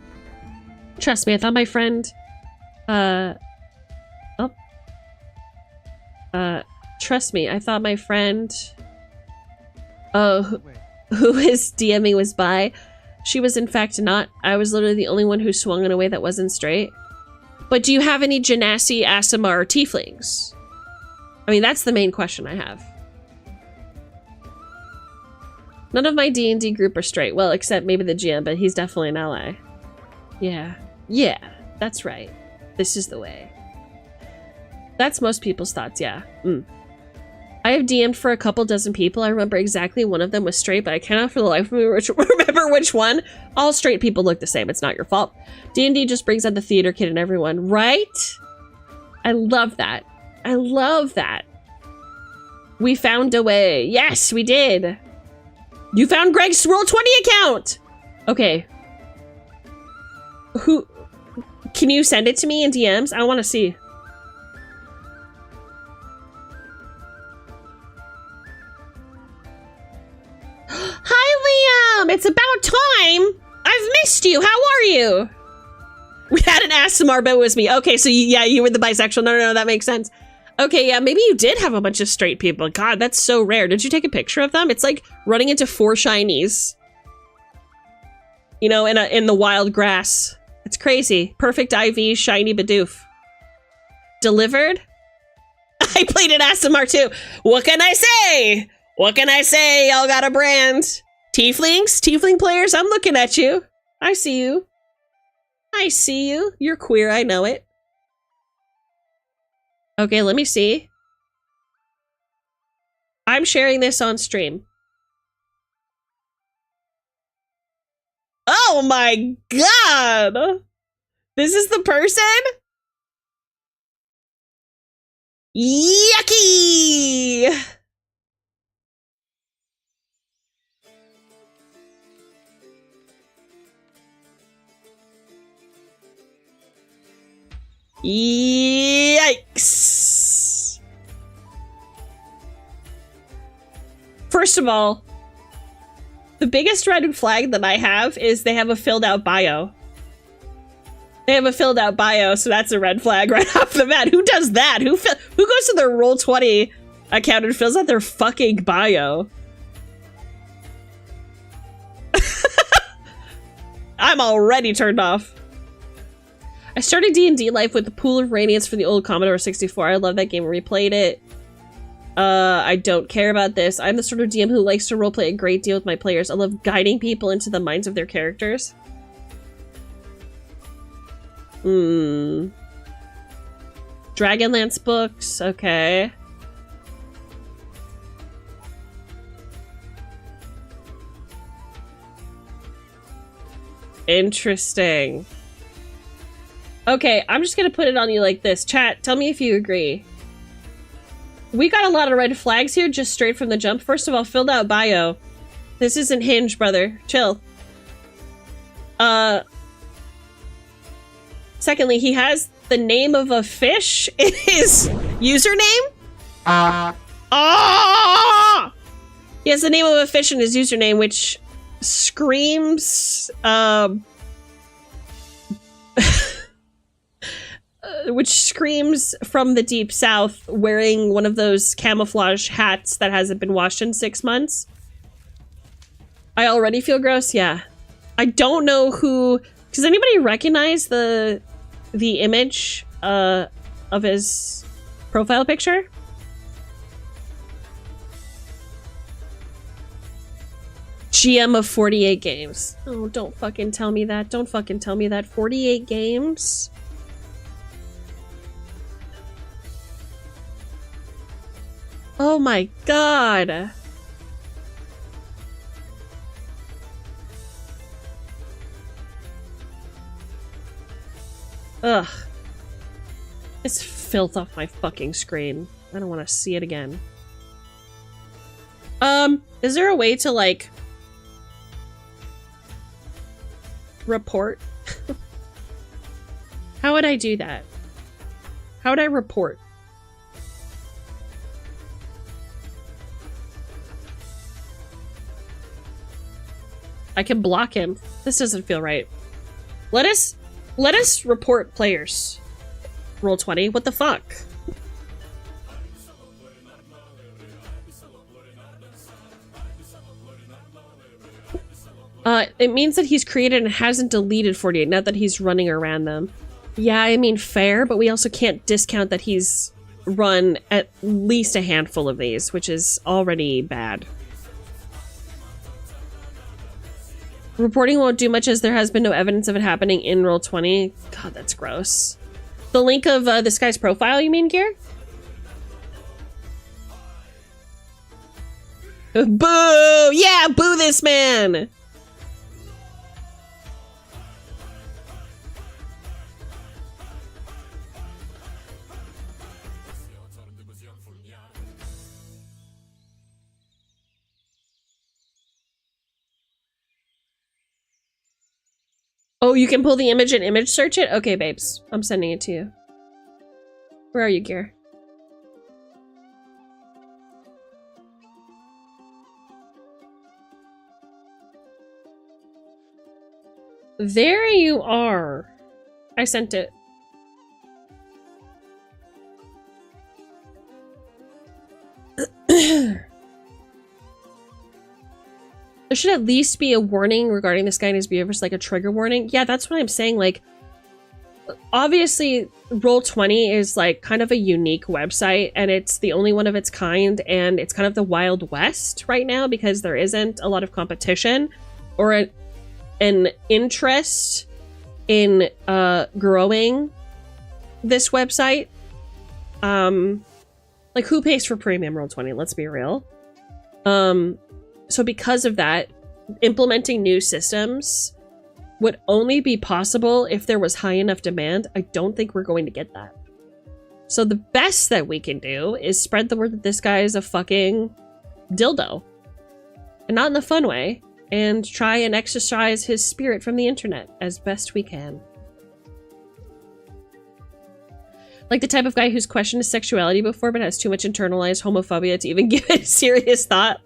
Trust me, I thought my friend... trust me, I thought my friend... who is DMing was bi. She was in fact not. I was literally the only one who swung in a way that wasn't straight. But do you have any Genasi, Aasimar, or tieflings? I mean, that's the main question I have. None of my D&D group are straight. Well, except maybe the GM, but he's definitely an ally. Yeah. Yeah, that's right. This is the way. That's most people's thoughts, yeah. I have DM'd for a couple dozen people. I remember exactly one of them was straight, but I cannot for the life of me remember which one. All straight people look the same. It's not your fault. D&D just brings out the theater kid in everyone, right? I love that. I love that. We found a way. Yes, we did. You found Greg's Roll20 account. Okay. Who? Can you send it to me in DMs? I want to see. Hi, Liam. It's about time. I've missed you. How are you? We had an ASMR, but it was me. Okay, so yeah, you were the bisexual. No, that makes sense. Okay, yeah, maybe you did have a bunch of straight people. God, that's so rare. Did you take a picture of them? It's like running into 4 shinies. You know, in the wild grass. It's crazy. Perfect IV, shiny Bidoof. Delivered? I played an ASMR too. What can I say? What can I say? Y'all got a brand. Tieflings? Tiefling players? I'm looking at you. I see you. I see you. You're queer, I know it. Okay, let me see. I'm sharing this on stream. Oh my god! This is the person? Yucky! Yikes! First of all, the biggest red flag that I have is they have a filled out bio. They have a filled out bio, so that's a red flag right off the bat. Who does that? Who goes to their Roll20 account and fills out their fucking bio? I'm already turned off. I started D&D life with the Pool of Radiance for the old Commodore 64. I love that game. Replayed it. I don't care about this. I'm the sort of DM who likes to roleplay a great deal with my players. I love guiding people into the minds of their characters. Dragonlance books. Okay. Interesting. Okay, I'm just gonna put it on you like this. Chat, tell me if you agree. We got a lot of red flags here, just straight from the jump. First of all, filled out bio. This isn't Hinge, brother. Chill. Secondly, he has the name of a fish in his username. He has the name of a fish in his username, which screams, which screams from the deep south, wearing one of those camouflage hats that hasn't been washed in 6 months. I already feel gross. Yeah. I don't know who... Does anybody recognize the image of his profile picture? GM of 48 games. Oh, don't fucking tell me that. Don't fucking tell me that. 48 games? Oh my god. Ugh. It's filth off my fucking screen. I don't want to see it again. Is there a way to, like, report? How would I do that? How would I report? I can block him. This doesn't feel right. Let us report players. Roll20. What the fuck? It means that he's created and hasn't deleted 48, not that he's running around them. Yeah, I mean, fair, but we also can't discount that he's run at least a handful of these, which is already bad. Reporting won't do much as there has been no evidence of it happening in Roll20. God, that's gross. The link of this guy's profile, you mean, Gear? Boo! Yeah, boo this man! Oh, you can pull the image and image search it? Okay, babes. I'm sending it to you. Where are you, Gear? There you are. I sent it. There should at least be a warning regarding this guy and his behavior, like a trigger warning. Yeah, that's what I'm saying. Like, obviously, Roll20 is like kind of a unique website, and it's the only one of its kind, and it's kind of the Wild West right now because there isn't a lot of competition or an interest in growing this website. Like, who pays for premium Roll20? Let's be real. So because of that, implementing new systems would only be possible if there was high enough demand. I don't think we're going to get that. So the best that we can do is spread the word that this guy is a fucking dildo. And not in the fun way. And try and exercise his spirit from the internet as best we can. Like the type of guy who's questioned his sexuality before but has too much internalized homophobia to even give it a serious thought.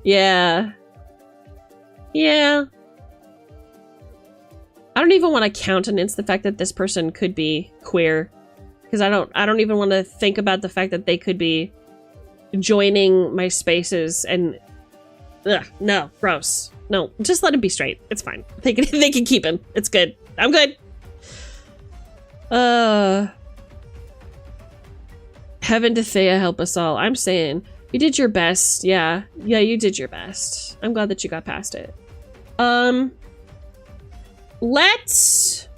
Yeah. Yeah. I don't even want to countenance the fact that this person could be queer. Because I don't even want to think about the fact that they could be joining my spaces and... Ugh, no, gross. No, just let him be straight. It's fine. They can keep him. It's good. I'm good. Heaven to Thea help us all. I'm saying... You did your best. Yeah, you did your best. I'm glad that you got past it. Let's...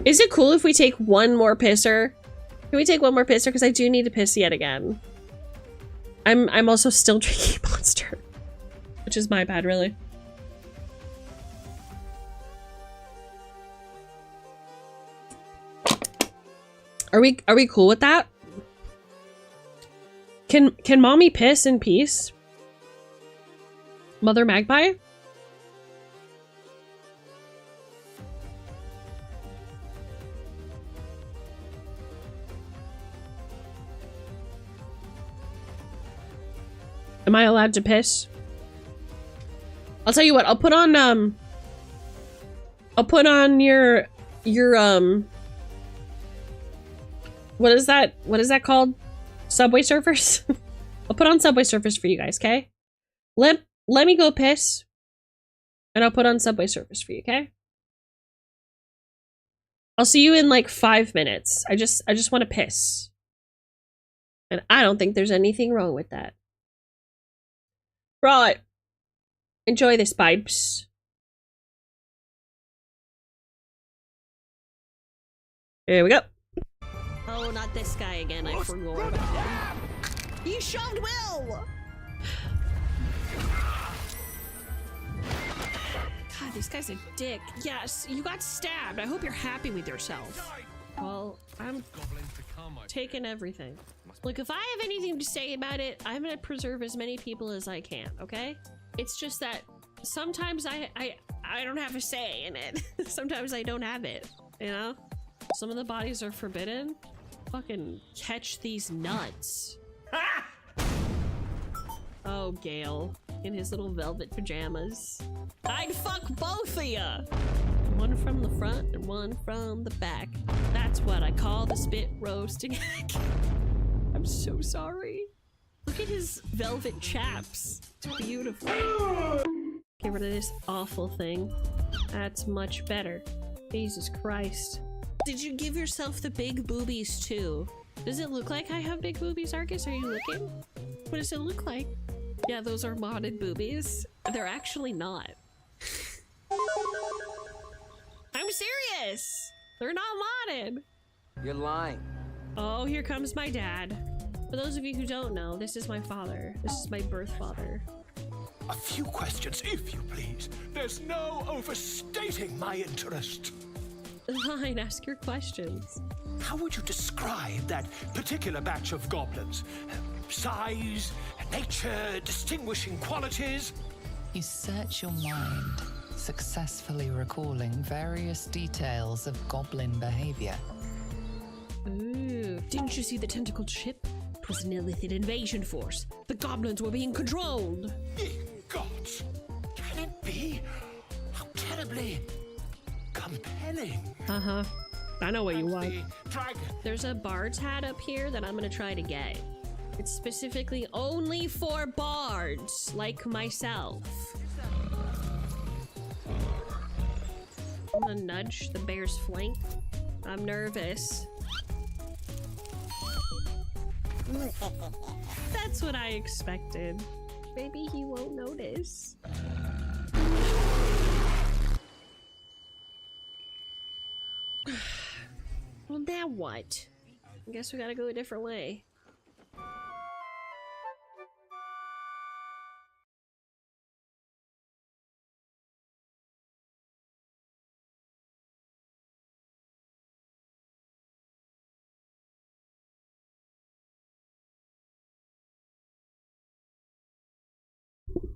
Is it cool if we take one more pisser? Can we take one more pisser? Because I do need to piss yet again. I'm also still drinking Monster. Which is my bad, really. Are we cool with that? Can mommy piss in peace? Mother Magpie? Am I allowed to piss? I'll tell you what, I'll put on your what is that called? Subway Surfers? I'll put on Subway Surfers for you guys, okay? Let me go piss. And I'll put on Subway Surfers for you, okay? I'll see you in like 5 minutes. I just want to piss. And I don't think there's anything wrong with that. Right. Enjoy this, babes. Here we go. Oh, not this guy again. I forgot about him. He shoved Will! God, this guy's a dick. Yes, you got stabbed. I hope you're happy with yourself. Well, I'm taking everything. Look, if I have anything to say about it, I'm gonna preserve as many people as I can, okay? It's just that sometimes I don't have a say in it. Sometimes I don't have it, you know? Some of the bodies are forbidden. Fucking catch these nuts. Oh, Gale. In his little velvet pajamas. I'd fuck both of ya! One from the front and one from the back. That's what I call the spit roasting. I'm so sorry. Look at his velvet chaps. It's beautiful. Get rid of this awful thing. That's much better. Jesus Christ. Did you give yourself the big boobies too? Does it look like I have big boobies, Arcus? Are you looking? What does it look like? Yeah, those are modded boobies. They're actually not. I'm serious! They're not modded! You're lying. Oh, here comes my dad. For those of you who don't know, this is my father. This is my birth father. A few questions, if you please. There's no overstating my interest. Fine, ask your questions. How would you describe that particular batch of goblins? Size, nature, distinguishing qualities? You search your mind, successfully recalling various details of goblin behavior. Ooh, didn't you see the tentacled ship? It was an Illithid invasion force. The goblins were being controlled. God, can it be? How terribly compelling. Uh-huh. I know what you want. The dragon. There's a bard's hat up here that I'm gonna try to get. It's specifically only for bards, like myself. I'm gonna nudge the bear's flank. I'm nervous. That's what I expected. Maybe he won't notice. Well, now what? I guess we gotta go a different way.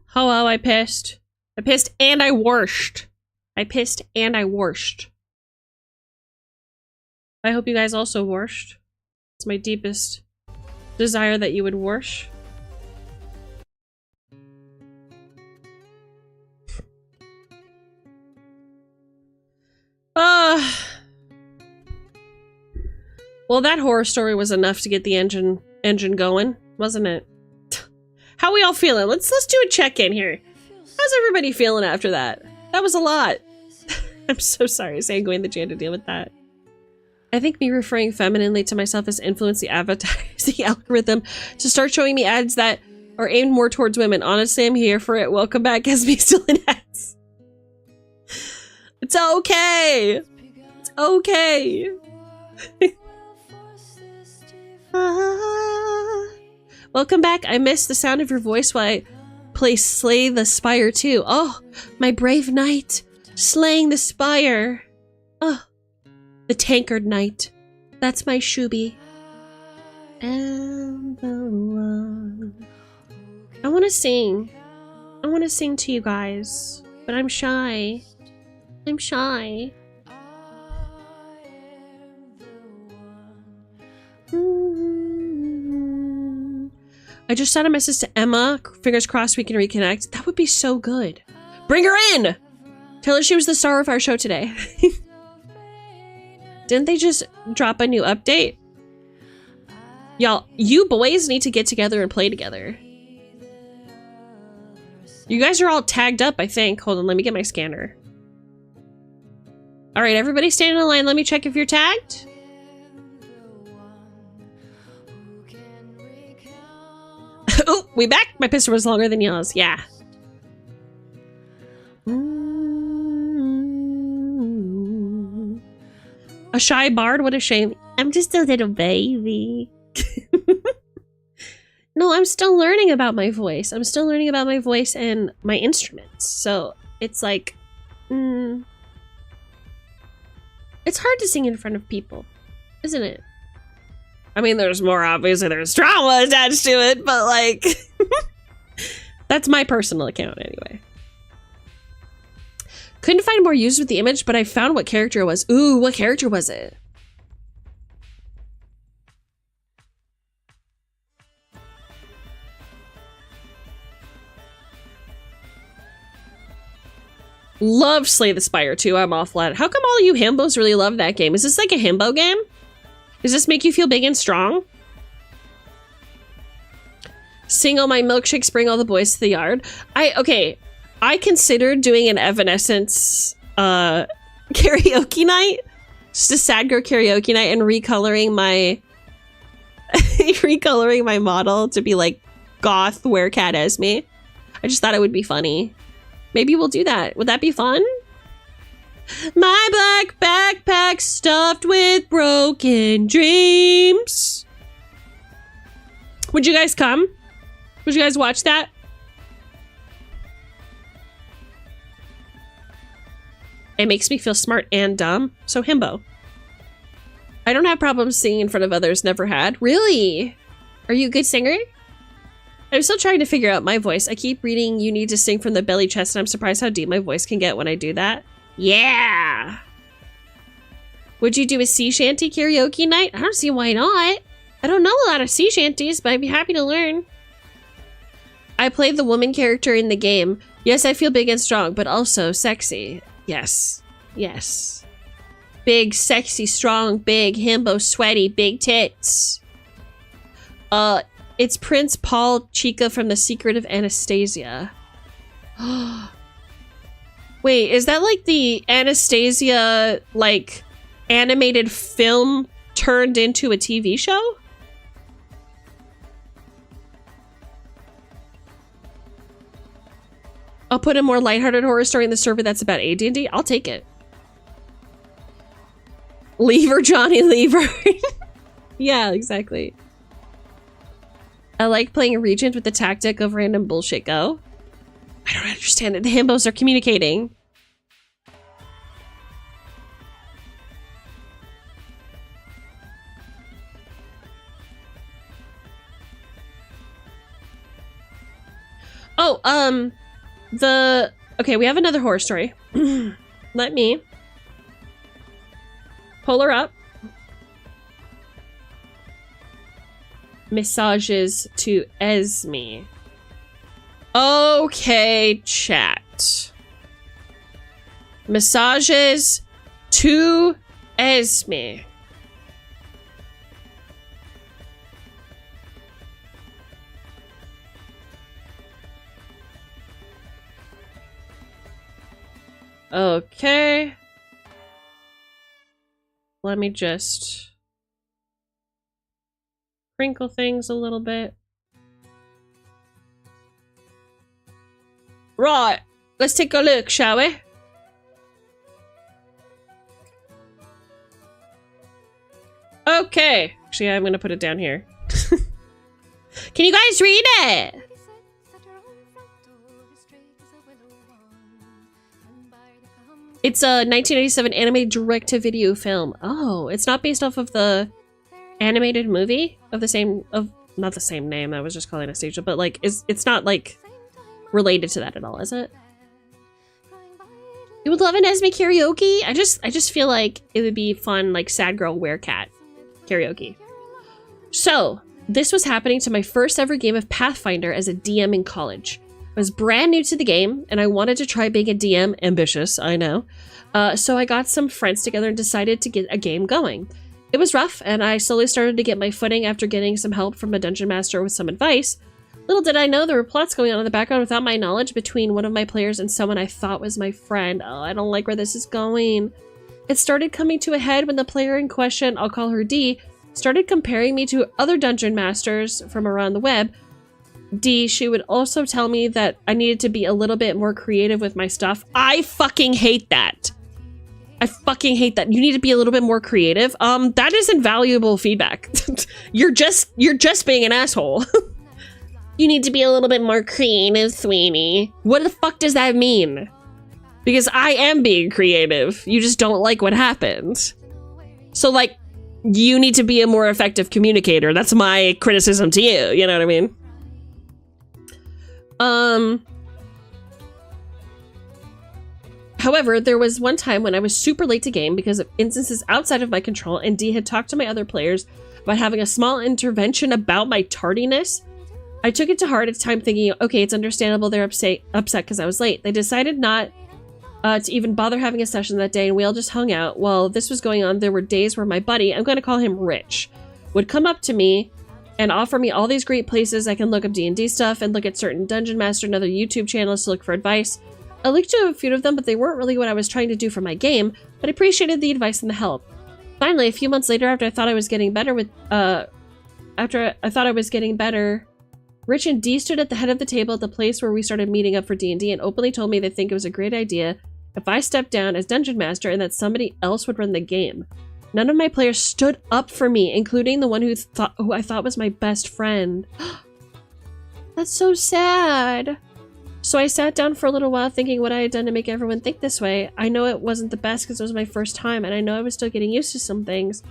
Hello, I pissed. I pissed and I washed. I pissed and I washed. I hope you guys also washed. It's my deepest desire that you would wash. Well, that horror story was enough to get the engine going, wasn't it? How we all feeling? Let's do a check-in here. How's everybody feeling after that? That was a lot. I'm so sorry, Sanguine, that you had to deal with that. I think me referring femininely to myself has influenced the advertising algorithm to start showing me ads that are aimed more towards women. Honestly, I'm here for it. Welcome back, as me still in ads. It's okay. It's okay. Welcome back. I missed the sound of your voice while I play Slay the Spire too. Oh, my brave knight, slaying the spire. Oh, the tankard knight. That's my Shubi. And the one. I want to sing. I want to sing to you guys, but I'm shy. I'm shy. I just sent a message to Emma. Fingers crossed we can reconnect. That would be so good. Bring her in! Tell her she was the star of our show today. Didn't they just drop a new update? Y'all, you boys need to get together and play together. You guys are all tagged up, I think. Hold on, let me get my scanner. Alright, everybody stand in line. Let me check if you're tagged. Oh, we back? My pistol was longer than yours. Yeah. A shy bard? What a shame. I'm just a little baby. No, I'm still learning about my voice. I'm still learning about my voice and my instruments. So it's like, it's hard to sing in front of people, isn't it? I mean, there's more, obviously, there's drama attached to it, but like, that's my personal account anyway. Couldn't find more users with the image, but I found what character it was. Ooh, what character was it? Love Slay the Spire too. I'm all flat. How come all you himbos really love that game? Is this like a himbo game? Does this make you feel big and strong? Sing all my milkshakes, bring all the boys to the yard. Okay. I considered doing an Evanescence karaoke night. Just a sad girl karaoke night and recoloring my my model to be like goth werecat Esme. I just thought it would be funny. Maybe we'll do that. Would that be fun? My black backpack stuffed with broken dreams. Would you guys come? Would you guys watch that? It makes me feel smart and dumb. So himbo. I don't have problems singing in front of others. Never had. Really? Are you a good singer? I'm still trying to figure out my voice. I keep reading you need to sing from the belly chest, and I'm surprised how deep my voice can get when I do that. Yeah! Would you do a sea shanty karaoke night? I don't see why not. I don't know a lot of sea shanties, but I'd be happy to learn. I played the woman character in the game. Yes, I feel big and strong, but also sexy. Yes. Yes. Big, sexy, strong, big, himbo, sweaty, big tits. It's Prince Paul Chica from The Secret of Anastasia. Wait, is that like the Anastasia, like, animated film turned into a TV show? I'll put a more lighthearted horror story in the server that's about AD&D. I'll take it. Lever, Johnny Lever. Yeah, exactly. I like playing Regent with the tactic of random bullshit go. I don't understand it. The himbos are communicating. Oh, okay, we have another horror story. Let me pull her up. Massages to Esme. Okay, chat. Massages to Esme. Okay. Let me just crinkle things a little bit. Right, let's take a look, shall we? Okay. Actually, I'm gonna put it down here. Can you guys read it? It's a 1987 animated direct-to-video film. Oh, it's not based off of the animated movie of the same, not the same name. I was just calling Anastasia, but like, it's not like related to that at all, is it? You would love an Esme karaoke? I just feel like it would be fun, like sad girl werecat karaoke. So this was happening to my first ever game of Pathfinder as a DM in college. I was brand new to the game, and I wanted to try being a DM. Ambitious, I know. So I got some friends together and decided to get a game going. It was rough, and I slowly started to get my footing after getting some help from a dungeon master with some advice. Little did I know there were plots going on in the background without my knowledge between one of my players and someone I thought was my friend. Oh, I don't like where this is going. It started coming to a head when the player in question, I'll call her D, started comparing me to other dungeon masters from around the web. D, she would also tell me that I needed to be a little bit more creative with my stuff. I fucking hate that. I fucking hate that. You need to be a little bit more creative. That is invaluable feedback. You're just being an asshole. You need to be a little bit more creative, sweetie. What the fuck does that mean? Because I am being creative. You just don't like what happened. So like, you need to be a more effective communicator. That's my criticism to you. You know what I mean? However, there was one time when I was super late to game because of instances outside of my control, and D had talked to my other players about having a small intervention about my tardiness. I took it to heart at the time thinking, okay, it's understandable they're upset because I was late. They decided not to even bother having a session that day, and we all just hung out. While this was going on, there were days where my buddy, I'm going to call him Rich, would come up to me and offer me all these great places I can look up D&D stuff and look at certain Dungeon Master and other YouTube channels to look for advice. I looked to a few of them, but they weren't really what I was trying to do for my game, but I appreciated the advice and the help. Finally, a few months later, after I thought I was getting better, Rich and D stood at the head of the table at the place where we started meeting up for D&D and openly told me they think it was a great idea if I stepped down as Dungeon Master and that somebody else would run the game. None of my players stood up for me, including the one who I thought was my best friend. That's so sad. So I sat down for a little while thinking what I had done to make everyone think this way. I know it wasn't the best because it was my first time, and I know I was still getting used to some things.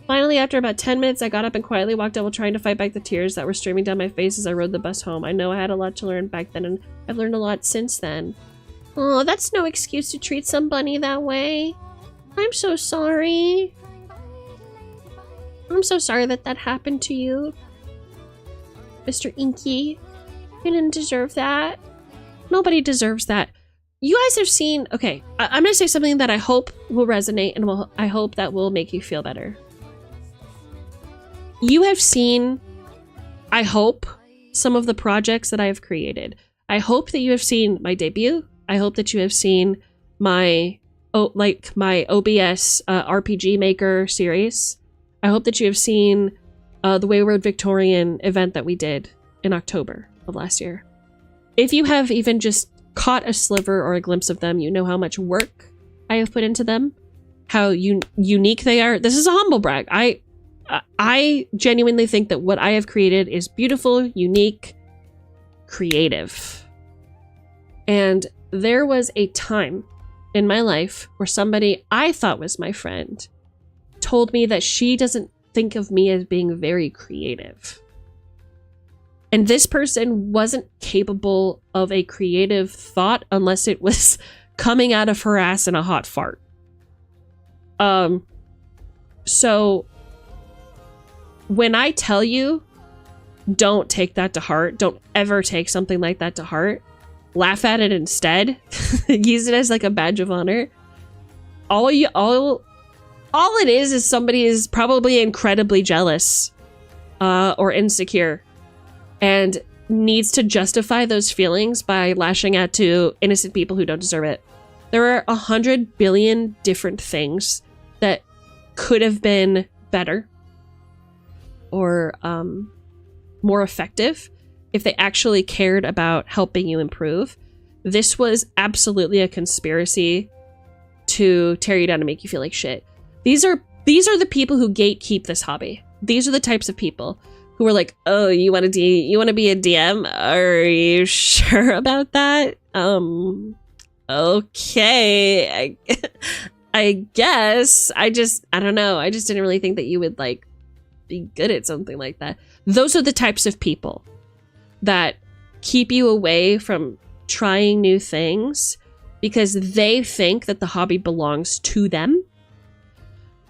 Finally, after about 10 minutes, I got up and quietly walked out while trying to fight back the tears that were streaming down my face as I rode the bus home. I know I had a lot to learn back then, and I've learned a lot since then. Oh, that's no excuse to treat somebody that way. I'm so sorry. I'm so sorry that that happened to you, Mr. Inky. You didn't deserve that. Nobody deserves that. You guys have seen... Okay, I'm going to say something that I hope will resonate and I hope that will make you feel better. You have seen, I hope, some of the projects that I have created. I hope that you have seen my debut. I hope that you have seen my OBS RPG Maker series. I hope that you have seen the Wayward Victorian event that we did in October of last year. If you have even just caught a sliver or a glimpse of them, you know how much work I have put into them, how unique they are. This is a humble brag. I genuinely think that what I have created is beautiful, unique, creative. And there was a time in my life where somebody I thought was my friend told me that she doesn't think of me as being very creative. And this person wasn't capable of a creative thought unless it was coming out of her ass in a hot fart. So when I tell you, don't take that to heart, don't ever take something like that to heart, laugh at it instead, use it as like a badge of honor. All it is somebody is probably incredibly jealous or insecure and needs to justify those feelings by lashing out to innocent people who don't deserve it. There are 100 billion different things that could have been better or more effective if they actually cared about helping you improve. This was absolutely a conspiracy to tear you down and make you feel like shit. These are the people who gatekeep this hobby. These are the types of people who are like, oh, you want to be a DM? Are you sure about that? Okay. I guess. I don't know. I just didn't really think that you would like be good at something like that. Those are the types of people that keep you away from trying new things because they think that the hobby belongs to them.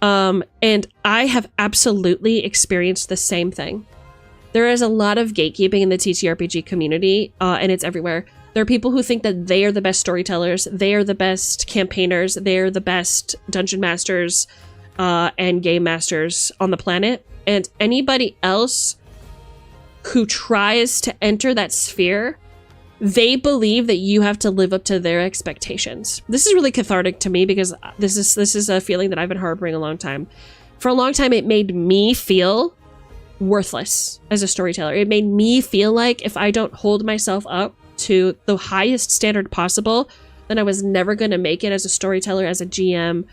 And I have absolutely experienced the same thing. There is a lot of gatekeeping in the TTRPG community, and it's everywhere. There are people who think that they are the best storytellers, they are the best campaigners, they are the best dungeon masters and game masters on the planet. And anybody else who tries to enter that sphere, they believe that you have to live up to their expectations. This is really cathartic to me because this is a feeling that I've been harboring a long time. For a long time, it made me feel worthless as a storyteller. It made me feel like if I don't hold myself up to the highest standard possible, then I was never going to make it as a storyteller, as a GM,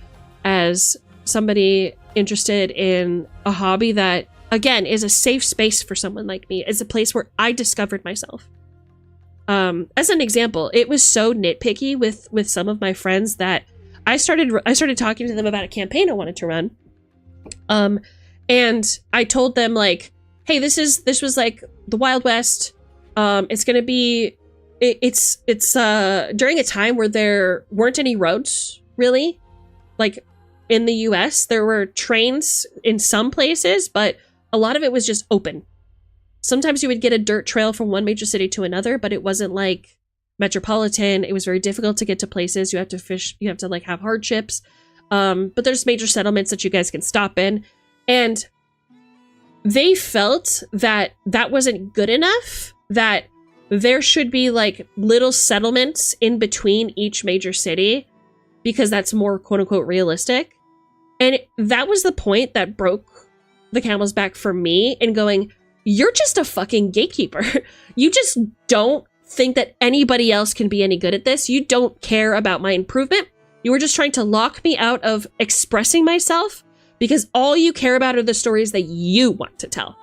as somebody interested in a hobby that, again, is a safe space for someone like me. It's a place where I discovered myself. As an example, it was so nitpicky with some of my friends that I started talking to them about a campaign I wanted to run. And I told them like, hey, this was like the Wild West. It's gonna be, it's during a time where there weren't any roads really, like in the US. There were trains in some places, but a lot of it was just open. Sometimes you would get a dirt trail from one major city to another, but it wasn't like metropolitan. It was very difficult to get to places. You have to fish, you have to like have hardships. But there's major settlements that you guys can stop in. And they felt that that wasn't good enough, that there should be like little settlements in between each major city because that's more quote unquote realistic. And that was the point that broke the camel's back for me in going, you're just a fucking gatekeeper. You just don't think that anybody else can be any good at this. You don't care about my improvement. You were just trying to lock me out of expressing myself because all you care about are the stories that you want to tell.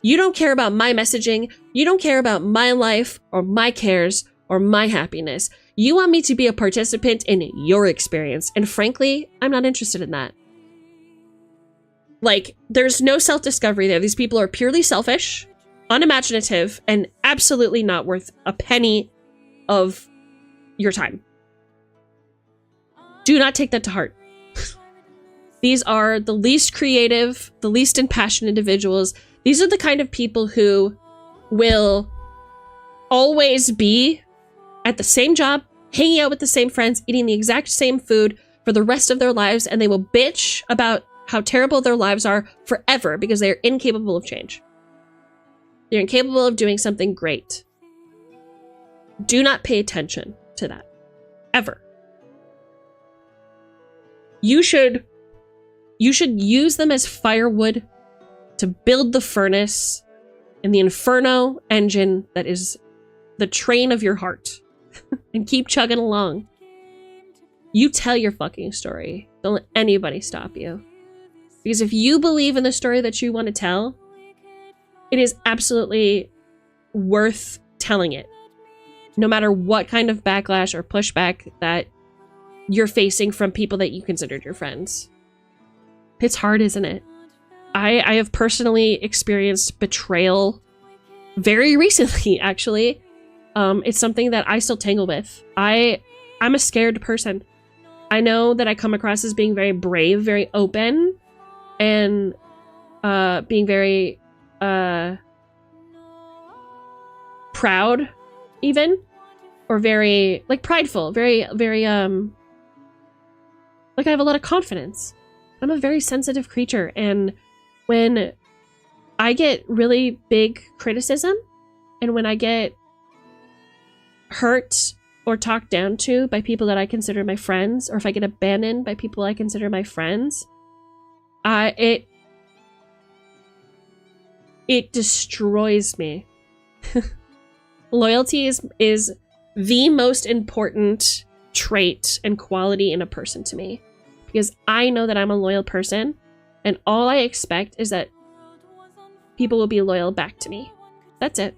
You don't care about my messaging. You don't care about my life or my cares or my happiness. You want me to be a participant in your experience. And frankly, I'm not interested in that. Like, there's no self-discovery there. These people are purely selfish, unimaginative, and absolutely not worth a penny of your time. Do not take that to heart. These are the least creative, the least impassioned individuals. These are the kind of people who will always be at the same job, hanging out with the same friends, eating the exact same food for the rest of their lives, and they will bitch about how terrible their lives are forever because they are incapable of change. They're incapable of doing something great. Do not pay attention to that. Ever. You should use them as firewood to build the furnace and the inferno engine that is the train of your heart. And keep chugging along. You tell your fucking story. Don't let anybody stop you. Because if you believe in the story that you want to tell, it is absolutely worth telling it. No matter what kind of backlash or pushback that you're facing from people that you considered your friends. It's hard, isn't it? I have personally experienced betrayal very recently, actually. It's something that I still tangle with. I'm a scared person. I know that I come across as being very brave, very open, and being very proud, even, or very like prideful, very like I have a lot of confidence. I'm a very sensitive creature, and when I get really big criticism, and when I get hurt or talked down to by people that I consider my friends, or if I get abandoned by people I consider my friends, it destroys me. Loyalty is the most important trait and quality in a person to me, because I know that I'm a loyal person, and all I expect is that people will be loyal back to me. That's it.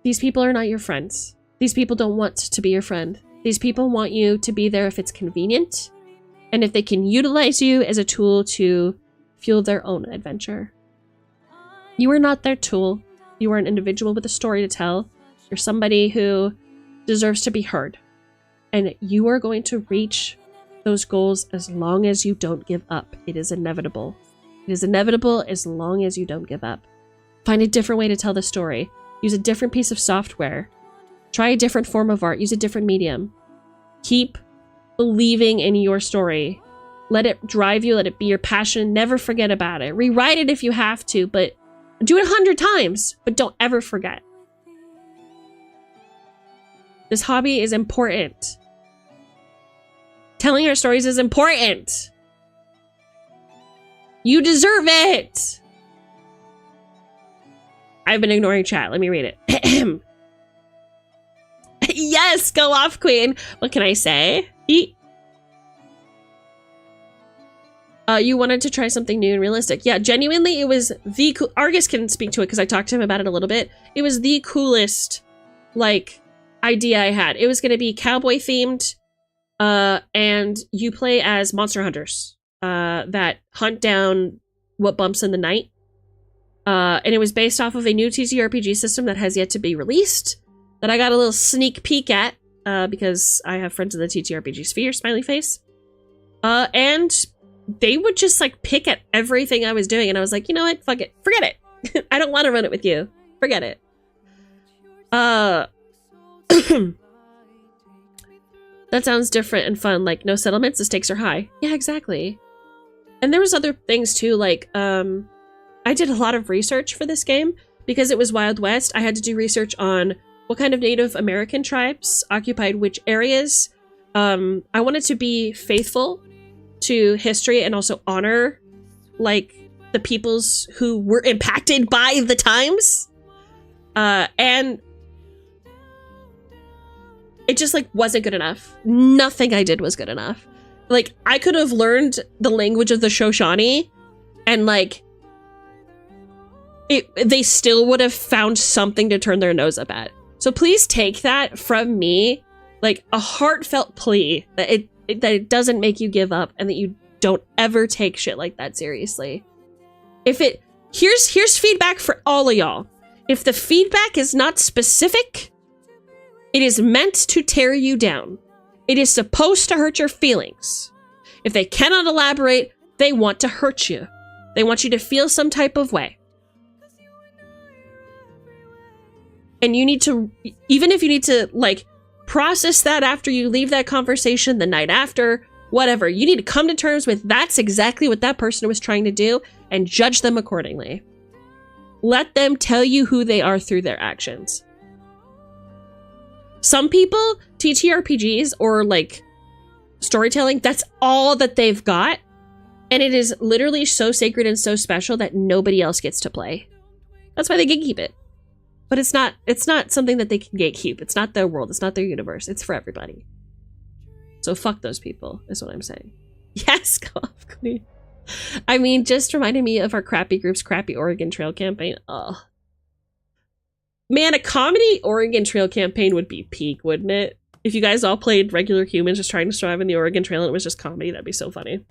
These people are not your friends. These people don't want to be your friend. These people want you to be there if it's convenient, and if they can utilize you as a tool to fuel their own adventure. You are not their tool. You are an individual with a story to tell. You're somebody who deserves to be heard. And you are going to reach those goals as long as you don't give up. It is inevitable. It is inevitable as long as you don't give up. Find a different way to tell the story. Use a different piece of software. Try a different form of art. Use a different medium. Keep believing in your story. Let it drive you. Let it be your passion. Never forget about it. Rewrite it if you have to, but do it 100 times, but don't ever forget. This hobby is important. Telling your stories is important. You deserve it. I've been ignoring chat. Let me read it. Yes, go off, queen. What can I say? You wanted to try something new and realistic. Yeah, genuinely, it was the cool. Argus can speak to it because I talked to him about it a little bit. It was the coolest, like, idea I had. It was going to be cowboy themed, and you play as monster hunters that hunt down what bumps in the night. And it was based off of a new TTRPG system that has yet to be released, that I got a little sneak peek at, because I have friends in the TTRPG sphere, smiley face. And they would just like pick at everything I was doing, and I was like, you know what? Fuck it. Forget it. I don't want to run it with you. Forget it. That sounds different and fun. Like, no settlements, the stakes are high. Yeah, exactly. And there was other things too, like, I did a lot of research for this game. Because it was Wild West, I had to do research on what kind of Native American tribes occupied which areas. I wanted to be faithful to history and also honor, like, the peoples who were impacted by the times. And it just, like, wasn't good enough. Nothing I did was good enough. Like, I could have learned the language of the Shoshone, and, like, they still would have found something to turn their nose up at. So please take that from me, like, a heartfelt plea that it doesn't make you give up, and that you don't ever take shit like that seriously. Here's feedback for all of y'all. If the feedback is not specific, it is meant to tear you down. It is supposed to hurt your feelings. If they cannot elaborate, they want to hurt you. They want you to feel some type of way. And you need to, even if you need to like process that after you leave that conversation, the night after, whatever, you need to come to terms with that's exactly what that person was trying to do and judge them accordingly. Let them tell you who they are through their actions. Some people, TTRPGs or like storytelling, that's all that they've got. And it is literally so sacred and so special that nobody else gets to play. That's why they gatekeep it. But it's not something that they can gatekeep. It's not their world. It's not their universe. It's for everybody. So fuck those people, is what I'm saying. Yes, Golf Queen. I mean, just reminded me of our crappy group's crappy Oregon Trail campaign. Ugh. Man, a comedy Oregon Trail campaign would be peak, wouldn't it? If you guys all played regular humans just trying to survive in the Oregon Trail and it was just comedy, that'd be so funny.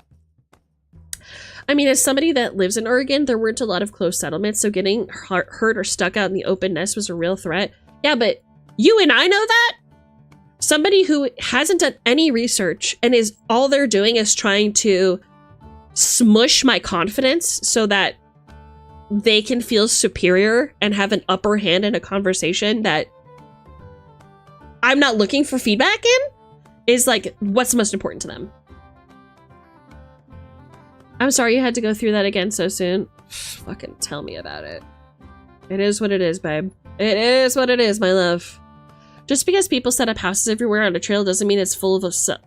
I mean, as somebody that lives in Oregon, there weren't a lot of close settlements, so getting hurt or stuck out in the open nest was a real threat. Yeah, but you and I know that? Somebody who hasn't done any research and is all they're doing is trying to smush my confidence so that they can feel superior and have an upper hand in a conversation that I'm not looking for feedback in, is like what's most important to them. I'm sorry you had to go through that again so soon. Fucking tell me about it. It is what it is, babe. It is what it is, my love. Just because people set up houses everywhere on a trail doesn't mean it's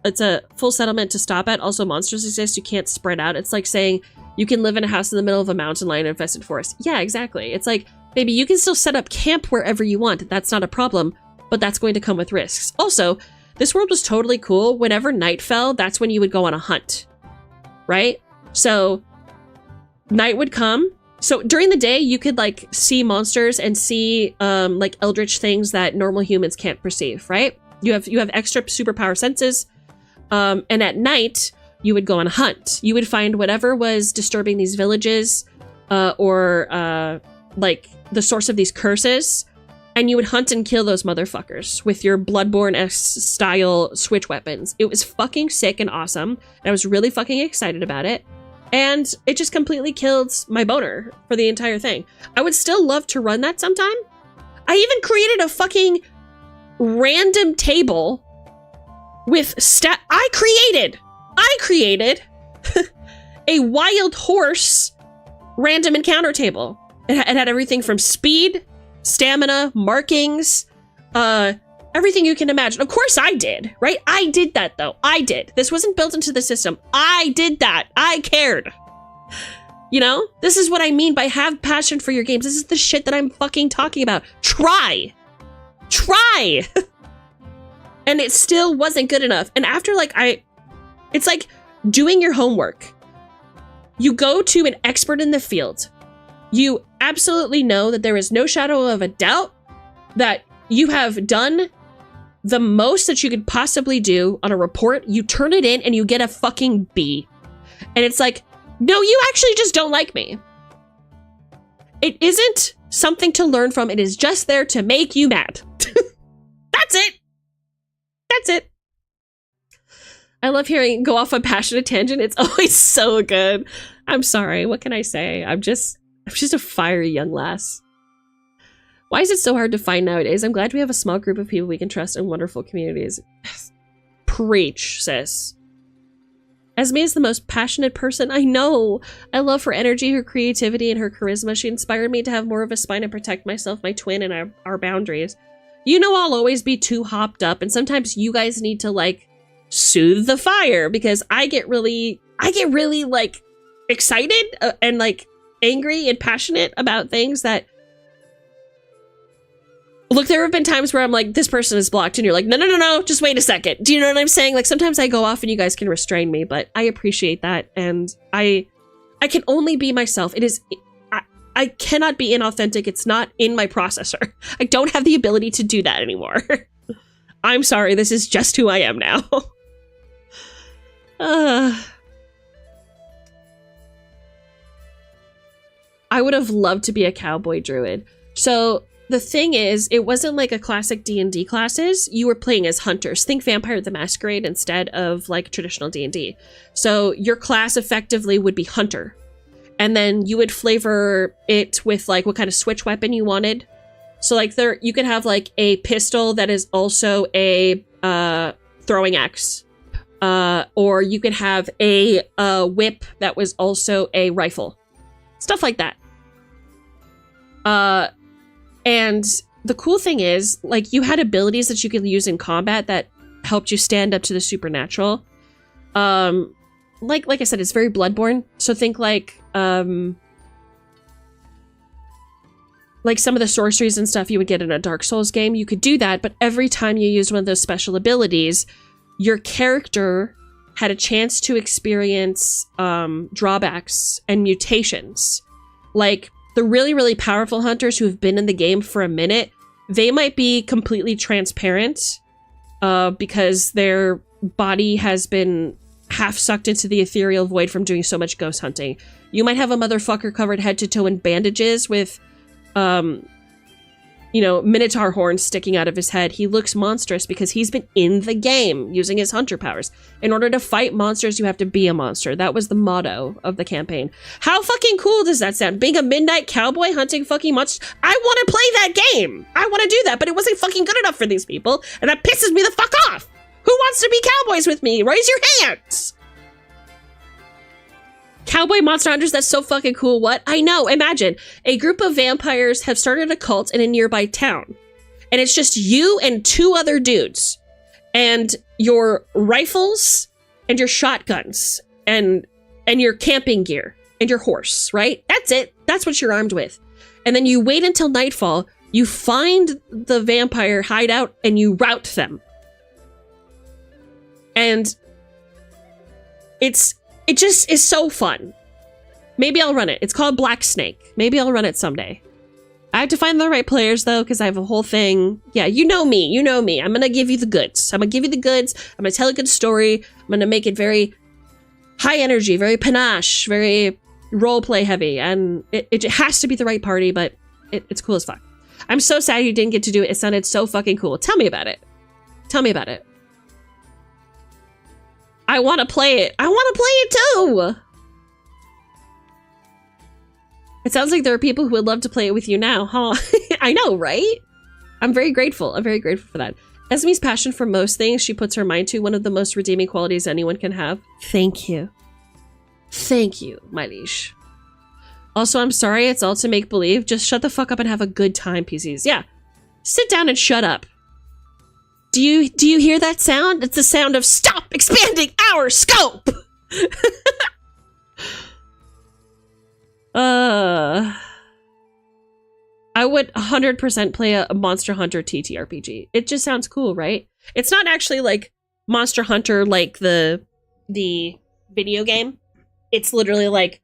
it's a full settlement to stop at. Also, monsters exist. You can't spread out. It's like saying you can live in a house in the middle of a mountain lion infested forest. Yeah, exactly. It's like, baby, you can still set up camp wherever you want. That's not a problem, but that's going to come with risks. Also, this world was totally cool. Whenever night fell, that's when you would go on a hunt, right? So night would come. So during the day, you could like see monsters and see like eldritch things that normal humans can't perceive, right? You have extra superpower senses. And at night, you would go on a hunt. You would find whatever was disturbing these villages or like the source of these curses. And you would hunt and kill those motherfuckers with your Bloodborne-esque style switch weapons. It was fucking sick and awesome. And I was really fucking excited about it. And it just completely killed my boner for the entire thing. I would still love to run that sometime. I even created a fucking random table with I created a wild horse random encounter table. It had everything from speed, stamina, markings, everything you can imagine. Of course I did, right? I did that though. I did. This wasn't built into the system. I did that. I cared. You know? This is what I mean by have passion for your games. This is the shit that I'm fucking talking about. Try. And it still wasn't good enough. And after like it's like doing your homework. You go to an expert in the field. You absolutely know that there is no shadow of a doubt that you have done the most that you could possibly do on a report. You turn it in and you get a fucking B. And it's like, no, you actually just don't like me. It isn't something to learn from. It is just there to make you mad. That's it. That's it. I love hearing it go off a passionate tangent. It's always so good. I'm sorry. What can I say? I'm just a fiery young lass. Why is it so hard to find nowadays? I'm glad we have a small group of people we can trust and wonderful communities. Preach, sis. Esme is the most passionate person I know. I love her energy, her creativity, and her charisma. She inspired me to have more of a spine and protect myself, my twin, and our boundaries. You know I'll always be too hopped up, and sometimes you guys need to, like, soothe the fire, because I get really, like, excited and, like, angry and passionate about things that... Look, there have been times where I'm like, this person is blocked, and you're like, no, just wait a second. Do you know what I'm saying? Like, sometimes I go off and you guys can restrain me, but I appreciate that, and I can only be myself. It is, I cannot be inauthentic. It's not in my processor. I don't have the ability to do that anymore. I'm sorry, this is just who I am now. I would have loved to be a cowboy druid. So the thing is, it wasn't like a classic D&D classes. You were playing as hunters. Think Vampire the Masquerade instead of like traditional D&D. So your class effectively would be hunter. And then you would flavor it with like what kind of switch weapon you wanted. So like there, you could have like a pistol that is also a throwing axe. Or you could have a whip that was also a rifle. Stuff like that. And the cool thing is, like, you had abilities that you could use in combat that helped you stand up to the supernatural. Like I said, it's very Bloodborne. So think like some of the sorceries and stuff you would get in a Dark Souls game. You could do that, but every time you used one of those special abilities, your character had a chance to experience drawbacks and mutations. Like, the really, really powerful hunters who have been in the game for a minute, they might be completely transparent because their body has been half sucked into the ethereal void from doing so much ghost hunting. You might have a motherfucker covered head to toe in bandages with, minotaur horns sticking out of his head. He looks monstrous because he's been in the game using his hunter powers. In order to fight monsters, you have to be a monster. That was the motto of the campaign. How fucking cool does that sound? Being a midnight cowboy hunting fucking monsters? I want to play that game! I want to do that, but it wasn't fucking good enough for these people, and that pisses me the fuck off! Who wants to be cowboys with me? Raise your hands! Cowboy monster hunters, that's so fucking cool. What? I know, imagine. A group of vampires have started a cult in a nearby town. And it's just you and 2 other dudes. And your rifles and your shotguns and your camping gear and your horse, right? That's it. That's what you're armed with. And then you wait until nightfall, you find the vampire hideout and you rout them. And it just is so fun. Maybe I'll run it. It's called Black Snake. Maybe I'll run it someday. I have to find the right players, though, because I have a whole thing. Yeah, you know me. You know me. I'm going to give you the goods. I'm going to give you the goods. I'm going to tell a good story. I'm going to make it very high energy, very panache, very roleplay heavy. And it has to be the right party, but it's cool as fuck. I'm so sad you didn't get to do it. It sounded so fucking cool. Tell me about it. Tell me about it. I want to play it. I want to play it too. It sounds like there are people who would love to play it with you now, huh? I know, right? I'm very grateful. I'm very grateful for that. Esme's passion for most things she puts her mind to, one of the most redeeming qualities anyone can have. Thank you. Thank you, my liege. Also, I'm sorry, it's all to make believe. Just shut the fuck up and have a good time, PCs. Yeah. Sit down and shut up. Do you hear that sound? It's the sound of stop expanding our scope! I would 100% play a Monster Hunter TTRPG. It just sounds cool, right? It's not actually like Monster Hunter like the video game. It's literally like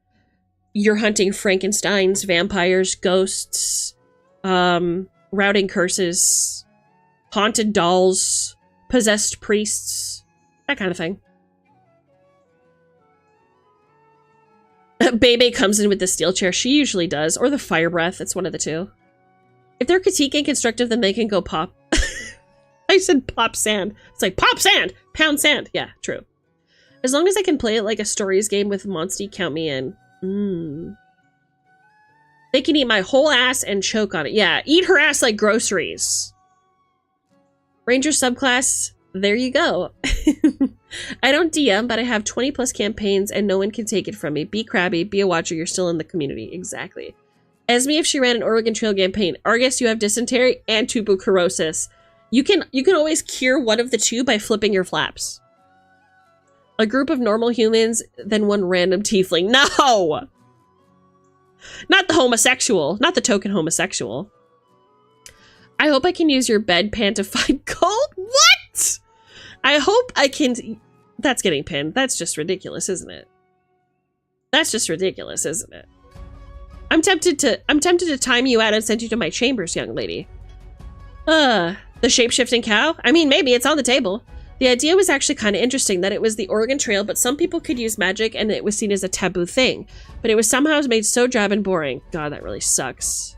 you're hunting Frankensteins, vampires, ghosts, routing curses, haunted dolls, possessed priests, that kind of thing. Bebe comes in with the steel chair. She usually does. Or the fire breath. It's one of the two. If they're critiquing constructive, then they can go pop. I said pop sand. It's like pop sand! Pound sand. Yeah, true. As long as I can play it like a stories game with Monsty, count me in. They can eat my whole ass and choke on it. Yeah, eat her ass like groceries. Ranger subclass, there you go. I don't DM, but I have 20 plus campaigns and no one can take it from me. Be crabby, be a watcher, you're still in the community. Exactly. Esme, if she ran an Oregon Trail campaign. Argus, you have dysentery and tuberculosis. You can always cure one of the two by flipping your flaps. A group of normal humans, then one random tiefling. No! Not the homosexual. Not the token homosexual. I hope I can use your bedpan to find gold. What? I hope I can. That's getting pinned. That's just ridiculous, isn't it? That's just ridiculous, isn't it? I'm tempted to time you out and send you to my chambers, young lady. The shape-shifting cow? I mean, maybe it's on the table. The idea was actually kind of interesting that it was the Oregon Trail, but some people could use magic and it was seen as a taboo thing. But it was somehow made so drab and boring. God, that really sucks.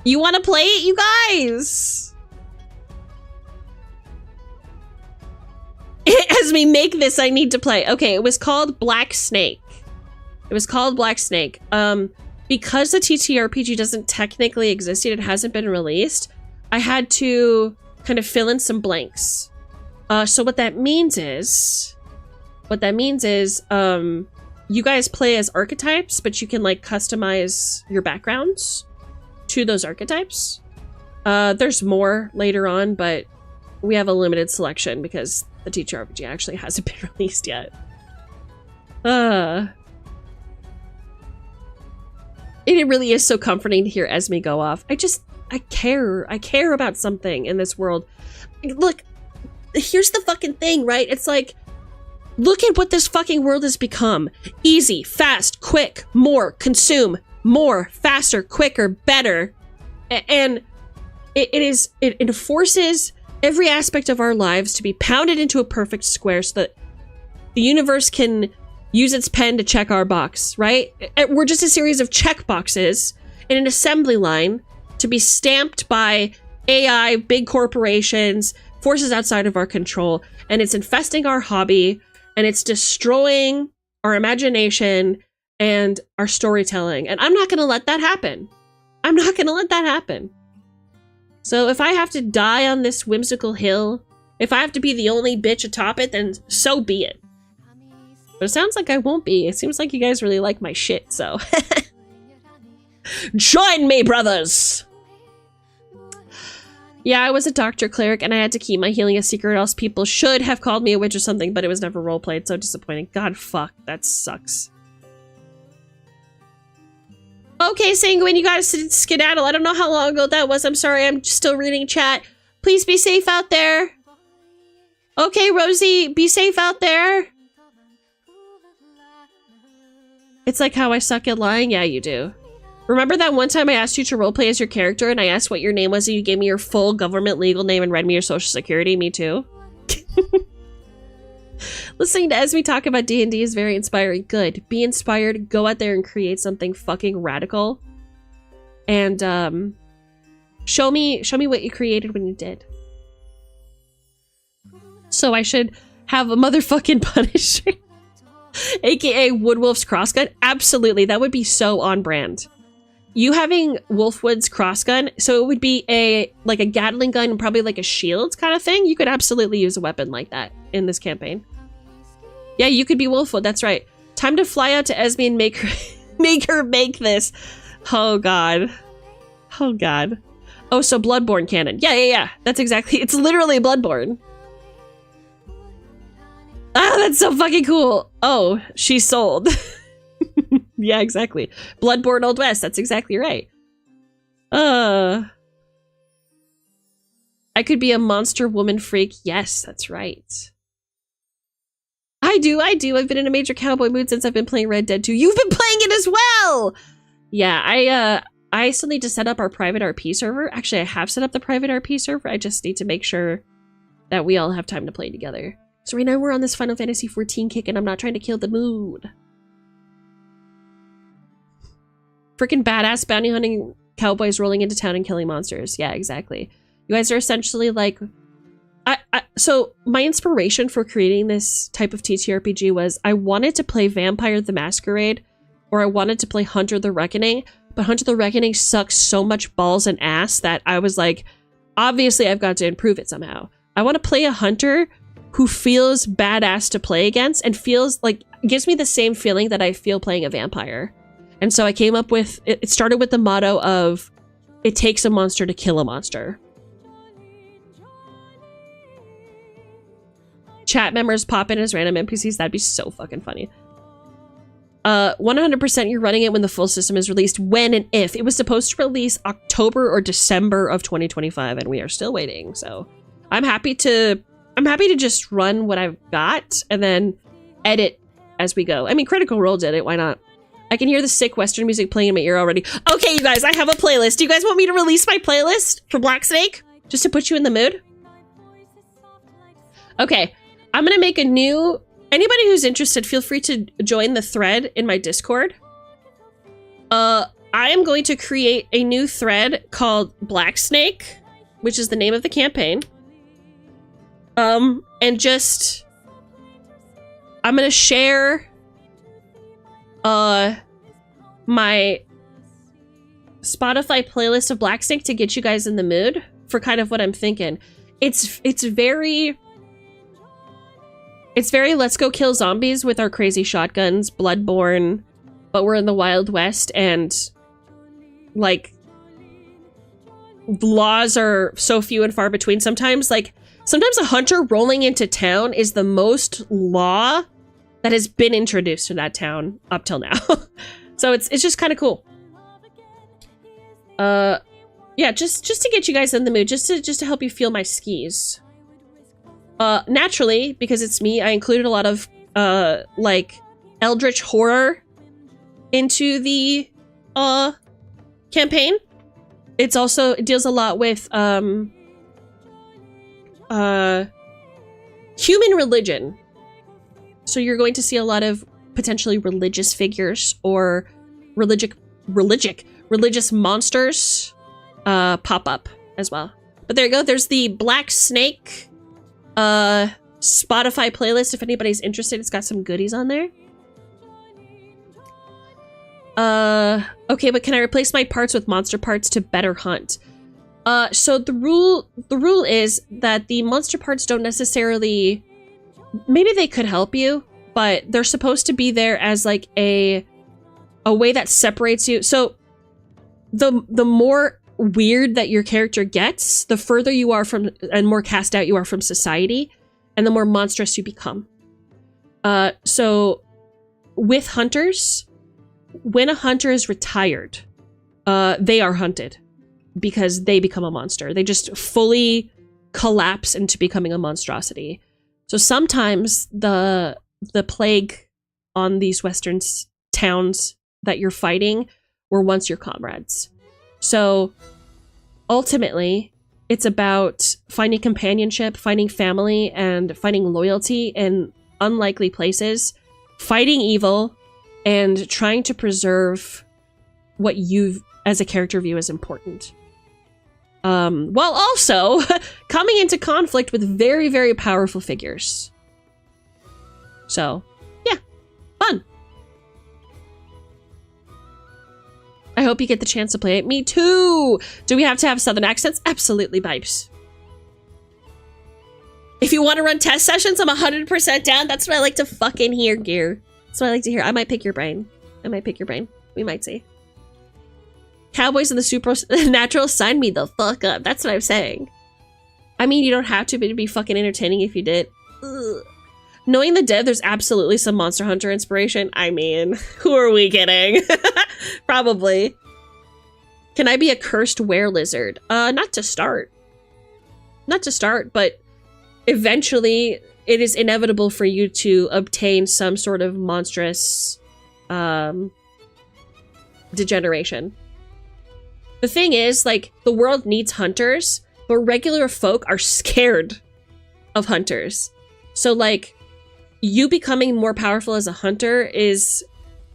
You want to play it, you guys? As we make this, I need to play. Okay, it was called Black Snake. It was called Black Snake. Because the TTRPG doesn't technically exist yet, it hasn't been released, I had to kind of fill in some blanks. So what that means is, you guys play as archetypes, but you can like customize your backgrounds to those archetypes. There's more later on, but we have a limited selection because the TTRPG actually hasn't been released yet. It really is so comforting to hear Esme go off. I care about something in this world. Look, here's the fucking thing, right? It's like, look at what this fucking world has become. Easy, fast, quick, more, consume, more, faster, quicker, better. And it enforces every aspect of our lives to be pounded into a perfect square so that the universe can use its pen to check our box, right? We're just a series of check boxes in an assembly line to be stamped by AI, big corporations, forces outside of our control, and it's infesting our hobby, and it's destroying our imagination and our storytelling. And I'm not gonna let that happen. I'm not gonna let that happen. So if I have to die on this whimsical hill, if I have to be the only bitch atop it, then so be it. But it sounds like I won't be. It seems like you guys really like my shit, so. Join me, brothers! Yeah, I was a doctor cleric and I had to keep my healing a secret, or else people should have called me a witch or something, but it was never roleplayed. So disappointing. God, fuck. That sucks. Okay, Sanguine, you gotta skedaddle. I don't know how long ago that was. I'm sorry, I'm still reading chat. Please be safe out there. Okay, Rosie, be safe out there. It's like how I suck at lying. Yeah, you do. Remember that one time I asked you to roleplay as your character and I asked what your name was and you gave me your full government legal name and read me your social security? Me too. Listening to Esme talk about D&D is very inspiring. Good. Be inspired. Go out there and create something fucking radical. And show me what you created when you did. So I should have a motherfucking Punisher. AKA Woodwolf's crossgun? Absolutely. That would be so on brand. You having Wolfwood's crossgun, so it would be like a Gatling gun and probably like a shield kind of thing. You could absolutely use a weapon like that in this campaign. Yeah, you could be Wolfwood, that's right. Time to fly out to Esme and make her make this. Oh god. Oh god. Oh, so Bloodborne canon. Yeah. That's exactly, it's literally Bloodborne. Ah, that's so fucking cool. Oh, she's sold. Yeah, exactly. Bloodborne Old West. That's exactly right. I could be a monster woman freak. Yes, that's right. I do. I've been in a major cowboy mood since I've been playing Red Dead 2. You've been playing it as well! Yeah, I still need to set up our private RP server. Actually, I have set up the private RP server. I just need to make sure that we all have time to play together. So right now we're on this Final Fantasy XIV kick and I'm not trying to kill the mood. Freaking badass bounty hunting cowboys rolling into town and killing monsters. Yeah, exactly. You guys are essentially like... So my inspiration for creating this type of TTRPG was I wanted to play Vampire the Masquerade or I wanted to play Hunter the Reckoning, but Hunter the Reckoning sucks so much balls and ass that I was like, obviously I've got to improve it somehow. I want to play a Hunter who feels badass to play against and feels like, gives me the same feeling that I feel playing a vampire. And so I came up with, it started with the motto of, it takes a monster to kill a monster. Chat members pop in as random NPCs, that'd be so fucking funny. 100% you're running it when the full system is released. When and if. It was supposed to release October or December of 2025 and we are still waiting. So I'm happy to just run what I've got and then edit as we go. I mean, Critical Role did it, why not? I can hear the sick Western music playing in my ear already. Okay, you guys, I have a playlist. Do you guys want me to release my playlist for Black Snake? Just to put you in the mood? Okay, I'm gonna make a new... Anybody who's interested, feel free to join the thread in my Discord. I am going to create a new thread called Black Snake, which is the name of the campaign. And just... I'm gonna share... my Spotify playlist of Black Snake to get you guys in the mood for kind of what I'm thinking. It's very let's go kill zombies with our crazy shotguns, Bloodborne, but we're in the Wild West and like laws are so few and far between sometimes. Like sometimes a hunter rolling into town is the most law that has been introduced to that town up till now. So it's just kind of cool. Yeah, just to get you guys in the mood, just to help you feel my skis. Naturally, because it's me, I included a lot of like eldritch horror into the campaign. It deals a lot with human religion. So you're going to see a lot of potentially religious figures or religious monsters pop up as well. But there you go. There's the Black Snake Spotify playlist if anybody's interested. It's got some goodies on there. Okay, but can I replace my parts with monster parts to better hunt? So the rule is that the monster parts don't necessarily... Maybe they could help you, but they're supposed to be there as like a way that separates you. So the more weird that your character gets, the further you are from and more cast out you are from society, and the more monstrous you become. So with hunters, when a hunter is retired, they are hunted because they become a monster. They just fully collapse into becoming a monstrosity. So sometimes the plague on these western towns that you're fighting were once your comrades. So ultimately, it's about finding companionship, finding family, and finding loyalty in unlikely places, fighting evil, and trying to preserve what you as a character view as important. While also coming into conflict with very, very powerful figures. So, yeah, fun. I hope you get the chance to play it. Me too! Do we have to have southern accents? Absolutely, Bipes. If you want to run test sessions, I'm 100% down. That's what I like to fucking hear, Gear. That's what I like to hear. I might pick your brain. We might see. Cowboys and the Supernatural, sign me the fuck up. That's what I'm saying. I mean, you don't have to, but it'd be fucking entertaining if you did. Ugh. Knowing the dev, there's absolutely some Monster Hunter inspiration. I mean, who are we kidding? Probably. Can I be a cursed were-lizard? Not to start. Not to start, but eventually it is inevitable for you to obtain some sort of monstrous degeneration. The thing is, like, the world needs hunters, but regular folk are scared of hunters. So, like, you becoming more powerful as a hunter is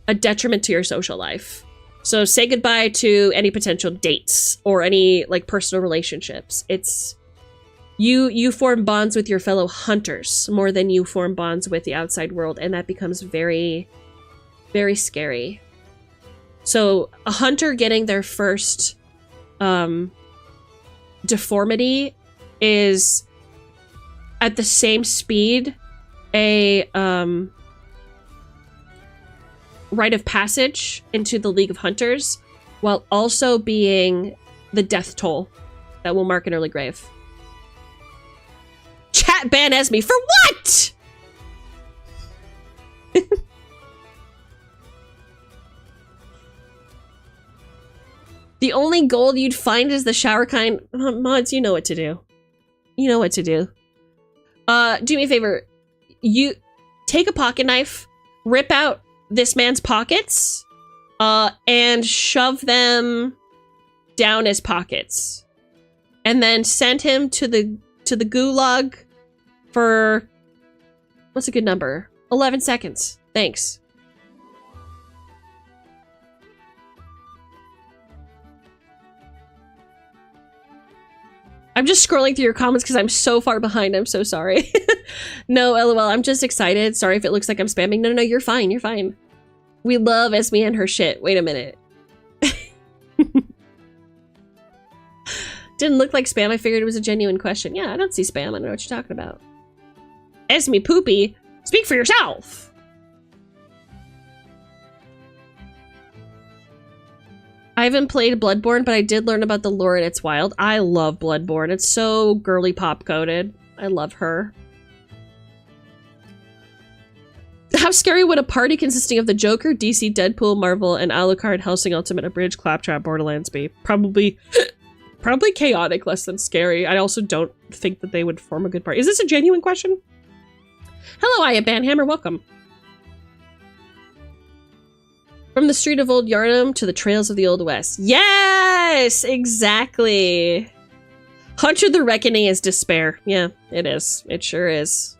a detriment to your social life. So say goodbye to any potential dates or any, like, personal relationships. It's... You form bonds with your fellow hunters more than you form bonds with the outside world, and that becomes very, very scary. So a hunter getting their first deformity is at the same speed a rite of passage into the League of Hunters, while also being the death toll that will mark an early grave. Chat ban Esme for what? The only gold you'd find is the shower kind. Mods, you know what to do. You know what to do. Do me a favor. You take a pocket knife, rip out this man's pockets, and shove them down his pockets. And then send him to the gulag for, what's a good number? 11 seconds. Thanks. I'm just scrolling through your comments because I'm so far behind. I'm so sorry. No, LOL. I'm just excited. Sorry if it looks like I'm spamming. No, you're fine. You're fine. We love Esme and her shit. Wait a minute. Didn't look like spam. I figured it was a genuine question. Yeah, I don't see spam. I don't know what you're talking about. Esme Poopy, speak for yourself. I haven't played Bloodborne, but I did learn about the lore and it's wild. I love Bloodborne. It's so girly pop coded. I love her. How scary would a party consisting of the Joker, DC, Deadpool, Marvel, and Alucard, Helsing, Ultimate, Abridged, Claptrap, Borderlands be? Probably chaotic, less than scary. I also don't think that they would form a good party. Is this a genuine question? Hello, Aya Banhammer. Welcome. From the street of Old Yarnum to the trails of the Old West. Yes, exactly. Hunter the Reckoning is despair. Yeah, it is. It sure is.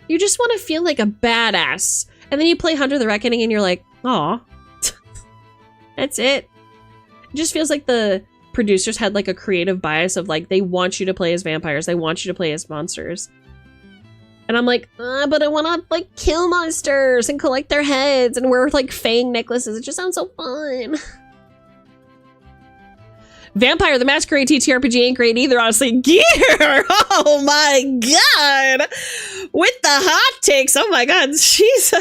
You just want to feel like a badass. And then you play Hunter the Reckoning and you're like, aw. That's it. It just feels like the producers had like a creative bias of like, they want you to play as vampires. They want you to play as monsters. And I'm like, but I want to like kill monsters and collect their heads and wear like fang necklaces. It just sounds so fun. Vampire the Masquerade TTRPG ain't great either, honestly. Gear! Oh my god! With the hot takes, oh my god, she's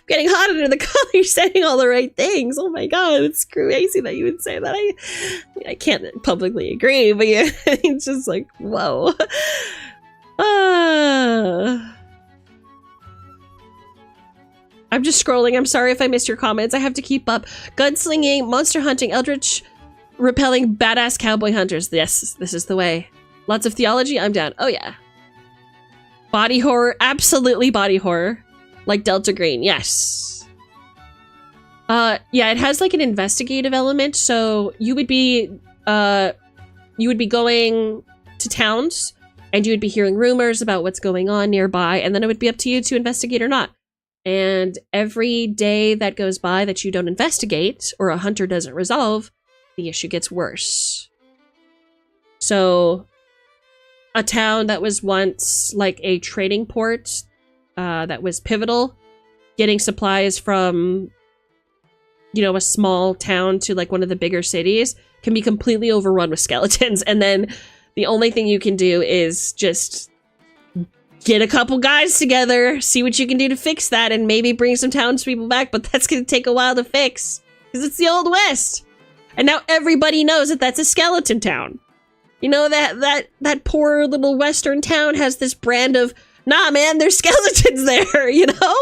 getting hot under the collar. You're saying all the right things. Oh my god, it's crazy that you would say that. I can't publicly agree, but yeah, it's just like, whoa. I'm just scrolling. I'm sorry if I missed your comments. I have to keep up. Gunslinging, monster hunting, eldritch repelling, badass cowboy hunters. Yes, this is the way. Lots of theology. I'm down. Oh yeah. Body horror. Absolutely body horror. Like Delta Green. Yes. Yeah, it has like an investigative element. So you would be going to towns and you would be hearing rumors about what's going on nearby. And then it would be up to you to investigate or not. And every day that goes by that you don't investigate or a hunter doesn't resolve, the issue gets worse. So a town that was once like a trading port that was pivotal, getting supplies from, you know, a small town to like one of the bigger cities can be completely overrun with skeletons. And then the only thing you can do is just get a couple guys together, see what you can do to fix that, and maybe bring some townspeople back, but that's going to take a while to fix because it's the Old West. And now everybody knows that that's a skeleton town. You know, that poor little western town has this brand of, nah, man, there's skeletons there, you know?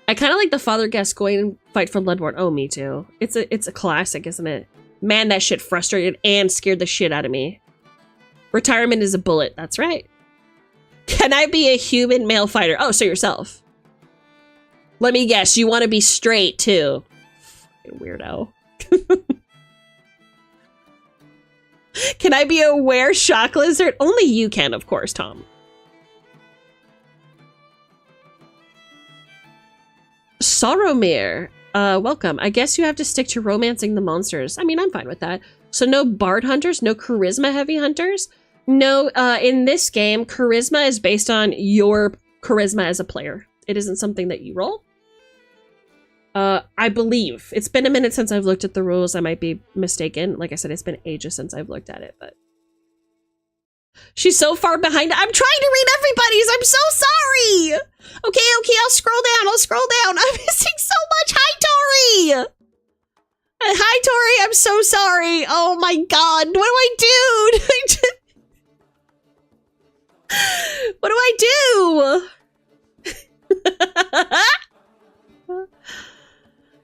I kind of like the Father Gascoigne fight from Bloodborne. Oh, me too. It's a classic, isn't it? Man, that shit frustrated and scared the shit out of me. Retirement is a bullet. That's right. Can I be a human male fighter? Oh, so yourself. Let me guess. You want to be straight, too. Weirdo. Can I be a were shock lizard? Only you can, of course, Tom. Sorrowmere, welcome. I guess you have to stick to romancing the monsters. I mean, I'm fine with that. So no bard hunters, no charisma heavy hunters. No, in this game, charisma is based on your charisma as a player. It isn't something that you roll. I believe. It's been a minute since I've looked at the rules. I might be mistaken. Like I said, it's been ages since I've looked at it, but... She's so far behind. I'm trying to read everybody's. I'm so sorry. Okay, I'll scroll down. I'm missing so much. Hi, Tori. Hi, Tori. I'm so sorry. Oh my god. What do I do? What do I do?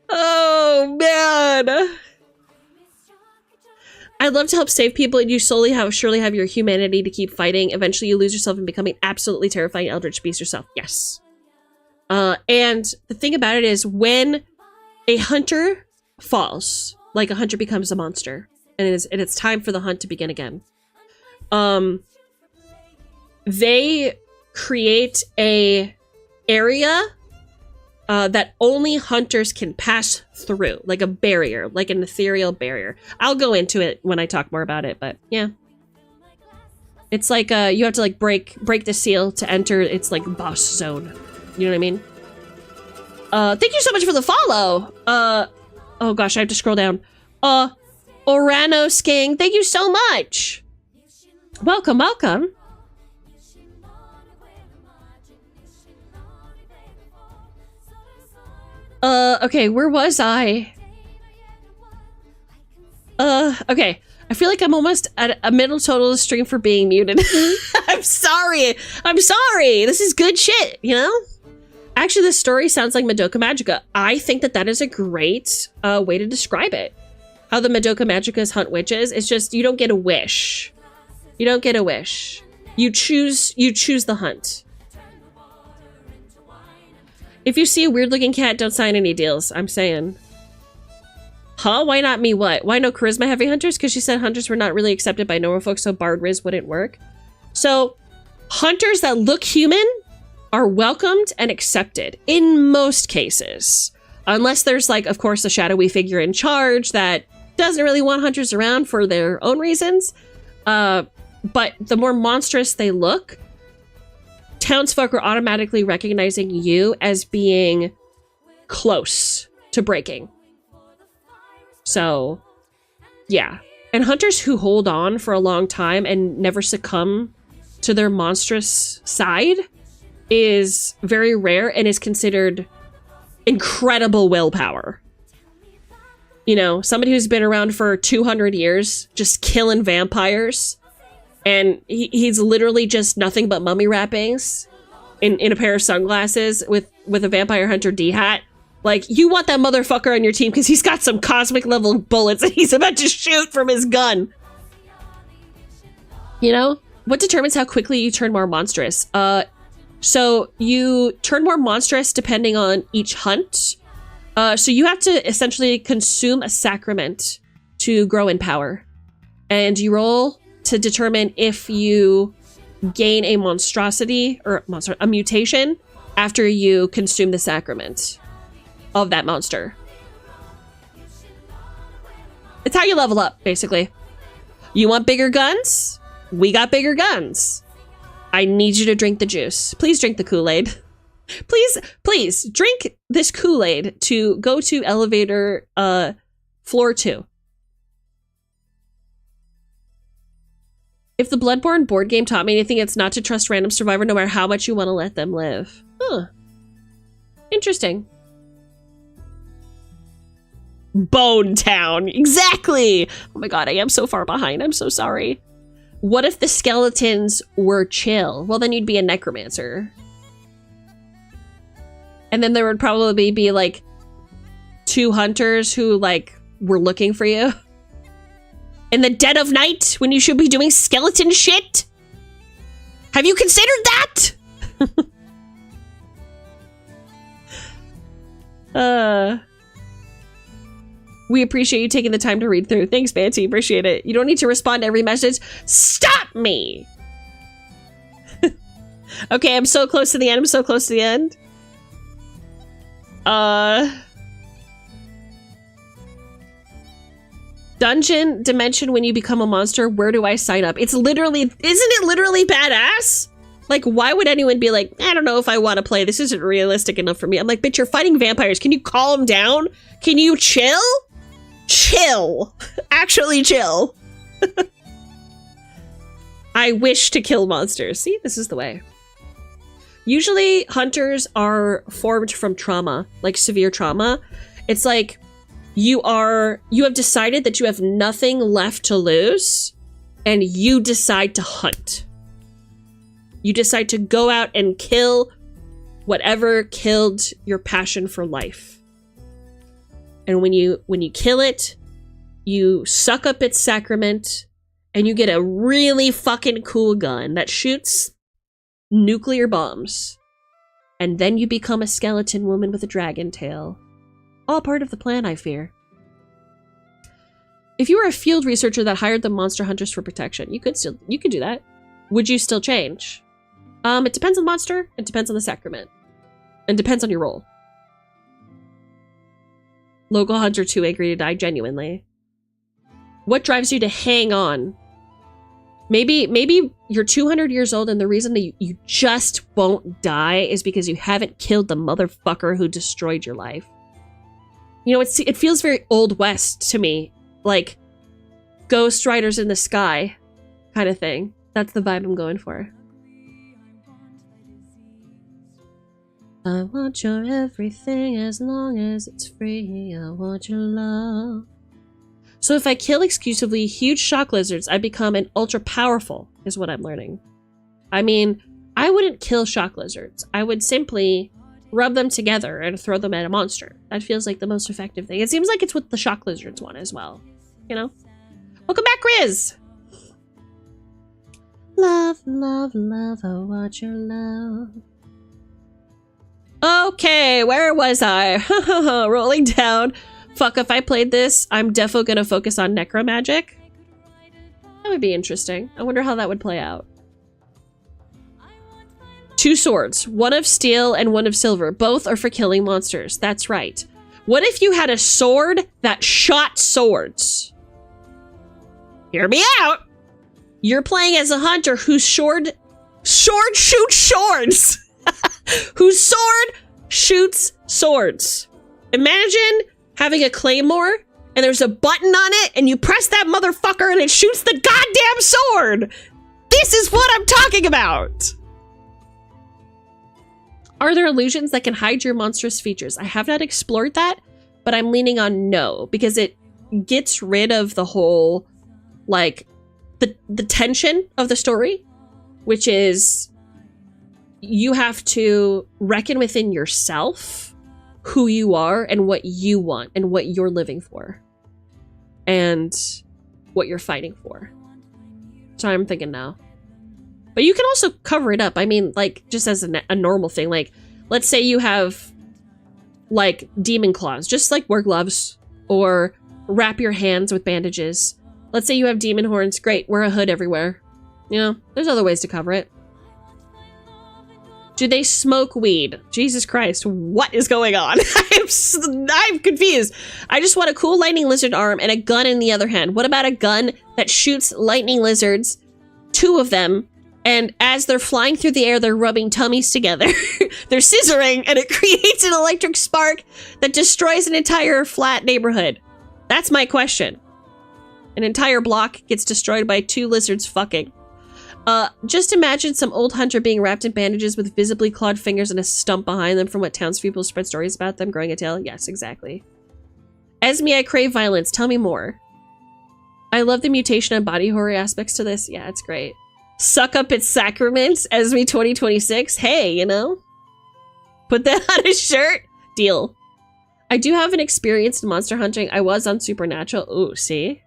Oh, man. I'd love to help save people, and you surely have your humanity to keep fighting. Eventually, you lose yourself and become an absolutely terrifying eldritch beast yourself. Yes. And the thing about it is, when a hunter falls, like a hunter becomes a monster, and it's time for the hunt to begin again. they create a area that only hunters can pass through, like a barrier, like an ethereal barrier. I'll go into it when I talk more about it, but yeah. It's like you have to like break the seal to enter its like boss zone. You know what I mean? Thank you so much for the follow. Oh gosh, I have to scroll down. Oranos King, thank you so much. Welcome, welcome. Okay, where was I? Okay. I feel like I'm almost at a middle total stream for being muted. I'm sorry. I'm sorry. This is good shit, you know? Actually, this story sounds like Madoka Magica. I think that that is a great way to describe it. How the Madoka Magicas hunt witches. It's just, you don't get a wish. You don't get a wish. You choose the hunt. If you see a weird looking cat, don't sign any deals. I'm saying. Huh? Why not me? What? Why no charisma heavy hunters? Because she said hunters were not really accepted by normal folks, so Bard Riz wouldn't work. So, hunters that look human are welcomed and accepted in most cases. Unless there's, like, of course, a shadowy figure in charge that doesn't really want hunters around for their own reasons. But the more monstrous they look, townsfolk are automatically recognizing you as being close to breaking. So, yeah. And hunters who hold on for a long time and never succumb to their monstrous side is very rare and is considered incredible willpower. You know, somebody who's been around for 200 years, just killing vampires, and he's literally just nothing but mummy wrappings in a pair of sunglasses with a vampire hunter D hat. Like, you want that motherfucker on your team because he's got some cosmic level bullets and he's about to shoot from his gun. You know? What determines how quickly you turn more monstrous? So you turn more monstrous depending on each hunt. So you have to essentially consume a sacrament to grow in power. And you roll to determine if you gain a monstrosity or a mutation after you consume the sacrament of that monster. It's how you level up, basically. You want bigger guns? We got bigger guns. I need you to drink the juice. Please drink the Kool-Aid. Please drink this Kool-Aid to go to elevator floor 2. If the Bloodborne board game taught me anything, it's not to trust random survivor no matter how much you want to let them live. Huh. Interesting. Bone Town. Exactly. Oh my god, I am so far behind. I'm so sorry. What if the skeletons were chill? Well, then you'd be a necromancer. And then there would probably be like 2 hunters who like were looking for you in the dead of night when you should be doing skeleton shit. Have you considered that? We appreciate you taking the time to read through. Thanks, Banty. Appreciate it. You don't need to respond to every message. Stop me! Okay, I'm so close to the end. I'm so close to the end. Dungeon Dimension when you become a monster. Where do I sign up? It's literally... Isn't it literally badass? Like, why would anyone be like, I don't know if I want to play. This isn't realistic enough for me. I'm like, bitch, you're fighting vampires. Can you calm down? Can you chill? Chill. Actually chill. I wish to kill monsters. See, this is the way. Usually hunters are formed from trauma, like severe trauma. It's like you have decided that you have nothing left to lose and you decide to hunt. You decide to go out and kill whatever killed your passion for life. And when you kill it, you suck up its sacrament and you get a really fucking cool gun that shoots nuclear bombs. And then you become a skeleton woman with a dragon tail. All part of the plan, I fear. If you were a field researcher that hired the monster hunters for protection, you could do that. Would you still change? It depends on the monster. It depends on the sacrament. And depends on your role. Local hunter too angry to die, genuinely. What drives you to hang on? Maybe you're 200 years old and the reason that you just won't die is because you haven't killed the motherfucker who destroyed your life. You know, it feels very Old West to me. Like, Ghost Riders in the Sky kind of thing. That's the vibe I'm going for. I want your everything as long as it's free. I want your love. So if I kill exclusively huge shock lizards, I become an ultra powerful, is what I'm learning. I mean, I wouldn't kill shock lizards. I would simply rub them together and throw them at a monster. That feels like the most effective thing. It seems like it's what the shock lizards want as well. You know? Welcome back, Riz! Love, love, love, I want your love. Okay, where was I? Rolling down. Fuck, if I played this, I'm defo gonna focus on necromagic. That would be interesting. I wonder how that would play out. 2 swords, one of steel and one of silver. Both are for killing monsters. That's right. What if you had a sword that shot swords? Hear me out! You're playing as a hunter whose sword shoots swords! Whose sword shoots swords. Imagine having a claymore and there's a button on it and you press that motherfucker and it shoots the goddamn sword. This is what I'm talking about. Are there illusions that can hide your monstrous features? I have not explored that, but I'm leaning on no, because it gets rid of the whole, like, the tension of the story, which is you have to reckon within yourself who you are and what you want and what you're living for and what you're fighting for. So I'm thinking no. But you can also cover it up. I mean, like, just as a normal thing. Like, let's say you have, like, demon claws. Just, like, wear gloves or wrap your hands with bandages. Let's say you have demon horns. Great, wear a hood everywhere. You know, there's other ways to cover it. Do they smoke weed? Jesus Christ, what is going on? I'm confused. I just want a cool lightning lizard arm and a gun in the other hand. What about a gun that shoots lightning lizards, 2 of them, and as they're flying through the air, they're rubbing tummies together. They're scissoring, and it creates an electric spark that destroys an entire flat neighborhood. That's my question. An entire block gets destroyed by 2 lizards fucking. Just imagine some old hunter being wrapped in bandages with visibly clawed fingers and a stump behind them from what townspeople spread stories about them growing a tail. Yes, exactly. Esme, I crave violence. Tell me more. I love the mutation and body horror aspects to this. Yeah, it's great. Suck up its sacraments, Esme 2026. Hey, you know? Put that on a shirt. Deal. I do have an experience in monster hunting. I was on Supernatural. Ooh, see?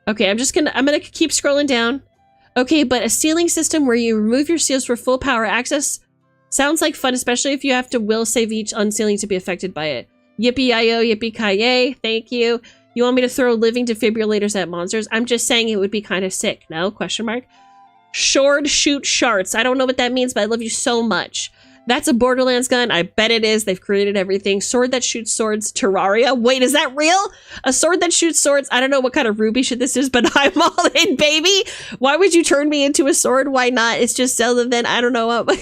Okay, I'm gonna keep scrolling down. Okay, but a sealing system where you remove your seals for full power access sounds like fun, especially if you have to will save each unsealing to be affected by it. Yippee-yi-yo, yippee-ki-yay, thank you. You want me to throw living defibrillators at monsters? I'm just saying it would be kind of sick. No? Question mark. Shord shoot sharts. I don't know what that means, but I love you so much. That's a Borderlands gun. I bet it is. They've created everything. Sword that shoots swords. Terraria. Wait, is that real? A sword that shoots swords? I don't know what kind of Ruby shit this is, but I'm all in, baby. Why would you turn me into a sword? Why not? It's just Zelda then. I don't know what.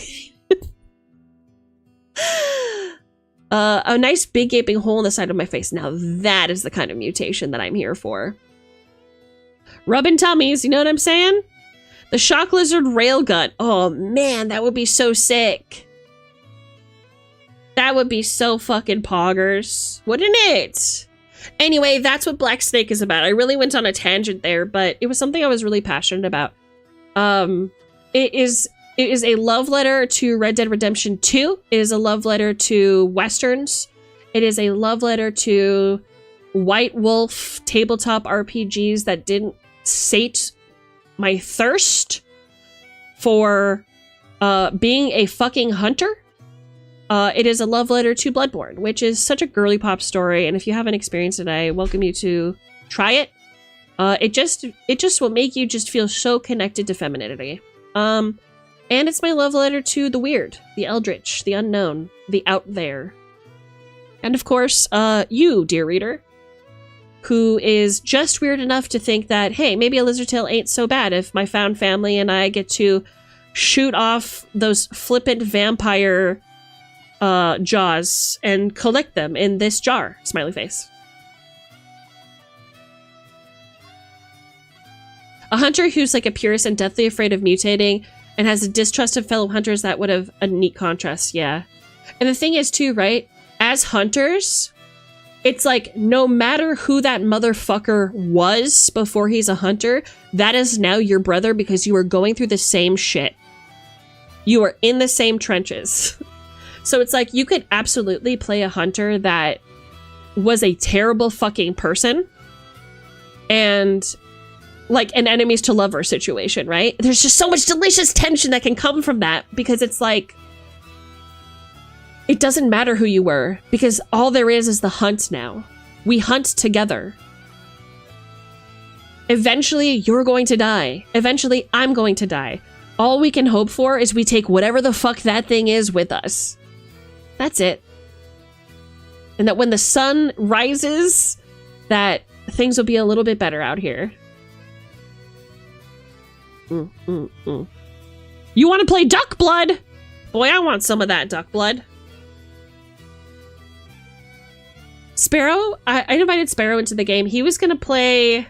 A nice big gaping hole in the side of my face. Now that is the kind of mutation that I'm here for. Rubbing tummies. You know what I'm saying? The shock lizard railgun. Oh man, that would be so sick. That would be so fucking poggers, wouldn't it? Anyway, that's what Black Snake is about. I really went on a tangent there, but it was something I was really passionate about. It is a love letter to Red Dead Redemption 2. It is a love letter to Westerns. It is a love letter to White Wolf tabletop RPGs that didn't sate my thirst for being a fucking hunter. It is a love letter to Bloodborne, which is such a girly pop story, and if you haven't experienced it, I welcome you to try it. It just will make you just feel so connected to femininity. And it's my love letter to the weird, the eldritch, the unknown, the out there. And of course, you, dear reader, who is just weird enough to think that, hey, maybe a lizard tail ain't so bad if my found family and I get to shoot off those flippant vampire jaws and collect them in this jar. Smiley face. A hunter who's like a purist and deathly afraid of mutating and has a distrust of fellow hunters, that would have a neat contrast, yeah. And the thing is too, right? As hunters, it's like no matter who that motherfucker was before he's a hunter, that is now your brother because you are going through the same shit. You are in the same trenches. So it's like you could absolutely play a hunter that was a terrible fucking person and like an enemies to lover situation, right? There's just so much delicious tension that can come from that because it's like, it doesn't matter who you were because all there is the hunt now. We hunt together. Eventually, you're going to die. Eventually, I'm going to die. All we can hope for is we take whatever the fuck that thing is with us. That's it. And that when the sun rises, that things will be a little bit better out here. You want to play duck blood? Boy, I want some of that duck blood. Sparrow, I invited Sparrow into the game. He was gonna play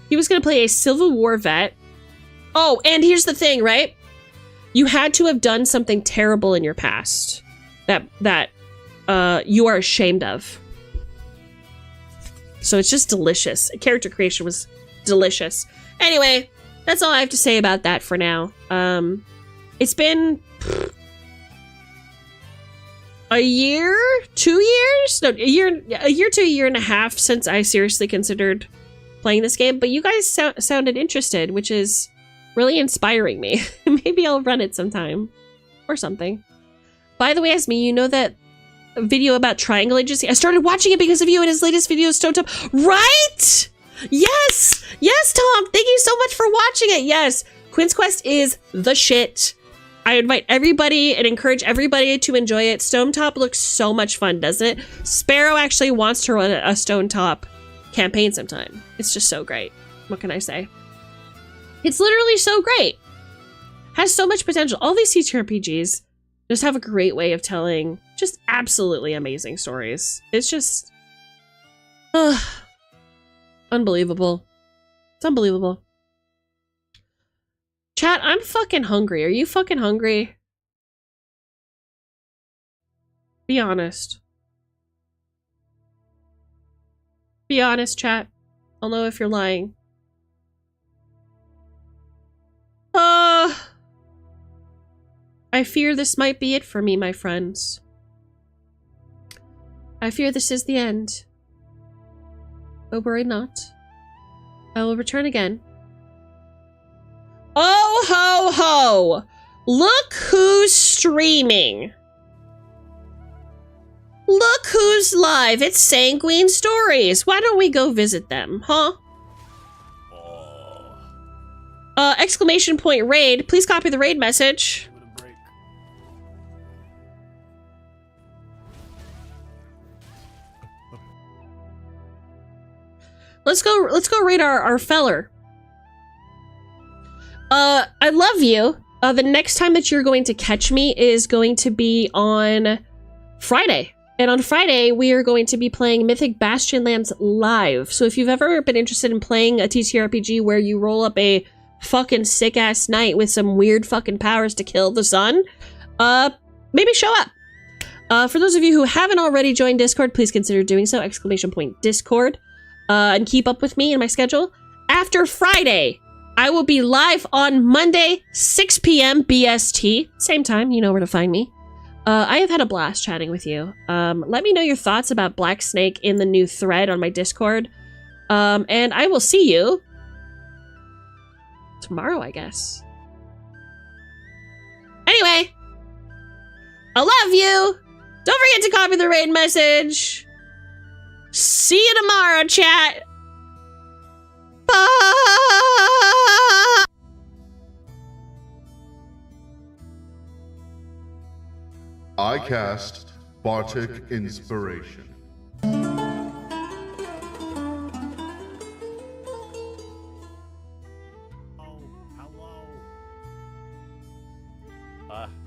a Civil War vet. Oh, and here's the thing, right? You had to have done something terrible in your past that you are ashamed of. So it's just delicious. Character creation was delicious. Anyway, that's all I have to say about that for now. It's been a year, 2 years? No, a year to a year and a half since I seriously considered playing this game, but you guys sounded interested, which is really inspiring me. Maybe I'll run it sometime or something. By the way, Esme, you know that video about Triangle Agency? I started watching it because of you and his latest video, Stone Top. Right? Yes! Yes, Tom! Thank you so much for watching it! Yes! Quinn's Quest is the shit. I invite everybody and encourage everybody to enjoy it. Stone Top looks so much fun, doesn't it? Sparrow actually wants to run a Stone Top campaign sometime. It's just so great. What can I say? It's literally so great. Has so much potential. All these TTRPGs just have a great way of telling just absolutely amazing stories. It's just... unbelievable. It's unbelievable. Chat, I'm fucking hungry. Are you fucking hungry? Be honest. Be honest, chat. I'll know if you're lying. I fear this might be it for me, my friends. I fear this is the end. But worry not. I will return again. Oh ho ho! Look who's streaming! Look who's live! It's Sanguine Stories! Why don't we go visit them, huh? Exclamation point raid. Please copy the raid message. Let's go raid our feller. I love you. The next time that you're going to catch me is going to be on Friday. And on Friday, we are going to be playing Mythic Bastionlands live. So if you've ever been interested in playing a TTRPG where you roll up a fucking sick-ass knight with some weird fucking powers to kill the sun, maybe show up. For those of you who haven't already joined Discord, please consider doing so. Exclamation point Discord. And keep up with me and my schedule. After Friday, I will be live on Monday, 6 p.m. BST. Same time, you know where to find me. I have had a blast chatting with you. Let me know your thoughts about Black Snake in the new thread on my Discord. And I will see you tomorrow, I guess. Anyway, I love you. Don't forget to copy the raid message. See you tomorrow, chat. I cast Bartic Inspiration. Hello.